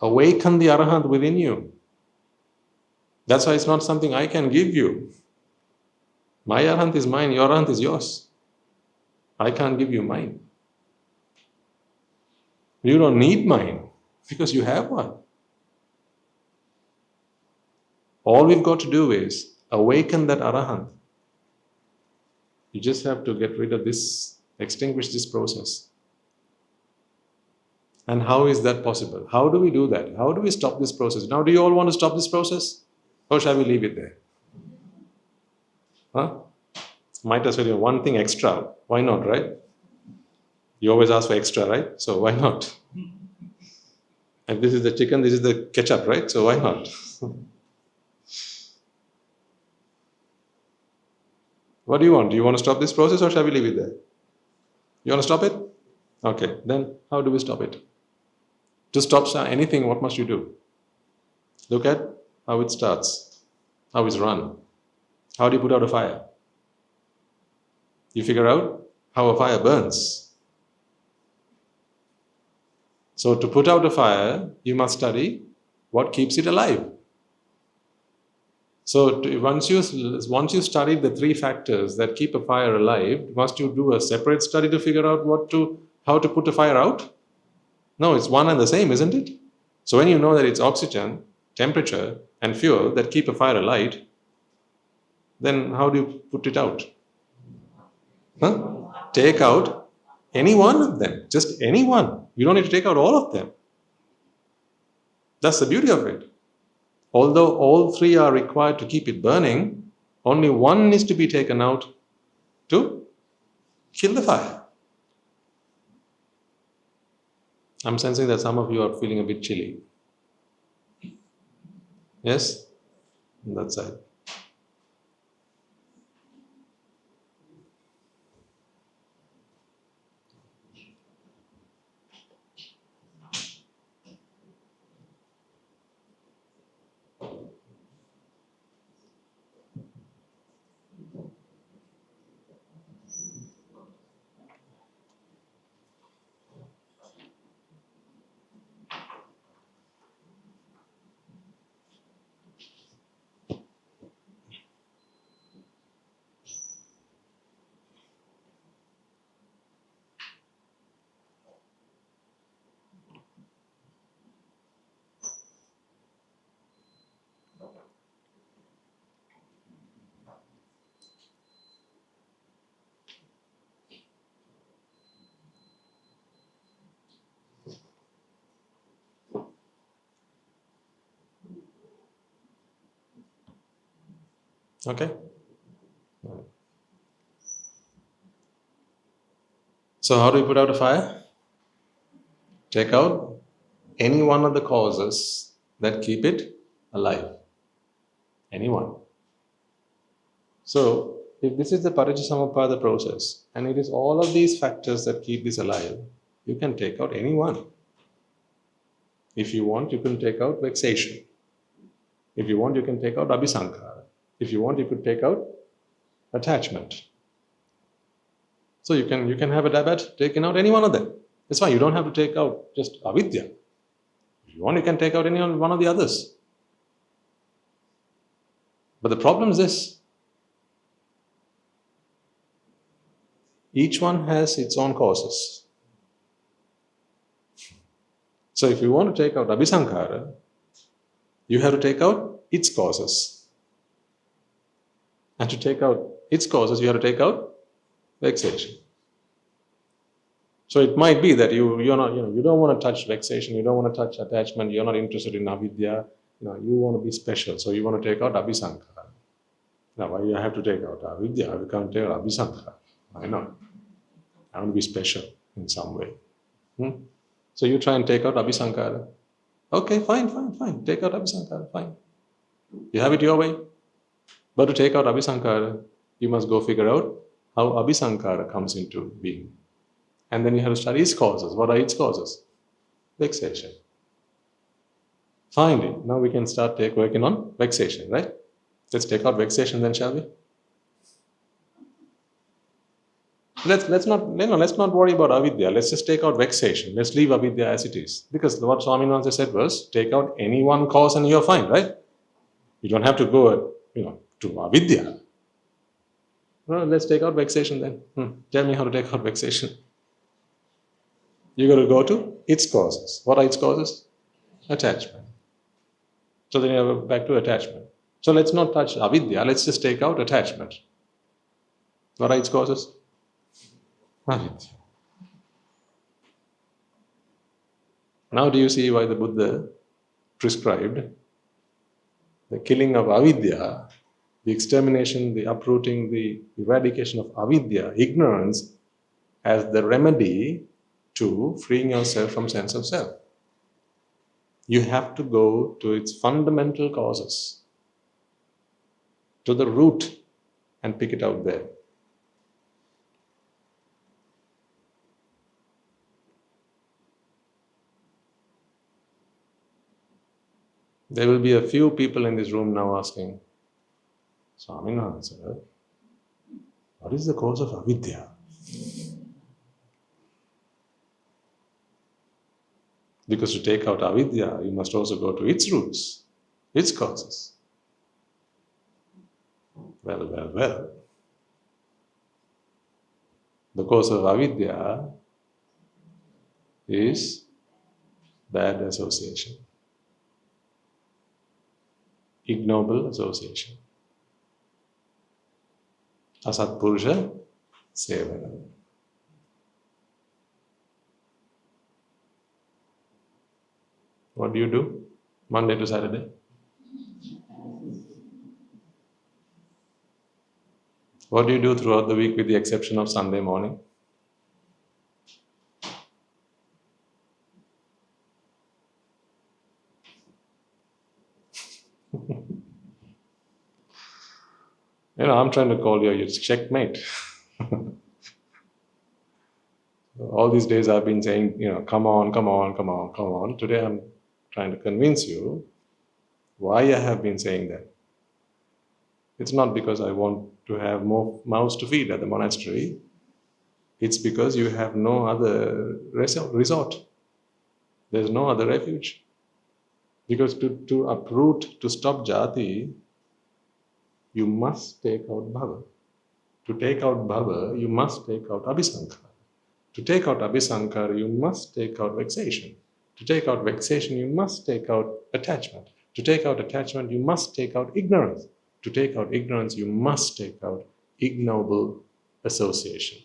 Awaken the arahant within you. That's why it's not something I can give you. My arahant is mine, your arahant is yours. I can't give you mine. You don't need mine because you have one. All we've got to do is awaken that arahant. You just have to get rid of this, extinguish this process. And how is that possible? How do we do that? How do we stop this process? Now, do you all want to stop this process? Or shall we leave it there? Huh? Might as well do one thing extra. Why not, right? You always ask for extra, right? So why not? And this is the chicken, this is the ketchup, right? So why not? What do you want? Do you want to stop this process or shall we leave it there? You want to stop it? Okay, then how do we stop it? To stop anything, what must you do? Look at how it starts, how it's run. How do you put out a fire? You figure out how a fire burns. So to put out a fire, you must study what keeps it alive. So once you studied the three factors that keep a fire alive, must you do a separate study to figure out how to put a fire out? No, it's one and the same, isn't it? So when you know that it's oxygen, temperature, and fuel that keep a fire alight, then how do you put it out? Huh? Take out any one of them, just any one. You don't need to take out all of them. That's the beauty of it. Although all three are required to keep it burning, only one needs to be taken out to kill the fire. I'm sensing that some of you are feeling a bit chilly. Yes? On that side. Okay? So how do we put out a fire? Take out any one of the causes that keep it alive. Any one. So, if this is the Paticcasamuppada process, and it is all of these factors that keep this alive, you can take out any one. If you want, you can take out vexation. If you want, you can take out abhisankara. If you want, you could take out attachment. So you can have a dab at taking out any one of them. It's fine. You don't have to take out just avidya. If you want, you can take out any one of the others. But the problem is this. Each one has its own causes. So if you want to take out abhisankara, you have to take out its causes. And to take out its causes, you have to take out vexation. So it might be that you don't want to touch vexation, you don't want to touch attachment, you're not interested in avidya, you want to be special, so you want to take out abhisankara. Now, why you have to take out avidya? You can't take out abhisankara. Why not? I want to be special in some way. So you try and take out abhisankara. Okay, fine. Take out abhisankara, fine. You have it your way. But to take out abhisankara, you must go figure out how abhisankara comes into being. And then you have to study its causes. What are its causes? Vexation. Find it. Now we can start working on vexation, right? Let's take out vexation then, shall we? Let's not worry about avidya. Let's just take out vexation. Let's leave avidya as it is. Because what Swaminatha said was, take out any one cause and you're fine, right? You don't have to go, to avidya. Well, let's take out vexation then. Tell me how to take out vexation. You got to go to its causes. What are its causes? Attachment. So then you have back to attachment. So let's not touch avidya. Let's just take out attachment. What are its causes? Avidya. Now do you see why the Buddha prescribed the killing of avidya, the extermination, the uprooting, the eradication of avidya, ignorance, as the remedy to freeing yourself from sense of self? You have to go to its fundamental causes, to the root, and pick it out there. There will be a few people in this room now asking, Swaminathan sir, what is the cause of avidya? Because to take out avidya, you must also go to its roots, its causes. Well. The cause of avidya is bad association, ignoble association, asatpurusha sevana. What do you do Monday to Saturday? What do you do throughout the week with the exception of Sunday morning? I'm trying to call you checkmate. All these days I've been saying, come on. Today I'm trying to convince you why I have been saying that. It's not because I want to have more mouths to feed at the monastery. It's because you have no other resort. There's no other refuge. Because to uproot, to stop jati, you must take out bhava. To take out bhava, you must take out abhisankara. To take out abhisankara, you must take out vexation. To take out vexation, you must take out attachment. To take out attachment, you must take out ignorance. To take out ignorance, you must take out ignoble association.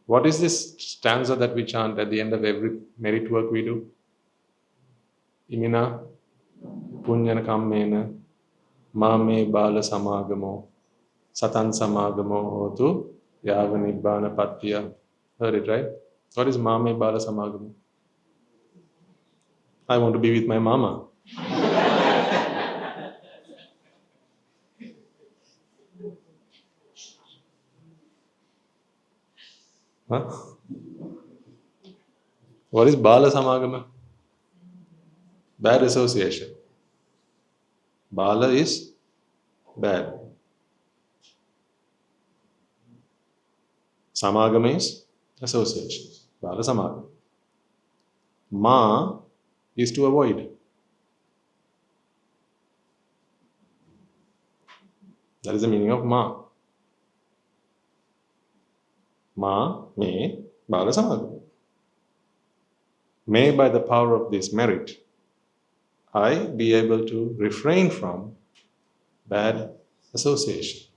What is this stanza that we chant at the end of every merit work we do? Imina punyana kammena mame bala samagamo satan samagamo hotu yava Nibbāna pattiya. Heard it, right? What is mame bala samagamo? I want to be with my mama. Huh? What is bala samagama? Bad association. Bala is bad. Samagama is association. Bala samagama. Ma is to avoid. That is the meaning of ma. Ma, me, bala samagama. May by the power of this merit, I be able to refrain from bad association.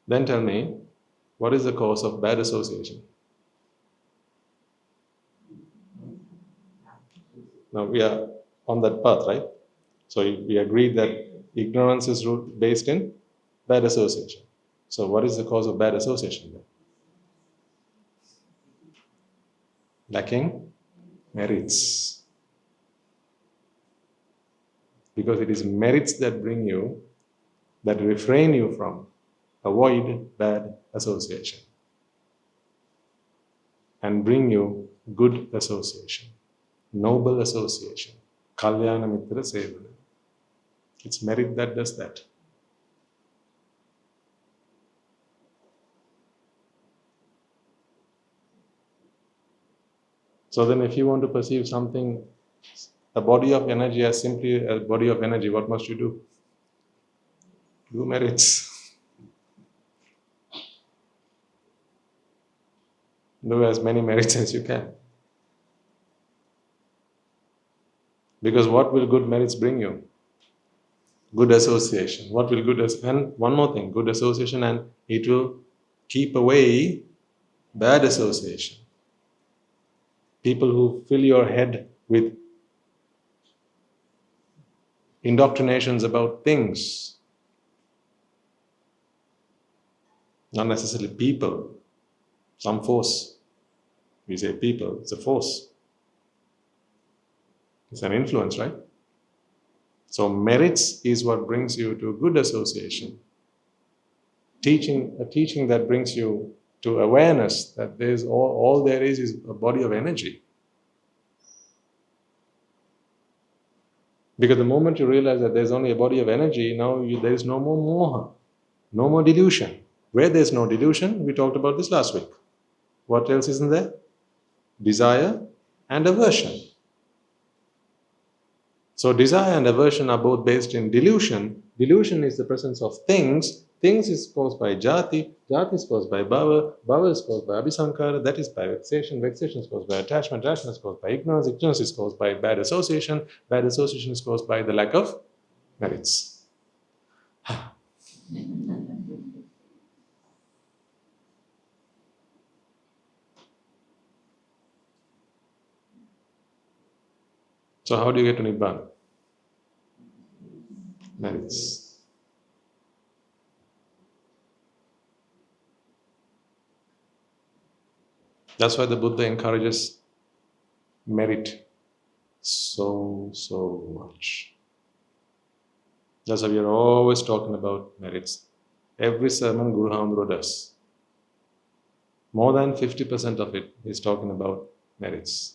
Then tell me, what is the cause of bad association? Now we are on that path, right? So we agreed that ignorance is based in bad association. So what is the cause of bad association then? Lacking merits. Because it is merits that bring you, that refrain you from avoid bad association and bring you good association, noble association, kalyana mitra sevana. It's merit that does that. So then if you want to perceive something, a body of energy as simply a body of energy, what must you do? Do merits. Do as many merits as you can. Because what will good merits bring you? Good association. What will and one more thing, good association, and it will keep away bad association. People who fill your head with indoctrinations about things, not necessarily people, some force. We say people, it's a force. It's an influence, right? So merits is what brings you to good association. A teaching that brings you to awareness that there's all there is a body of energy. Because the moment you realize that there's only a body of energy, now there is no more moha, no more delusion. Where there's no delusion, we talked about this last week. What else isn't there? Desire and aversion. So desire and aversion are both based in delusion. Delusion is the presence of things. Things is caused by jati. Jati is caused by bhava. Bhava is caused by abhisankara. That is by vexation. Vexation is caused by attachment. Attachment is caused by ignorance. Ignorance is caused by bad association. Bad association is caused by the lack of merits. So how do you get to Nibbāna? Merits. That's why the Buddha encourages merit so much. That's why we are always talking about merits. Every sermon Guru Hamdro does. More than 50% of it is talking about merits.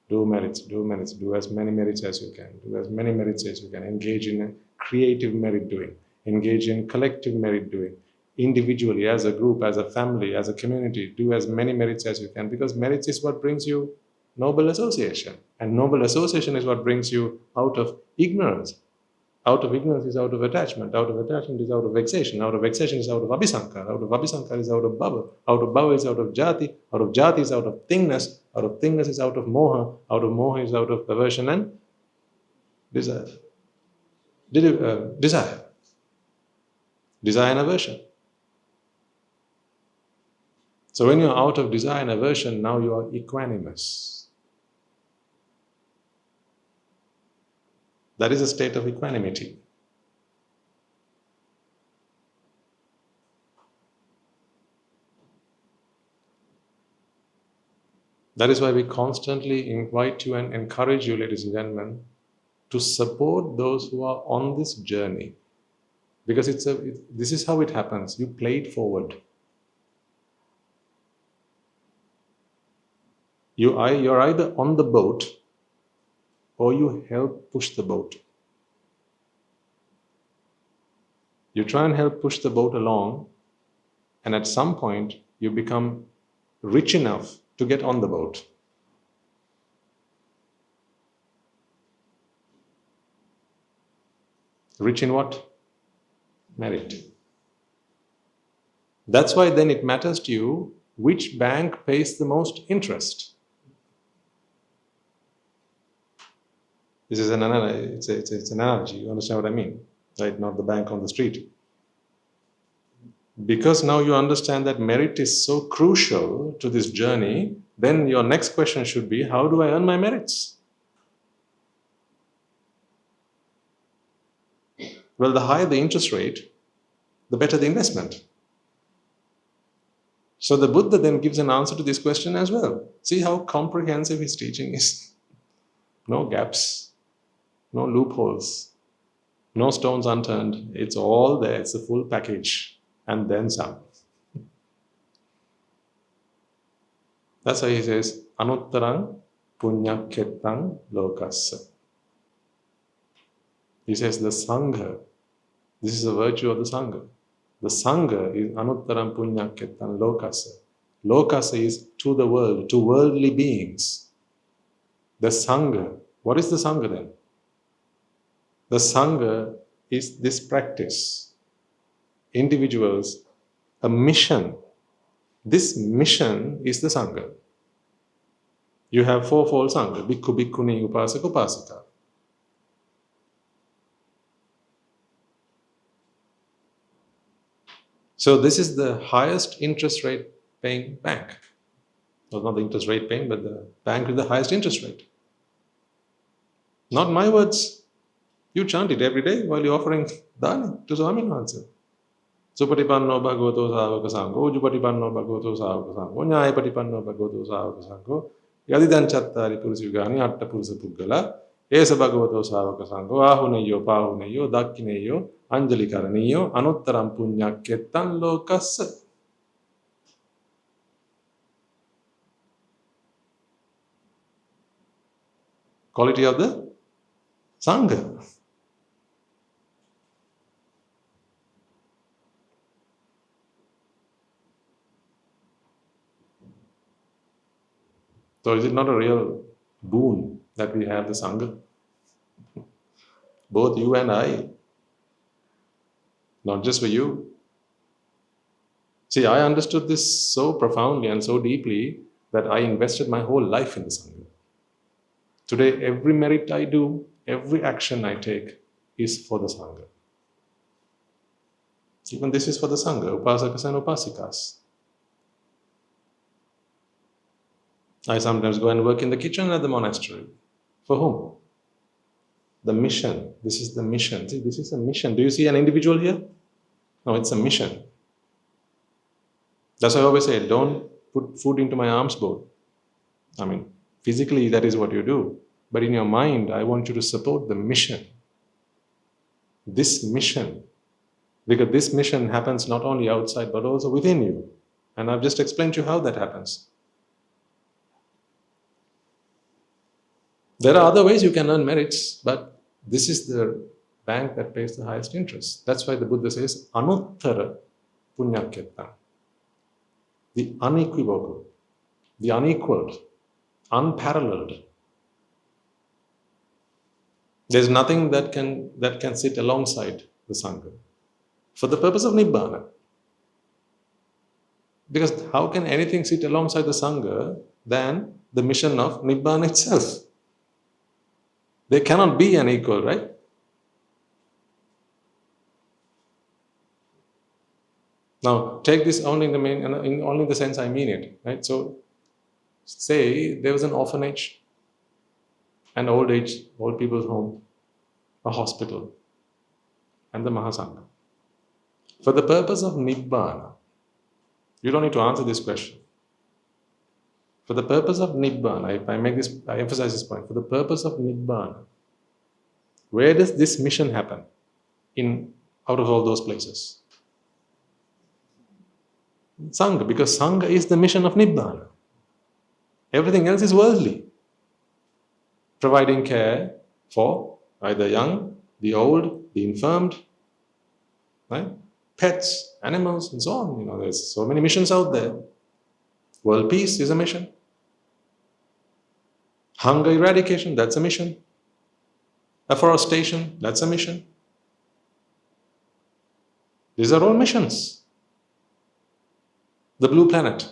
Do merits, do as many merits as you can, do as many merits as you can. Engage in a creative merit doing, engage in collective merit doing. Individually, as a group, as a family, as a community, do as many merits as you can, because merits is what brings you noble association. And noble association is what brings you out of ignorance. Out of ignorance is out of attachment. Out of attachment is out of vexation. Out of vexation is out of abhisankara. Out of abhisankara is out of bhava. Out of bhava is out of jati. Out of jati is out of thingness. Out of thingness is out of moha. Out of moha is out of aversion and desire. Desire. Desire and aversion. So when you're out of desire and aversion, now you are equanimous. That is a state of equanimity. That is why we constantly invite you and encourage you, ladies and gentlemen, to support those who are on this journey. Because this is how it happens. You play it forward. You're either on the boat or you help push the boat. You try and help push the boat along, and at some point you become rich enough to get on the boat. Rich in what? Merit. That's why then it matters to you which bank pays the most interest. This is an analogy. It's an analogy. You understand what I mean? Right? Not the bank on the street. Because now you understand that merit is so crucial to this journey, then your next question should be, how do I earn my merits? Well, the higher the interest rate, the better the investment. So the Buddha then gives an answer to this question as well. See how comprehensive his teaching is. No gaps. No loopholes, no stones unturned. It's all there. It's a full package. And then some. That's why he says, Anuttarang punyaketang lokassa. He says the Sangha, this is a virtue of the Sangha. The Sangha is Anuttarang punyaketang lokassa. Lokassa is to the world, to worldly beings. The Sangha, what is the Sangha then? The Sangha is this practice. Individuals, a mission This mission is the Sangha. You have fourfold Sangha, Bhikkhu, Bhikkhuni, Upasaka, Upasika. So this is the highest interest rate paying bank. Well, not the interest rate paying, but the bank with the highest interest rate. Not my words. You chant it every day while you're offering dana to Swamin Wahanse. Supatipanno bhagavato sāvaka sangho, Ujupatipanno bhagavato sāvaka sangho, Nyāyapatipanno bhagavato sāvaka sangho, Yadidan chattari purusyugani atta purusa puggala, Esa bhagavato sāvaka sangho, Āhuneyo, Pāhuneyo, Dakkineyo, Anjali karaniyo, Anuttaram punyakketan lokassa. Quality of the Sangha. So is it not a real boon that we have the Sangha? Both you and I. Not just for you. See, I understood this so profoundly and so deeply that I invested my whole life in the Sangha. Today, every merit I do, every action I take is for the Sangha. Even this is for the Sangha, Upasakas and Upasikas. I sometimes go and work in the kitchen at the monastery. For whom? The mission. This is the mission. See, this is a mission. Do you see an individual here? No, it's a mission. That's why I always say, don't put food into my alms bowl. I mean, physically that is what you do. But in your mind, I want you to support the mission. This mission. Because this mission happens not only outside, but also within you. And I've just explained to you how that happens. There are other ways you can earn merits, but this is the bank that pays the highest interest. That's why the Buddha says, Anuttara Punyakketta. The unequivocal, the unequaled, unparalleled. There's nothing that can sit alongside the Sangha for the purpose of Nibbāna. Because how can anything sit alongside the Sangha than the mission of Nibbāna itself? They cannot be unequal, right? Now, take this only only in the sense I mean it, right? So, say there was an orphanage, an old people's home, a hospital, and the Mahasangha. For the purpose of Nibbāna, you don't need to answer this question. For the purpose of Nibbāna, I emphasize this point, for the purpose of Nibbāna, where does this mission happen out of all those places? Sangha, because Sangha is the mission of Nibbāna. Everything else is worldly. Providing care for either young, the old, the infirmed, right? Pets, animals, and so on. There's so many missions out there. World peace is a mission. Hunger eradication, that's a mission. Afforestation, that's a mission. These are all missions. The blue planet,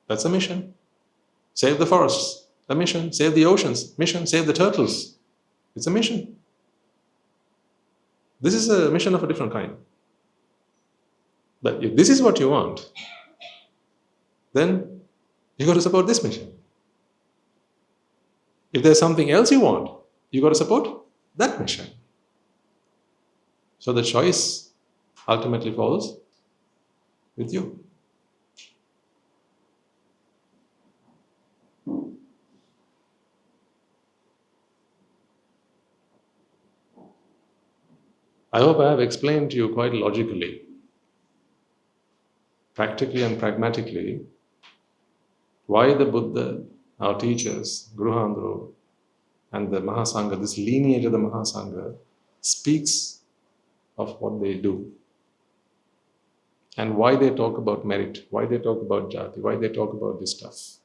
that's a mission. Save the forests, a mission. Save the oceans, mission. Save the turtles, it's a mission. This is a mission of a different kind. But if this is what you want, then you got to support this mission. If there's something else you want, you got to support that mission. So the choice ultimately falls with you. I hope I have explained to you quite logically, practically and pragmatically, why the Buddha, our teachers, Guru Handro, and the Mahasangha, this lineage of the Mahasangha, speaks of what they do. And why they talk about merit, why they talk about jati, why they talk about this stuff.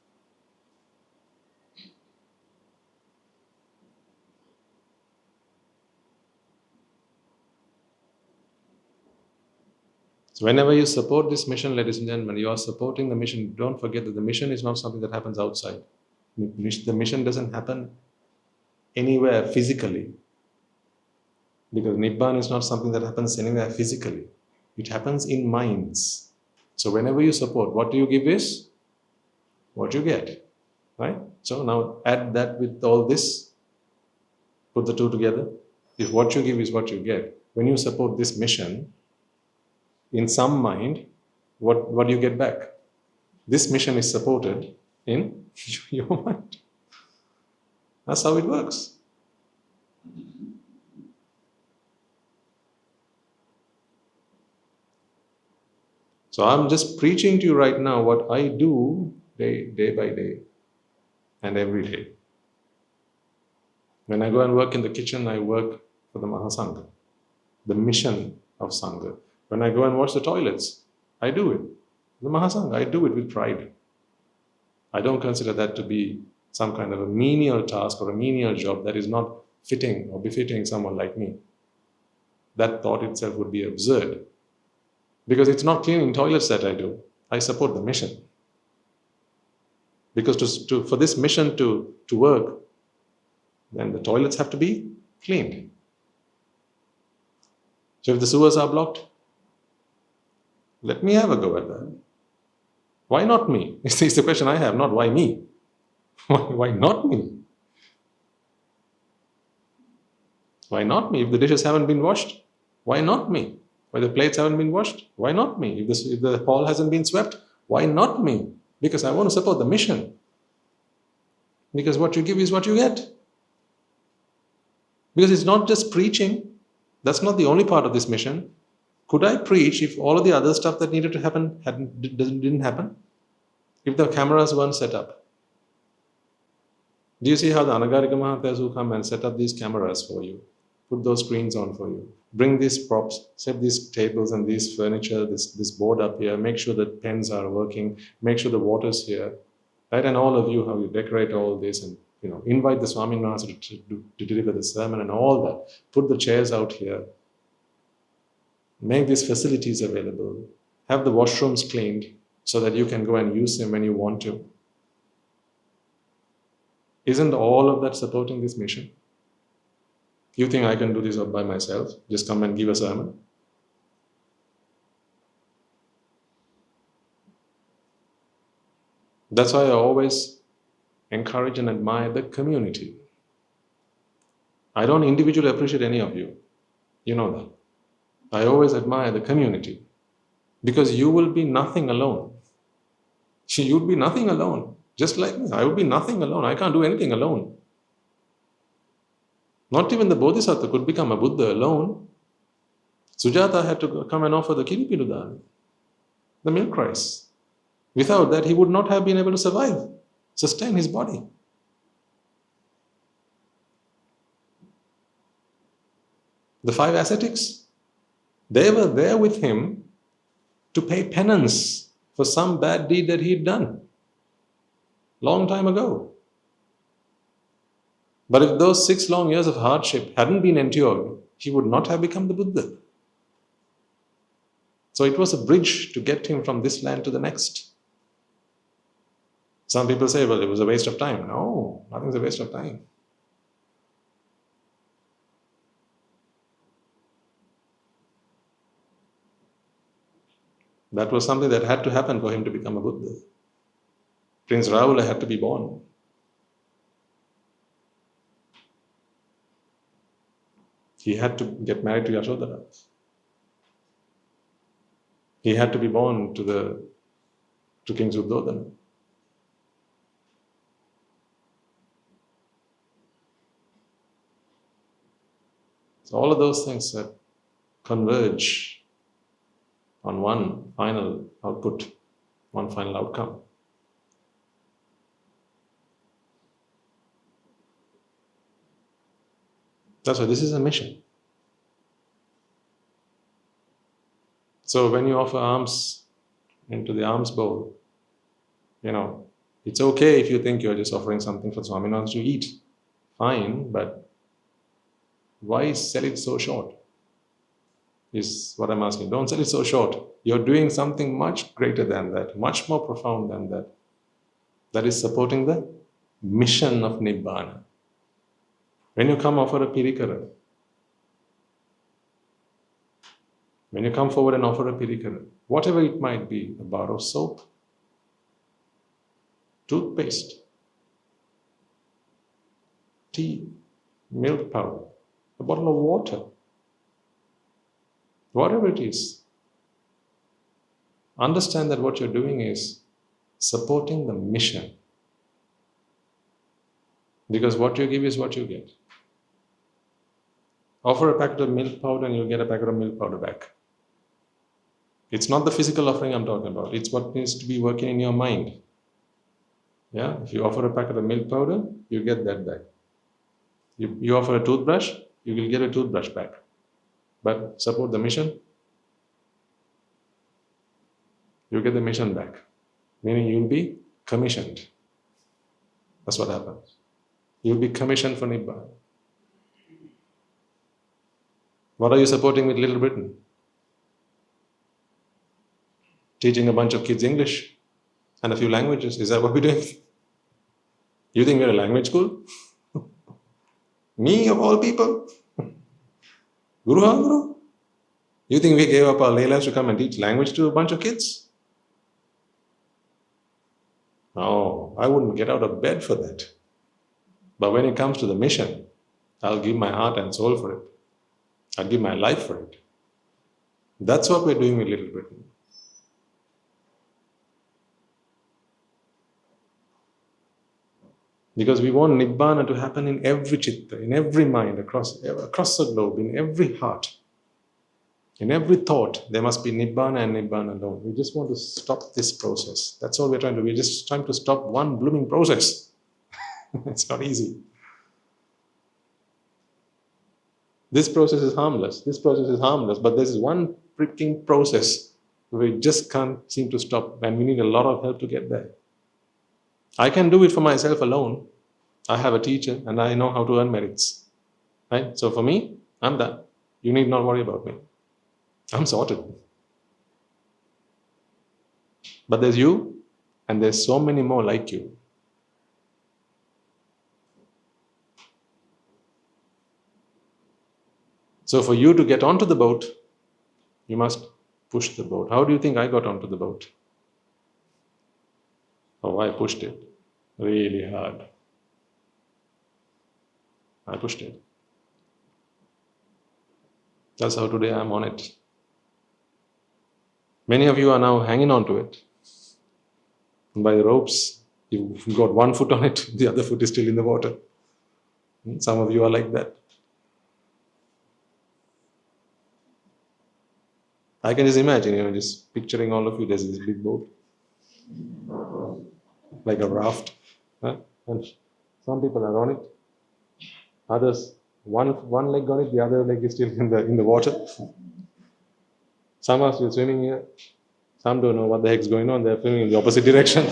So whenever you support this mission, ladies and gentlemen, you are supporting the mission. Don't forget that the mission is not something that happens outside. The mission doesn't happen anywhere physically. Because Nibbāna is not something that happens anywhere physically. It happens in minds. So whenever you support, what you give is what you get. Right? So now add that with all this, put the two together. If what you give is what you get, when you support this mission, in some mind, what do you get back? This mission is supported in your mind. That's how it works. So I'm just preaching to you right now what I do day by day and every day. When I go and work in the kitchen, I work for the Mahasangha, the mission of Sangha. When I go and wash the toilets, I do it. The Mahasangha, I do it with pride. I don't consider that to be some kind of a menial task or a menial job that is not fitting or befitting someone like me. That thought itself would be absurd. Because it's not cleaning toilets that I do. I support the mission. Because for this mission to work, then the toilets have to be cleaned. So if the sewers are blocked, let me have a go at that. Why not me? It's the question I have, not why me. Why not me? Why not me? If the dishes haven't been washed, why not me? Why the plates haven't been washed, why not me? If the hall hasn't been swept, why not me? Because I want to support the mission. Because what you give is what you get. Because it's not just preaching. That's not the only part of this mission. Could I preach if all of the other stuff that needed to happen didn't happen? If the cameras weren't set up? Do you see how the Anagarika Mahathas who come and set up these cameras for you? Put those screens on for you. Bring these props, set these tables and these furniture, this board up here, make sure that pens are working, make sure the water's here. Right? And all of you, how you decorate all this and invite the Swami Master to deliver the sermon and all that. Put the chairs out here. Make these facilities available. Have the washrooms cleaned so that you can go and use them when you want to. Isn't all of that supporting this mission? You think I can do this by myself? Just come and give a sermon? That's why I always encourage and admire the community. I don't individually appreciate any of you. You know that. I always admire the community. Because you will be nothing alone. You'd be nothing alone. Just like me, I would be nothing alone. I can't do anything alone. Not even the Bodhisattva could become a Buddha alone. Sujata had to come and offer the Kiripinudana, the milk rice. Without that, he would not have been able to survive, sustain his body. The 5 ascetics, they were there with him to pay penance for some bad deed that he'd done long time ago. But if those 6 long years of hardship hadn't been endured, he would not have become the Buddha. So it was a bridge to get him from this land to the next. Some people say, well, it was a waste of time. No, nothing's a waste of time. That was something that had to happen for him to become a Buddha. Prince Rahula had to be born. He had to get married to Yashodhara. He had to be born to King Suddhodana. So all of those things that converge on one final output, one final outcome. That's why this is a mission. So when you offer alms into the alms bowl, it's okay if you think you're just offering something for Swaminathan to eat. Fine, but why sell it so short? is what I'm asking. Don't sell it so short. You're doing something much greater than that, much more profound than that. That is supporting the mission of Nibbāna. When you come offer a pirikara, when you come forward and offer a pirikara, whatever it might be, a bar of soap, toothpaste, tea, milk powder, a bottle of water, whatever it is, understand that what you're doing is supporting the mission. Because what you give is what you get. Offer a packet of milk powder and you'll get a packet of milk powder back. It's not the physical offering I'm talking about. It's what needs to be working in your mind. Yeah, if you offer a packet of milk powder, you get that back. You offer a toothbrush, you will get a toothbrush back. But support the mission, you get the mission back. Meaning you'll be commissioned. That's what happens. You'll be commissioned for Nibbāna. What are you supporting with Little Britain? Teaching a bunch of kids English and a few languages. Is that what we're doing? You think we're a language school? Me of all people? Guru Guru? You think we gave up our lay lives to come and teach language to a bunch of kids? No, I wouldn't get out of bed for that. But when it comes to the mission, I'll give my heart and soul for it. I'll give my life for it. That's what we're doing with Little Britain. Because we want Nibbāna to happen in every chitta, in every mind, across the globe, in every heart. In every thought, there must be Nibbāna and Nibbāna alone. We just want to stop this process. That's all we're trying to do. We're just trying to stop one blooming process. It's not easy. This process is harmless. This process is harmless. But there's one freaking process we just can't seem to stop. And we need a lot of help to get there. I can do it for myself alone. I have a teacher and I know how to earn merits. Right? So for me, I'm done. You need not worry about me. I'm sorted. But there's you and there's so many more like you. So for you to get onto the boat, you must push the boat. How do you think I got onto the boat? Oh, I pushed it really hard. I pushed it. That's how today I'm on it. Many of you are now hanging on to it. And by the ropes, you've got one foot on it, the other foot is still in the water. Some of you are like that. I can just imagine, just picturing all of you, there's this big boat, like a raft. And some people are on it. Others, one leg on it, the other leg is still in the water. Some are still swimming here. Some don't know what the heck's going on. They're swimming in the opposite direction.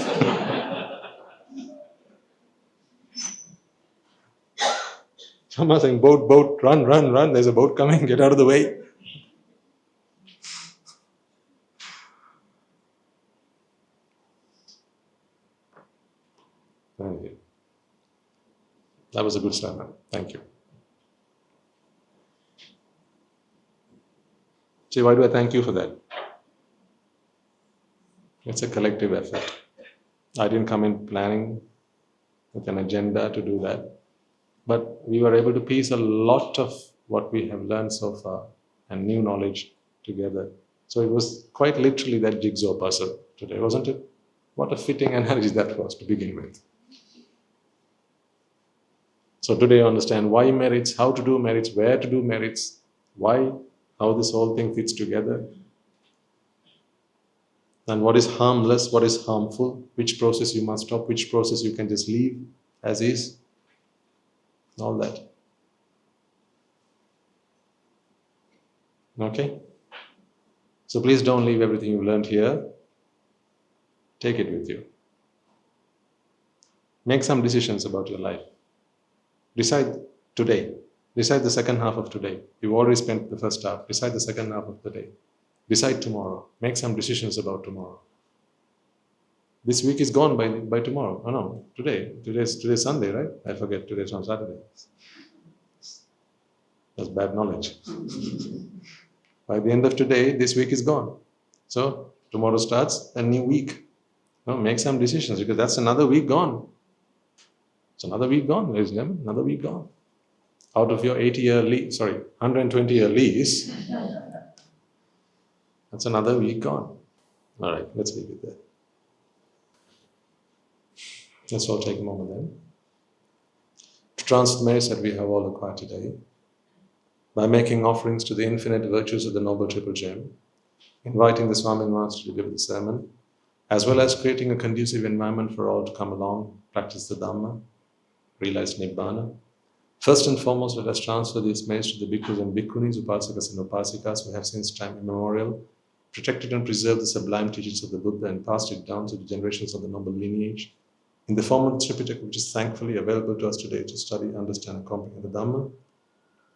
Some are saying, boat, run. There's a boat coming, get out of the way. Thank you. That was a good start, man. Thank you. See, why do I thank you for that? It's a collective effort. I didn't come in planning with an agenda to do that. But we were able to piece a lot of what we have learned so far and new knowledge together. So it was quite literally that jigsaw puzzle today, wasn't it? What a fitting analogy that was to begin with. So today you understand why merits, how to do merits, where to do merits, why, how this whole thing fits together. And what is harmless, what is harmful, which process you must stop, which process you can just leave as is. All that. Okay? So please don't leave everything you've learned here. Take it with you. Make some decisions about your life. Decide today Decide the second half of today. You've already spent the first half. Decide the second half of the day. Decide tomorrow. Make some decisions about tomorrow. This week is gone by tomorrow. Oh no, today. Today's Sunday, right? I forget. Today's on Saturday. That's bad knowledge. By the end of today, this week is gone. So tomorrow starts a new week. No, make some decisions, because that's another week gone. It's another week gone, ladies and gentlemen. Another week gone. Out of your 120-year lease, that's another week gone. All right, let's leave it there. Let's all take a moment then to transfer the merits that we have all acquired today by making offerings to the infinite virtues of the Noble Triple Gem, inviting the Swami Master to give the sermon, as well as creating a conducive environment for all to come along, practice the Dhamma, realize Nibbāna. First and foremost, let us transfer these merits to the bhikkhus and bhikkhunis, upasakas and upasikas who have since time immemorial protected and preserved the sublime teachings of the Buddha and passed it down to the generations of the noble lineage in the form of the Tripitaka, which is thankfully available to us today to study, understand and comprehend the Dhamma.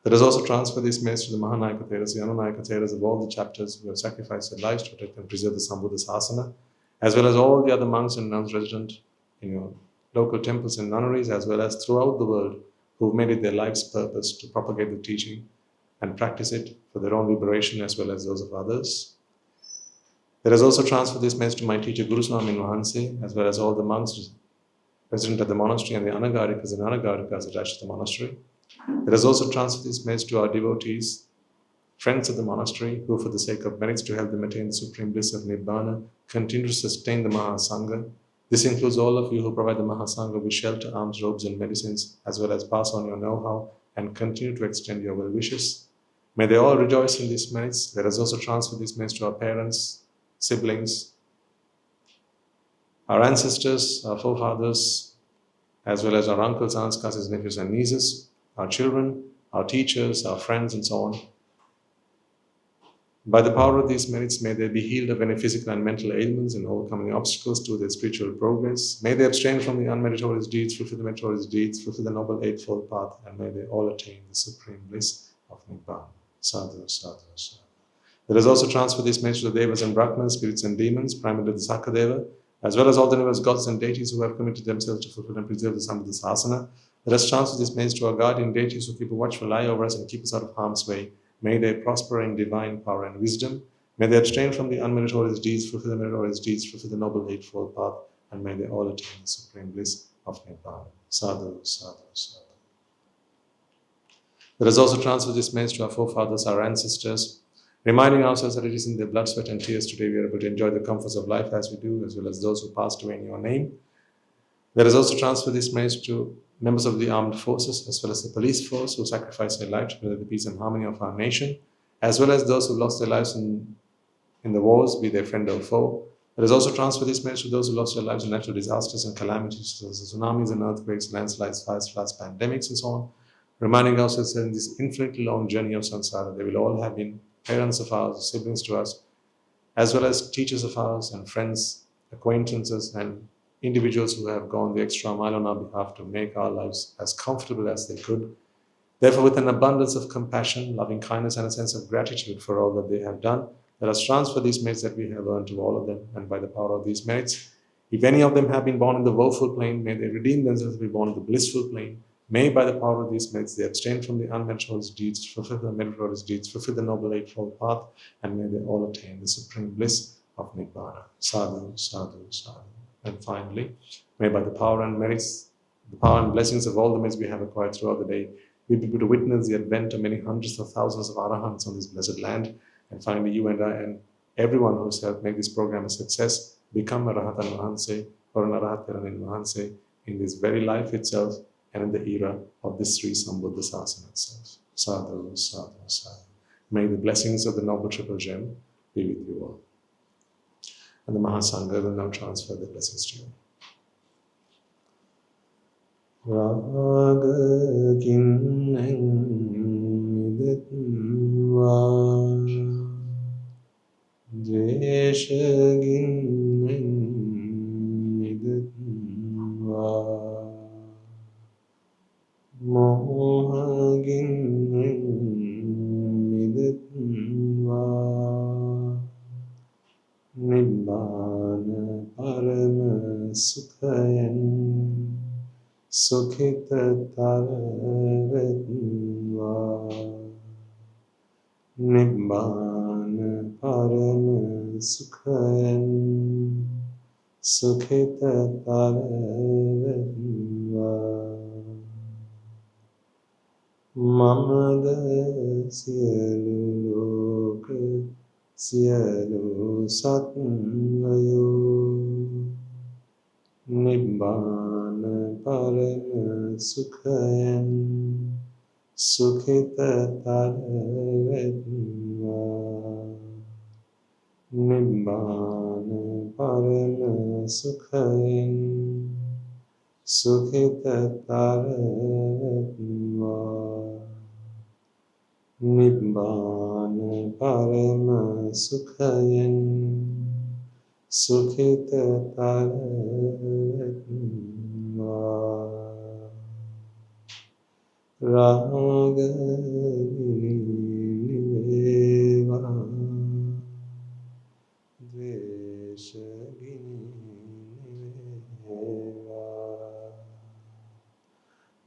Let us also transfer these merits to the Mahanayaka Theras, the Anunayaka Theras of all the chapters who have sacrificed their lives to protect and preserve the Sambuddha-sasana, as well as all the other monks and nuns resident in your local temples and nunneries, as well as throughout the world, who have made it their life's purpose to propagate the teaching and practice it for their own liberation as well as those of others. Let us also transfer this message to my teacher Guru Swami Mahanse, as well as all the monks resident at the monastery and the anagarikas and anagarikas attached to the monastery. Let us also transfer this message to our devotees, friends of the monastery, who for the sake of merits to help them attain the supreme bliss of Nibbāna, continue to sustain the Mahasangha. This includes all of you who provide the Mahasangha with shelter, alms, robes and medicines, as well as pass on your know-how and continue to extend your well wishes. May they all rejoice in these merits. Let us also transfer these merits to our parents, siblings, our ancestors, our forefathers, as well as our uncles, aunts, cousins, nephews and nieces, our children, our teachers, our friends and so on. By the power of these merits, may they be healed of any physical and mental ailments and overcoming obstacles to their spiritual progress. May they abstain from the unmeritorious deeds, fulfill the meritorious deeds, fulfill the noble eightfold path, and may they all attain the supreme bliss of Nibbāna. Sadhu, sadhu, sadhu. Let us also transfer this message to the Devas and Brahmanas, spirits and demons, primarily the Sakadeva, as well as all the numerous gods and deities who have committed themselves to fulfill and preserve the Sambuddha-sasana. Let us transfer this message to our guardian deities who keep a watchful eye over us and keep us out of harm's way. May they prosper in divine power and wisdom. May they abstain from the unmeritorious deeds, fulfill the meritorious deeds, fulfill the noble eightfold path, and may they all attain the supreme bliss of Nibbāna. Sadhu, sadhu, sadhu. Let us also transfer this message to our forefathers, our ancestors, reminding ourselves that it is in their blood, sweat and tears today we are able to enjoy the comforts of life as we do, as well as those who passed away in your name. Let us also transfer this message to members of the armed forces, as well as the police force who sacrificed their life to preserve the peace and harmony of our nation, as well as those who lost their lives in the wars, be they friend or foe. Let us also transfer this message to those who lost their lives in natural disasters and calamities, such as tsunamis and earthquakes, landslides, fires, floods, pandemics, and so on, reminding ourselves that in this infinitely long journey of samsara, they will all have been parents of ours, siblings to us, as well as teachers of ours and friends, acquaintances, and individuals who have gone the extra mile on our behalf to make our lives as comfortable as they could. Therefore, with an abundance of compassion, loving kindness, and a sense of gratitude for all that they have done, let us transfer these merits that we have earned to all of them, and by the power of these merits, if any of them have been born in the woeful plane, may they redeem themselves to be born in the blissful plane. May, by the power of these merits, they abstain from the unmeritorious deeds, fulfill the meritorious deeds, fulfill the noble eightfold path, and may they all attain the supreme bliss of Nibbāna. Sadhu, sadhu, sadhu. And finally, may by the power and merits, the power and blessings of all the merits we have acquired throughout the day, we be able to witness the advent of many hundreds of thousands of arahants on this blessed land. And finally, you and I and everyone who has helped make this program a success become a Rahatan Mahanse or an Arahat Keratin Mahanse in this very life itself and in the era of this Sri Sambuddha Sasana itself. Sadhu, sadhu, sadhu. May the blessings of the Noble Triple Gem be with you all. And the Mahasangha will now transfer the blessings to you. Mohagin සුඛිතතර වෙත්වා නිබ්බාන පරම සුඛයෙන් සුඛිතතර වෙත්වා මමද සියලු ලෝක සියලු සත්වයෝ නිබ්බාන පරම සුඛයෙන් සුඛිතතර වෙත්වා නිබ්බාන පරම සුඛයෙන් සුඛිතතර වෙත්වා නිබ්බාන පරම සුඛයෙන් සුඛිතතර වෙත්වා රාගගිනි නිවේවා ද්වේෂගිනි නිවේවා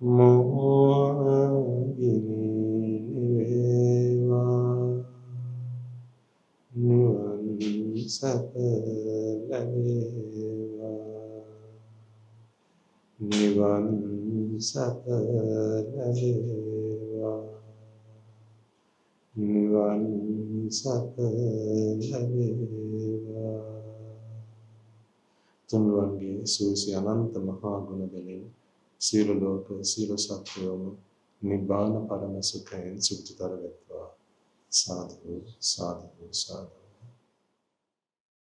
මෝහගිනි නිවේවා නිවන් සැප ලැබේවා නිවන් සැප ලැබේවා නිවන් සැප ලැබේවා තුන්වන්ගේ සූසි අනන්ත මහා ගුණ බැලින් සියලු ලෝක සියලු සත්වයෝම නිබ්බාන පරම සුඛයෙන් සුඛිතතර වෙත්වා සාදු සාදු සාදු